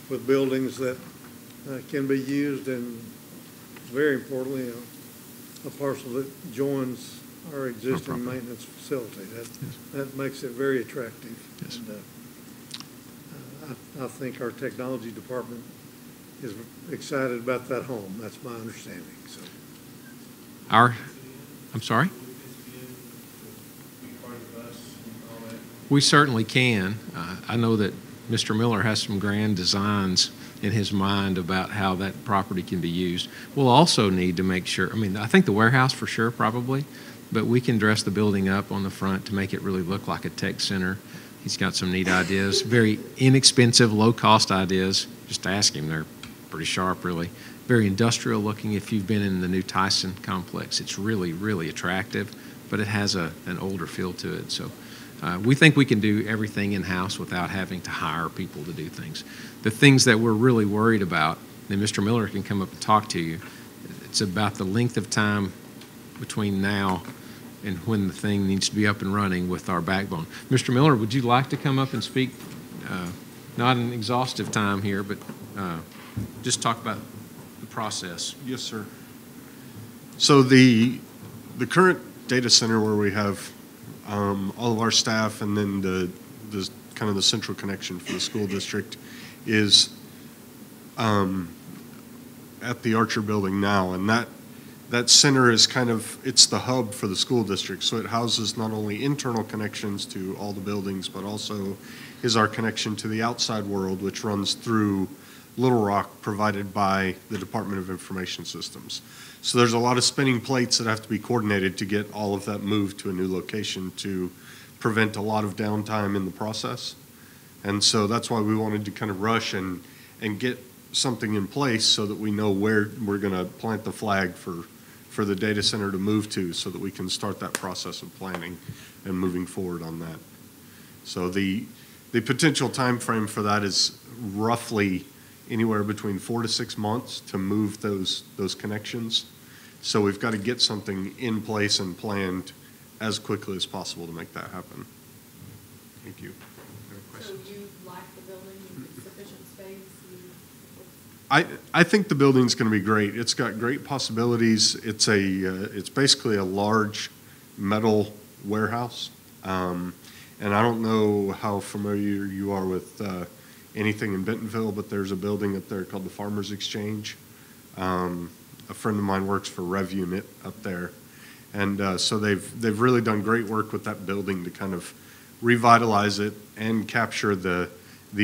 with buildings that can be used, and very importantly, a parcel that joins our existing maintenance facility. That makes it very attractive. Yes. And, I think our technology department is excited about that home. That's my understanding. So. I'm sorry? We certainly can. I know that Mr. Miller has some grand designs in his mind about how that property can be used. We'll also need to make sure, I think the warehouse for sure, probably, but we can dress the building up on the front to make it really look like a tech center. He's got some neat ideas, very inexpensive, low-cost ideas. Just ask him. They're pretty sharp, really. Very industrial looking. If you've been in the new Tyson complex, it's really, really attractive, but it has an older feel to it. So we think we can do everything in-house without having to hire people to do things. The things that we're really worried about, and Mr. Miller can come up and talk to you, it's about the length of time between now and when the thing needs to be up and running with our backbone. Mr. Miller, would you like to come up and speak? Not an exhaustive time here, but just talk about the process. Yes, sir. So the current data center where we have all of our staff and then the kind of the central connection for the school district is at the Archer building now, and that center is kind of, it's the hub for the school district. So it houses not only internal connections to all the buildings, but also is our connection to the outside world, which runs through Little Rock, provided by the Department of Information Systems. So there's a lot of spinning plates that have to be coordinated to get all of that moved to a new location to prevent a lot of downtime in the process. And so that's why we wanted to kind of rush and get something in place so that we know where we're going to plant the flag for the data center to move to, so that we can start that process of planning and moving forward on that. So the potential time frame for that is roughly anywhere between 4 to 6 months to move those connections. So we've got to get something in place and planned as quickly as possible to make that happen. Thank you. So you like the building, sufficient space? I think the building's going to be great. It's got great possibilities. It's basically a large metal warehouse. And I don't know how familiar you are with anything in Bentonville, but there's a building up there called the Farmers Exchange. A friend of mine works for Rev Unit up there. And so they've really done great work with that building to kind of revitalize it and capture the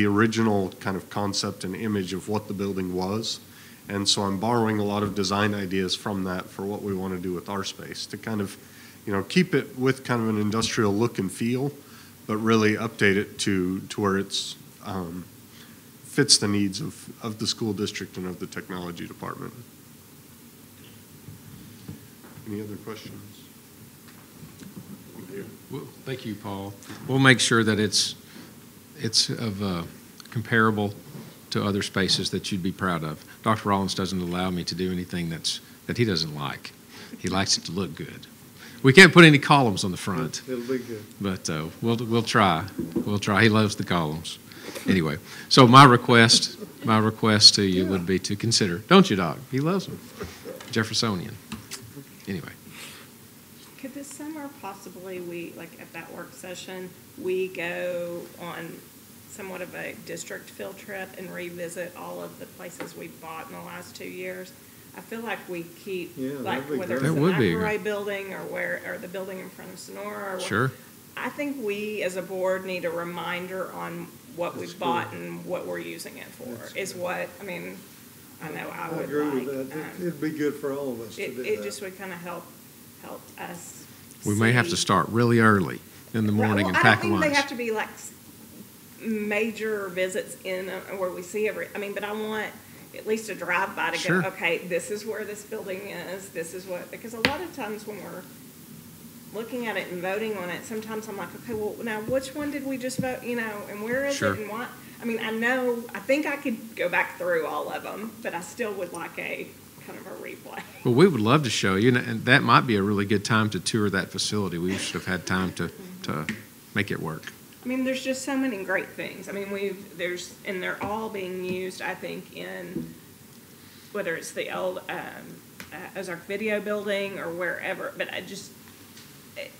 original kind of concept and image of what the building was. And so I'm borrowing a lot of design ideas from that for what we want to do with our space, to kind of, keep it with kind of an industrial look and feel, but really update it to where it's fits the needs of the school district and of the technology department. Any other questions? Well, thank you, Paul. We'll make sure that it's of comparable to other spaces that you'd be proud of. Dr. Rollins doesn't allow me to do anything that he doesn't like. He likes it to look good. We can't put any columns on the front. It'll be good. But we'll try. We'll try. He loves the columns. Anyway, so my request to you would be to consider. Don't you, Doc? He loves them. Jeffersonian. Anyway. Could this summer possibly at that work session, we go on somewhat of a district field trip and revisit all of the places we bought in the last 2 years? I feel like we keep, whether it's the McElroy building or the building in front of Sonora. Sure. I think we as a board need a reminder on what we've bought and what we're using it for. I know I would agree with that. It'd be good for all of us to do that. It just would kind of help us. We may have to start really early in the morning and pack a lunch. I don't think they have to be like major visits in where we see but I want at least a drive-by to go, okay, this is where this building is, because a lot of times when we're looking at it and voting on it, sometimes I'm like, okay, well, now which one did we just vote, and where is it and what? I think I could go back through all of them, but I still would like a kind of a replay. Well, we would love to show you, and that might be a really good time to tour that facility. We should have had time to make it work. There's just so many great things. And they're all being used, I think, in whether it's the old Ozark Video Building or wherever. But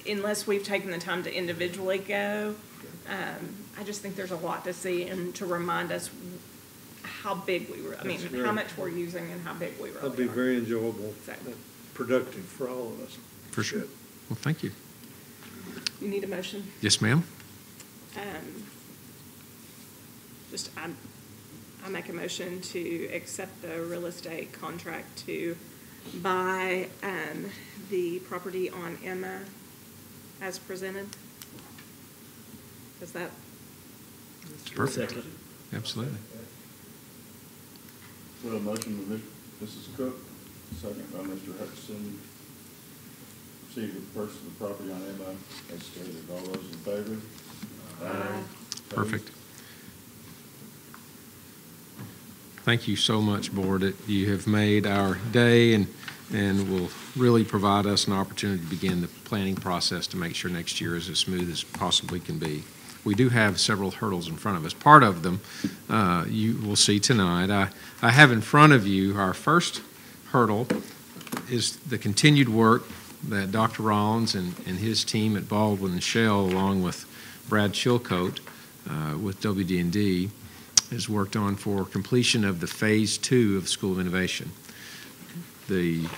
unless we've taken the time to individually go, I just think there's a lot to see and to remind us how big how much we're using and how big we really are. That'd be very enjoyable, productive for all of us. For sure. Well, thank you. You need a motion? Yes, ma'am. I make a motion to accept the real estate contract to buy the property on Emma as presented. Is that Perfect. Absolutely. So a motion by Mrs. Cook, second by Mr. Hutchinson. Proceed with the purchase of the property on Emma as stated. All those in favor? Aye. Perfect. Thank you so much, Board. You have made our day and will really provide us an opportunity to begin the planning process to make sure next year is as smooth as possibly can be. We do have several hurdles in front of us. Part of them you will see tonight. I have in front of you our first hurdle is the continued work that Dr. Rollins and his team at Baldwin and Shell, along with Brad Chilcote with WD&D, has worked on for completion of the Phase 2 of School of Innovation.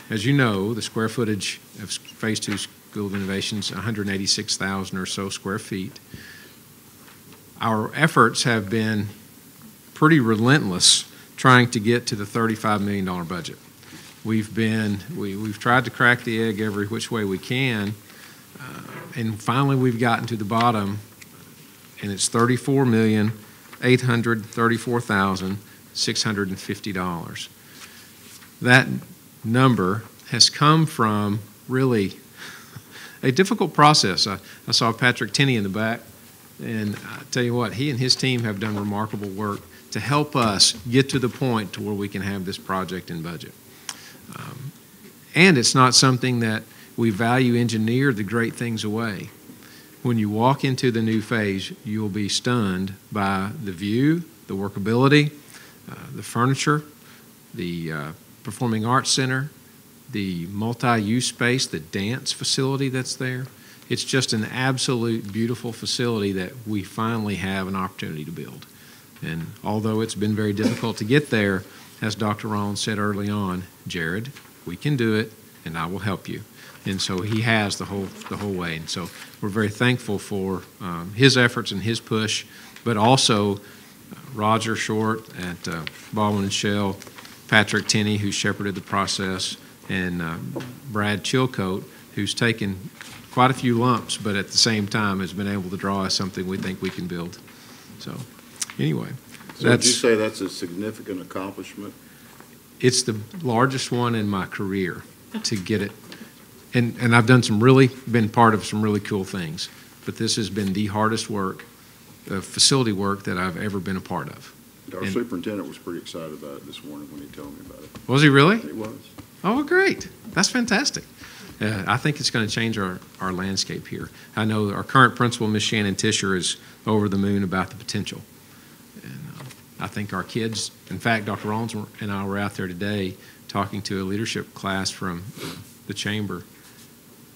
As you know, the square footage of Phase 2 School of Innovation is 186,000 or so square feet. Our efforts have been pretty relentless trying to get to the $35 million budget. We've tried to crack the egg every which way we can, and finally we've gotten to the bottom, and it's $34,834,650. That number has come from really a difficult process. I saw Patrick Tenney in the back, and I tell you what, he and his team have done remarkable work to help us get to the point to where we can have this project in budget. And it's not something that we value engineer the great things away. When you walk into the new phase, you'll be stunned by the view, the workability, the furniture, the Performing Arts Center, the multi-use space, the dance facility that's there. It's just an absolute beautiful facility that we finally have an opportunity to build. And although it's been very difficult to get there, as Dr. Rollins said early on, Jared, we can do it, and I will help you. And so he has the whole way. And so we're very thankful for his efforts and his push, but also Roger Short at Baldwin and Shell, Patrick Tenney, who shepherded the process, and Brad Chilcote, who's taken quite a few lumps, but at the same time has been able to draw us something we think we can build. So anyway. So would you say that's a significant accomplishment? It's the largest one in my career to get it. And I've been part of some really cool things, but this has been the hardest work, facility work that I've ever been a part of. Our superintendent was pretty excited about it this morning when he told me about it. Was he really? He was. Oh, great. That's fantastic. I think it's going to change our landscape here. I know our current principal, Ms. Shannon Tischer, is over the moon about the potential. And I think our kids, in fact, Dr. Rollins and I were out there today talking to a leadership class from the chamber.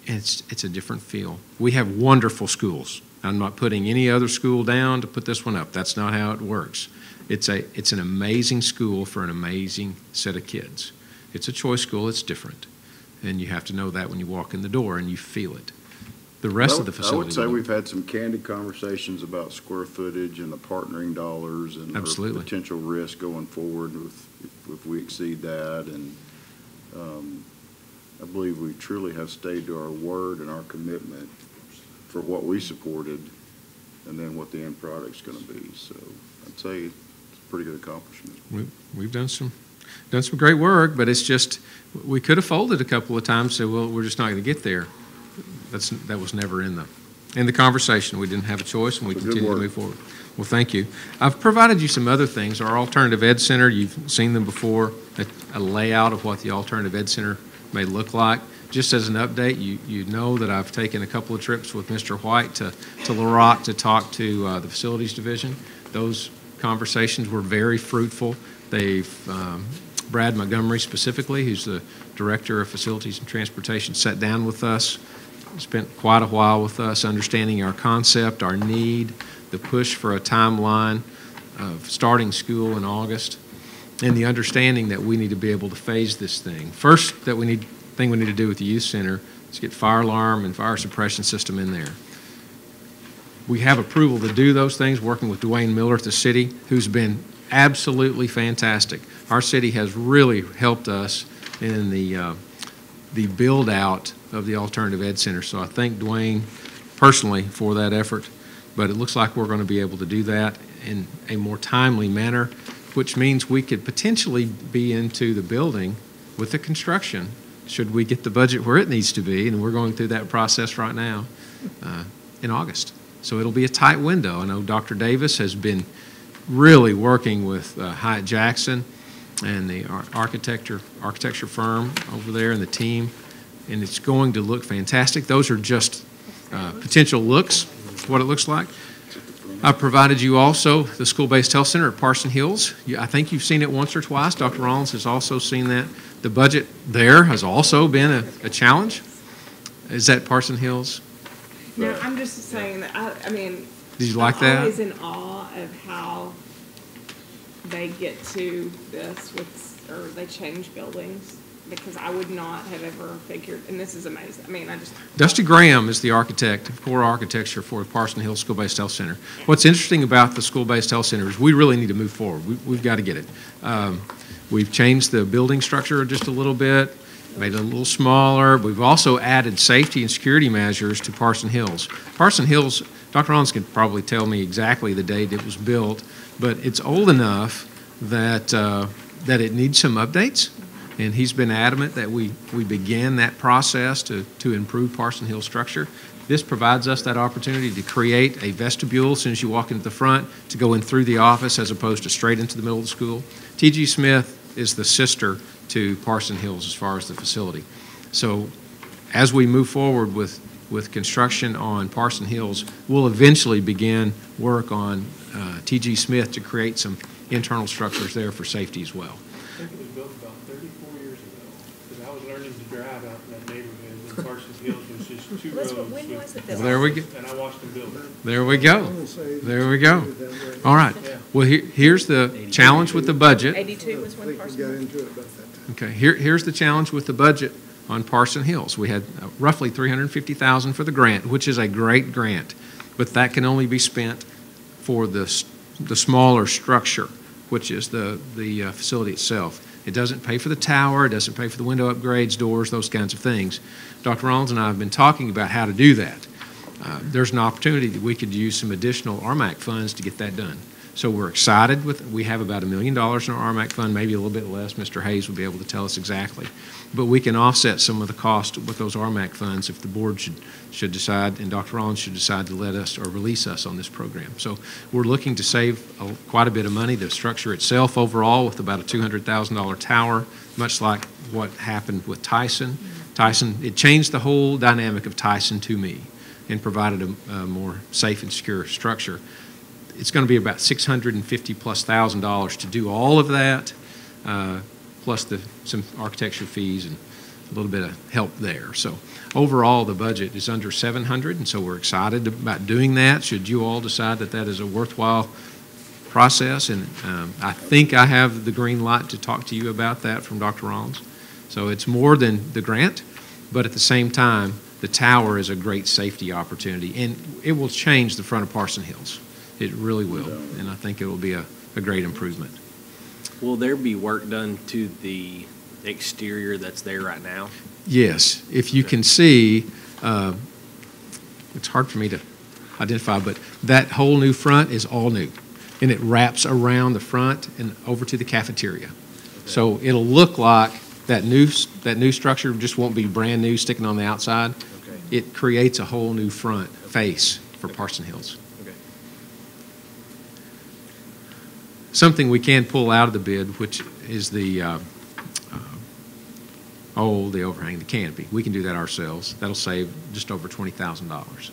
And it's a different feel. We have wonderful schools. I'm not putting any other school down to put this one up. That's not how it works. It's an amazing school for an amazing set of kids. It's a choice school. It's different. And you have to know that when you walk in the door and you feel it. The rest of the facility. I would say we've had some candid conversations about square footage and the partnering dollars and absolutely potential risk going forward if we exceed that. And I believe we truly have stayed to our word and our commitment for what we supported and then what the end product's going to be. So I'd say it's a pretty good accomplishment. We've done some great work, but it's just we could have folded a couple of times and said, well, we're just not going to get there. That was never in the conversation. We didn't have a choice, and we continue to move forward. Well, thank you. I've provided you some other things. Our Alternative Ed Center, you've seen them before, a layout of what the Alternative Ed Center may look like. Just as an update, you know that I've taken a couple of trips with Mr. White to Little Rock to talk to the Facilities Division. Those conversations were very fruitful. Brad Montgomery specifically, who's the Director of Facilities and Transportation, sat down with us, spent quite a while with us understanding our concept, our need, the push for a timeline of starting school in August, and the understanding that we need to be able to phase this thing. First, thing we need to do with the youth center is get fire alarm and fire suppression system in there. We have approval to do those things, working with Dwayne Miller at the city, who's been absolutely fantastic. Our city has really helped us in the build out of the Alternative Ed Center. So I thank Dwayne personally for that effort, but it looks like we're going to be able to do that in a more timely manner, which means we could potentially be into the building with the construction should we get the budget where it needs to be, and we're going through that process right now in August. So it'll be a tight window. I know Dr. Davis has been really working with Hyatt Jackson and the architecture firm over there and the team, and it's going to look fantastic. Those are just potential looks, what it looks like. I've provided you also the school-based health center at Parson Hills. I think you've seen it once or twice. Dr. Rollins has also seen that. The budget there has also been a challenge. Is that Parson Hills? No, I'm just saying that, I mean, did you like I'm that? always in awe of how they get to this or they change buildings, because I would not have ever figured, and this is amazing. I mean, Dusty Graham is the architect of core architecture for Parson Hills School-Based Health Center. What's interesting about the School-Based Health Center is we really need to move forward. We've got to get it. We've changed the building structure just a little bit, made it a little smaller. We've also added safety and security measures to Parson Hills. Parson Hills, Dr. Rollins can probably tell me exactly the date it was built, but it's old enough that it needs some updates. And he's been adamant that we begin that process to improve Parson Hill structure. This provides us that opportunity to create a vestibule as soon as you walk into the front, to go in through the office as opposed to straight into the middle of the school. T.G. Smith is the sister to Parson Hills as far as the facility. So as we move forward with construction on Parson Hills, we'll eventually begin work on T.G. Smith to create some internal structures there for safety as well. I think it was built about 34 years ago, because I was learning to drive out in that neighborhood, and Parson Hills was just two roads. When was it built? Well, there we go. And I watched them build it. There we go. There we go. All right. Well, here's the challenge with the budget. 82 was when Parson got into it about that time. Okay. Here's the challenge with the budget on Parson Hills. We had roughly $350,000 for the grant, which is a great grant, but that can only be spent for the smaller structure, which is the facility itself. It doesn't pay for the tower, it doesn't pay for the window upgrades, doors, those kinds of things. Dr. Rollins and I have been talking about how to do that. There's an opportunity that we could use some additional RMAC funds to get that done. So we're excited we have about $1 million in our RMAC fund, maybe a little bit less. Mr. Hayes will be able to tell us exactly. But we can offset some of the cost with those RMAC funds if the board should decide, and Dr. Rollins should decide to let us or release us on this program. So we're looking to save quite a bit of money. The structure itself overall, with about a $200,000 tower, much like what happened with Tyson. It changed the whole dynamic of Tyson to me and provided a more safe and secure structure. It's going to be about $650,000+ to do all of that, plus some architecture fees and a little bit of help there. So overall, the budget is under $700,000, and so we're excited about doing that. Should you all decide that that is a worthwhile process, and I think I have the green light to talk to you about that from Dr. Rollins. So it's more than the grant, but at the same time, the tower is a great safety opportunity, and it will change the front of Parson Hills. It really will, and I think it will be a great improvement. Will there be work done to the exterior that's there right now? Yes. If you can see, it's hard for me to identify, but that whole new front is all new, and it wraps around the front and over to the cafeteria. Okay. So it'll look like that new structure just won't be brand new sticking on the outside. Okay. It creates a whole new front face for Parson Hills. Something we can pull out of the bid, which is the overhang, the canopy. We can do that ourselves. That'll save just over $20,000.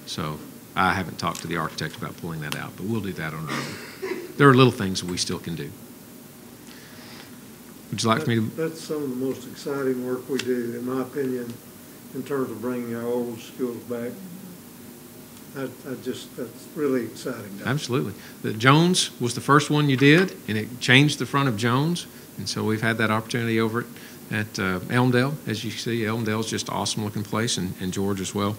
So I haven't talked to the architect about pulling that out, but we'll do that on our own. There are little things that we still can do. Would you like for me to? That's some of the most exciting work we do, in my opinion, in terms of bringing our old schools back. That's really exciting. Absolutely. The Jones was the first one you did, and it changed the front of Jones. And so we've had that opportunity over at Elmdale. As you see, Elmdale's just an awesome looking place, and George as well.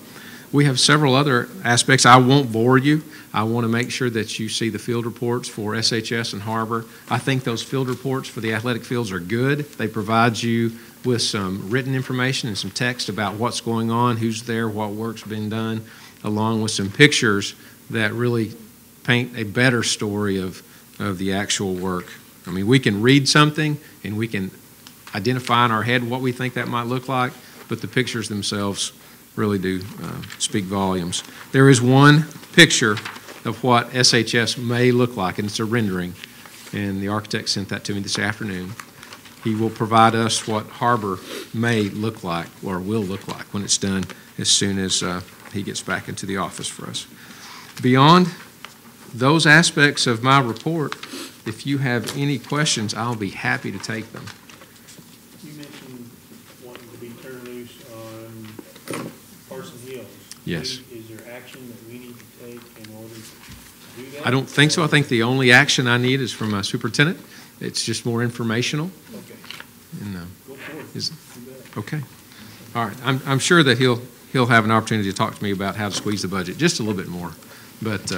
We have several other aspects. I won't bore you. I want to make sure that you see the field reports for SHS and HAR-BER. I think those field reports for the athletic fields are good. They provide you with some written information and some text about what's going on, who's there, what work's been done, along with some pictures that really paint a better story of the actual work. I mean, we can read something and we can identify in our head what we think that might look like, but the pictures themselves really do speak volumes. There is one picture of what SHS may look like, and it's a rendering, and the architect sent that to me this afternoon. He will provide us what HAR-BER may look like or will look like when it's done as soon as he gets back into the office for us. Beyond those aspects of my report, if you have any questions, I'll be happy to take them. You mentioned wanting to be turned loose on Parson Hills. Yes. Is there action that we need to take in order to do that? I don't think so. I think the only action I need is from my superintendent. It's just more informational. Okay. And, Go forward. is, okay. All right. I'm sure that he'll have an opportunity to talk to me about how to squeeze the budget just a little bit more. But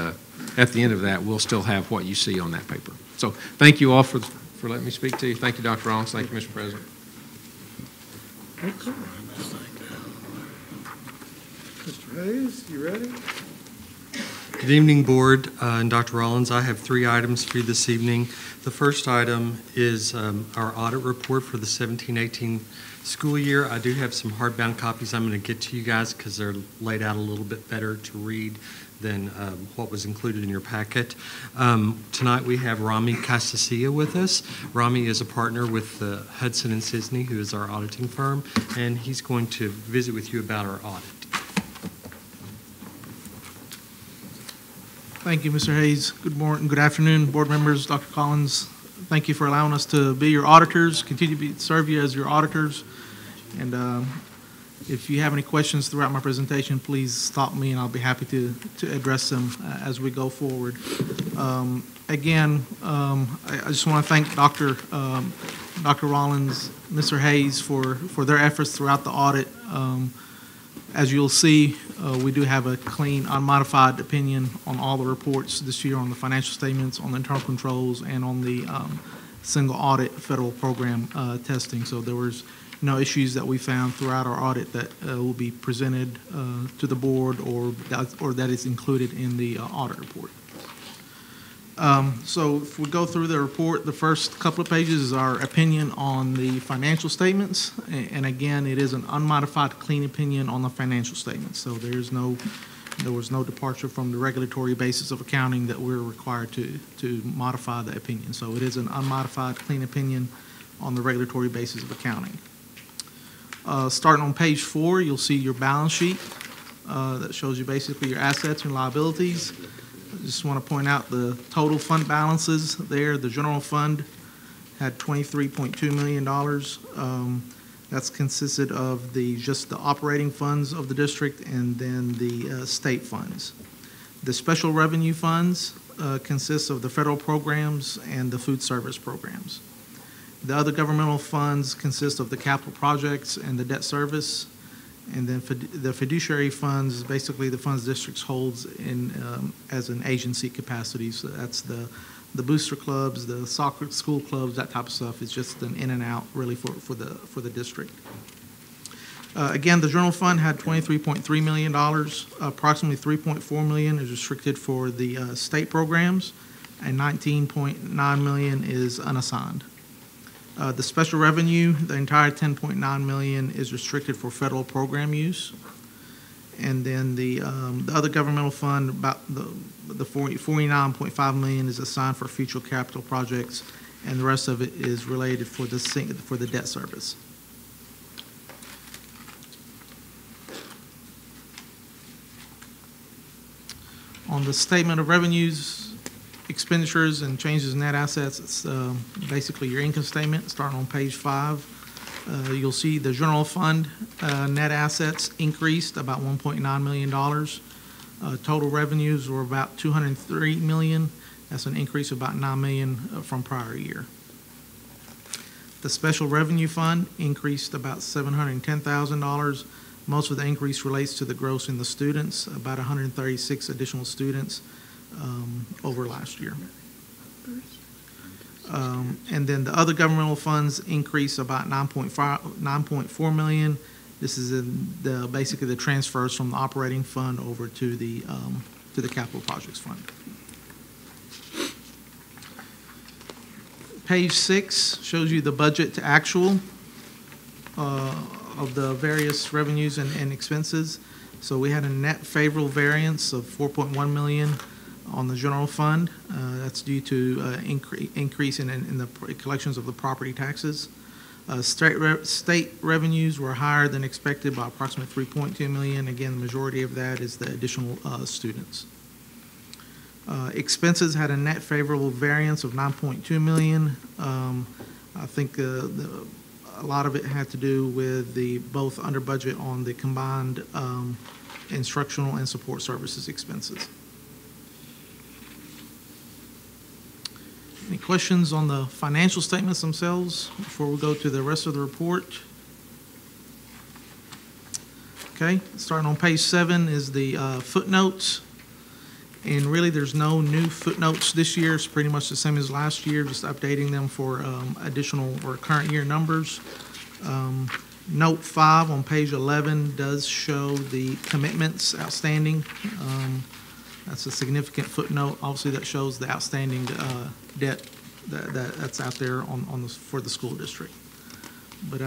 at the end of that, we'll still have what you see on that paper. So thank you all for letting me speak to you. Thank you, Dr. Rollins. Thank you, Mr. President. Mr. Hayes, you ready? Good evening, Board and Dr. Rollins. I have 3 items for you this evening. The first item is our audit report for the 17-18 school year. I do have some hardbound copies I'm going to get to you guys because they're laid out a little bit better to read than what was included in your packet. Tonight we have Rami Castacia with us. Rami is a partner with Hudson & Sisney, who is our auditing firm, and he's going to visit with you about our audit. Thank you, Mr. Hayes. Good morning, good afternoon, board members, Dr. Collins. Thank you for allowing us to be your auditors, continue to serve you as your auditors. And if you have any questions throughout my presentation, please stop me and I'll be happy to address them as we go forward. Again, I just want to thank Dr. Rollins, Mr. Hayes for their efforts throughout the audit. As you'll see, we do have a clean, unmodified opinion on all the reports this year on the financial statements, on the internal controls, and on the single audit federal program testing. So there was no issues that we found throughout our audit that will be presented to the board or that is included in the audit report. So if we go through the report, the first couple of pages is our opinion on the financial statements. And again, it is an unmodified, clean opinion on the financial statements. So there was no departure from the regulatory basis of accounting that we're required to modify the opinion. So it is an unmodified, clean opinion on the regulatory basis of accounting. Starting on page 4, you'll see your balance sheet that shows you basically your assets and liabilities. I just want to point out the total fund balances there. The general fund had $23.2 million. That's consisted of just the operating funds of the district and then the state funds. The special revenue funds consists of the federal programs and the food service programs. The other governmental funds consist of the capital projects and the debt service. And then the fiduciary funds is basically the funds districts holds in as an agency capacity. So that's the booster clubs, the soccer school clubs, that type of stuff. It's just an in and out really for the district. Again, the general fund had $23.3 million. Approximately $3.4 million is restricted for the state programs, and $19.9 million is unassigned. The special revenue, the entire $10.9 million is restricted for federal program use. And then the other governmental fund, about the $49.5 million is assigned for future capital projects, and the rest of it is related for the debt service. On the statement of revenues, expenditures and changes in net assets, it's basically your income statement starting on page 5. You'll see the general fund net assets increased about $1.9 million. Total revenues were about $203 million. That's an increase of about $9 million from prior year. The special revenue fund increased about $710,000. Most of the increase relates to the growth in the students, about 136 additional students over last year. And then the other governmental funds increase about $9.4 million. This is in basically the transfers from the operating fund over to the capital projects fund. Page 6 shows you the budget to actual of the various revenues and expenses. So we had a net favorable variance of $4.1 million on the general fund. That's due to increase in the collections of the property taxes. State revenues were higher than expected by approximately $3.2 million. Again, the majority of that is the additional students. Expenses had a net favorable variance of $9.2 million. I think a lot of it had to do with the both under budget on the combined instructional and support services expenses. Any questions on the financial statements themselves before we go to the rest of the report? Okay, starting on page 7 is the footnotes. And really there's no new footnotes this year. It's pretty much the same as last year, just updating them for additional or current year numbers. Note 5 on page 11 does show the commitments outstanding. That's a significant footnote. Obviously, that shows the outstanding debt that's out there for the school district. But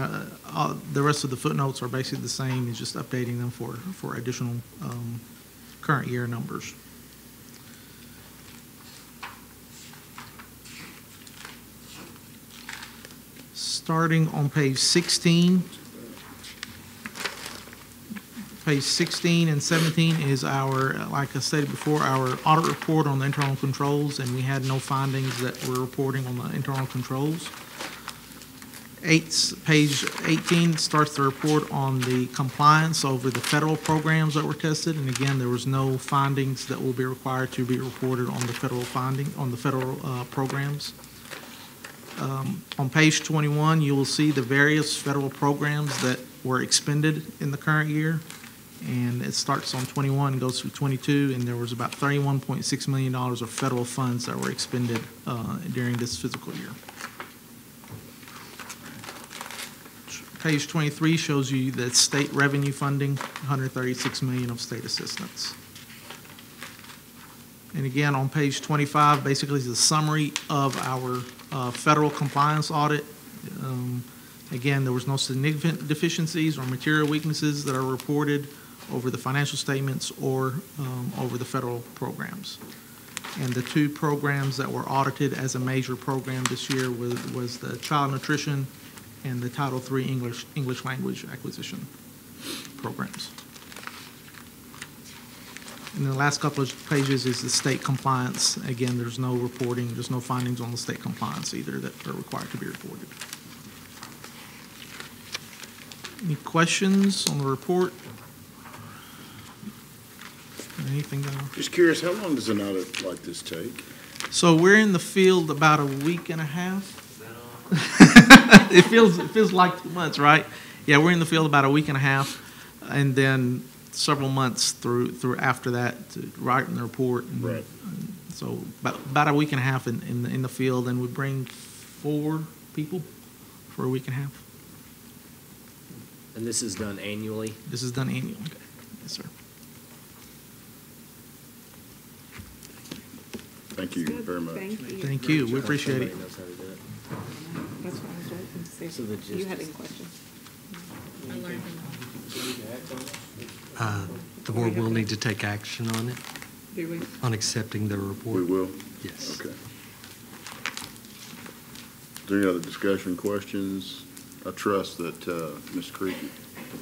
the rest of the footnotes are basically the same. It's just updating them for additional current year numbers. Starting on page 16. Page 16 and 17 is our, like I stated before, our audit report on the internal controls, and we had no findings that we're reporting on the internal controls. Page 18 starts the report on the compliance over the federal programs that were tested, and again, there was no findings that will be required to be reported on the federal programs. On page 21, you will see the various federal programs that were expended in the current year. And it starts on 21 and goes through 22, and there was about $31.6 million of federal funds that were expended during this fiscal year. Page 23 shows you that state revenue funding, $136 million of state assistance. And again, on page 25, basically is the summary of our federal compliance audit. Again, there was no significant deficiencies or material weaknesses that are reported over the financial statements or over the federal programs. And the two programs that were audited as a major program this year was the child nutrition and the Title III English language acquisition programs. And the last couple of pages is the state compliance. Again, there's no reporting, there's no findings on the state compliance either that are required to be reported. Any questions on the report? Anything else? Just curious, how long does an audit like this take? So we're in the field about a week and a half. It feels like 2 months, right? Yeah, we're in the field about a week and a half, and then several months through after that to write in the report. And, right. And so about a week and a half in the field, and we bring 4 people for a week and a half. And this is done annually? This is done annually. Okay. Yes, sir. Thank you very much. Thank you. We appreciate it. That's what I was waiting to see. So the You had any questions? I learned The board will need to take action on it. Do we? On accepting the report. We will? Yes. Okay. Is there any other discussion, questions? I trust that Ms. Creek.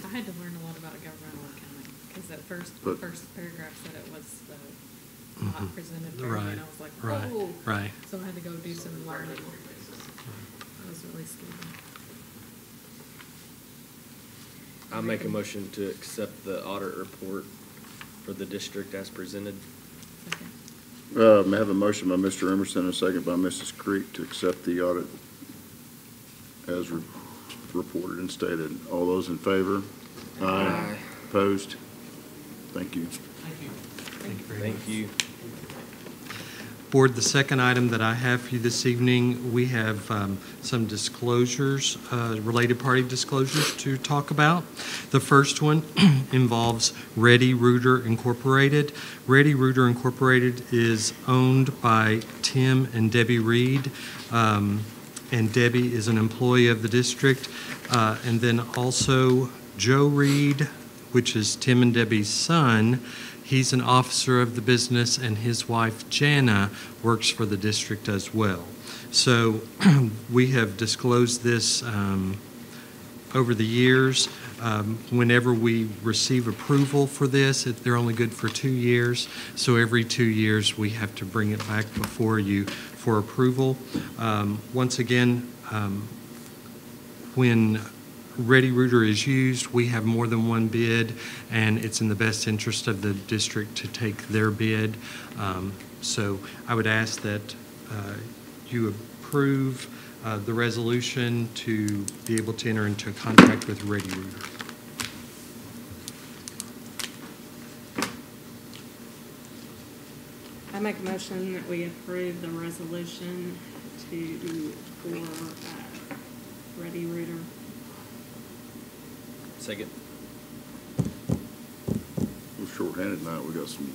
I had to learn a lot about governmental accounting because at first, the first paragraph said it was the not presented fairly, Right. and I was like, Right. oh. Right. So I had to go do some learning. It was really scary. I'll make a motion to accept the audit report for the district as presented. May I have a motion by Mr. Emerson and a second by Mrs. Creek to accept the audit as reported and stated. All those in favor? Aye. Opposed? Thank you. Thank you. Thank you very much. Thank you. Board, the second item that I have for you this evening, we have some disclosures, related party disclosures to talk about. The first one involves Ready Rooter Incorporated. Ready Rooter Incorporated is owned by Tim and Debbie Reed. and Debbie is an employee of the district. And then also Joe Reed, which is Tim and Debbie's son. He's an officer of the business, and his wife Jana works for the district as well. So we have disclosed this over the years. Whenever we receive approval for this, they're only good for 2 years. So every 2 years, we have to bring it back before you for approval. Once again, when ReadyRooter is used, we have more than one bid, and it's in the best interest of the district to take their bid. So I would ask that you approve the resolution to be able to enter into a contract with ReadyRooter. I make a motion that we approve the resolution for ReadyRooter. Second. We're short-handed tonight. We got some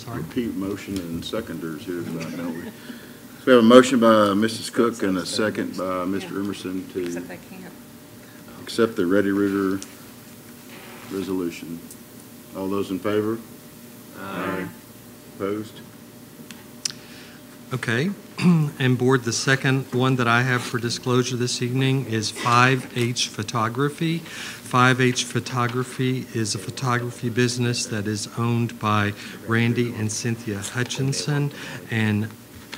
repeat motion and seconders here tonight, don't we? So we have a motion by Mrs. Cook and a second by Mr. Emerson to accept the ReadyRooter resolution. All those in favor? Aye. Opposed? Okay, and board, the second one that I have for disclosure this evening is 5H Photography. 5H Photography is a photography business that is owned by Randy and Cynthia Hutchinson. And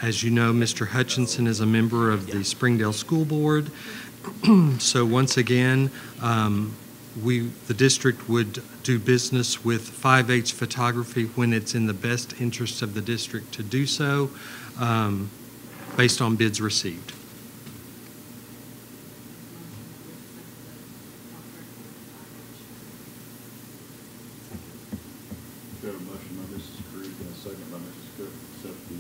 as you know, Mr. Hutchinson is a member of the Springdale School Board. So once again, the district would do business with 5H Photography when it's in the best interest of the district to do so, based on bids received. We have a motion by Mrs. Creed and a second by Mrs. Cook to accept the,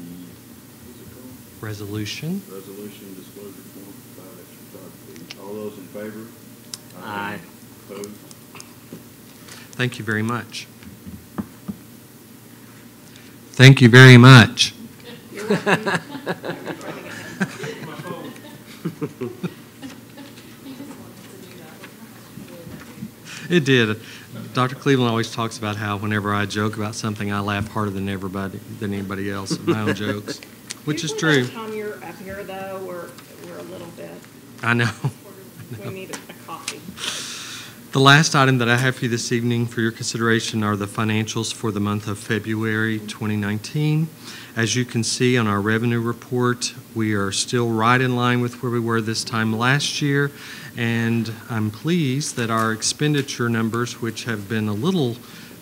what's it called? Resolution. Resolution disclosure form for 5H Photography. All those in favor? Aye. Opposed? Thank you very much. Thank you very much. You're welcome. It did. Dr. Cleveland always talks about how whenever I joke about something, I laugh harder than anybody else at my own jokes, which is true. By the time you're up here, though, we're a little bit. I know. We need a coffee. The last item that I have for you this evening for your consideration are the financials for the month of February 2019. As you can see on our revenue report, we are still right in line with where we were this time last year, and I'm pleased that our expenditure numbers, which have been a little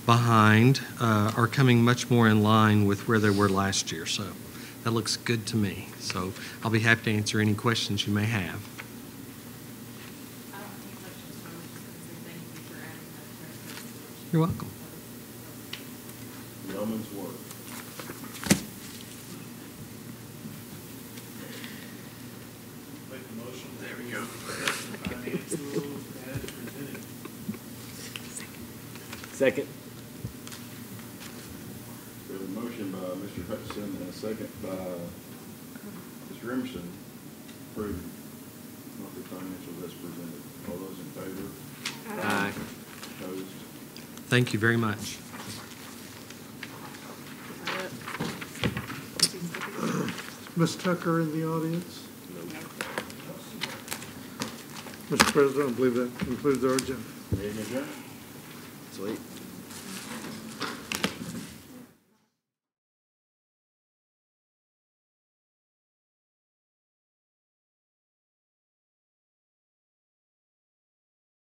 behind, are coming much more in line with where they were last year. So that looks good to me. So I'll be happy to answer any questions you may have. You're welcome. Yeoman's work. Make the motion. There we go. Second. We have a motion by Mr. Hutchinson and a second by Mr. Emerson to approve monthly financials as presented. All those in favor? Aye. Opposed? Thank you very much. Ms. Tucker in the audience? Mr. President, I believe that concludes our agenda. Meeting adjourned. Sweet.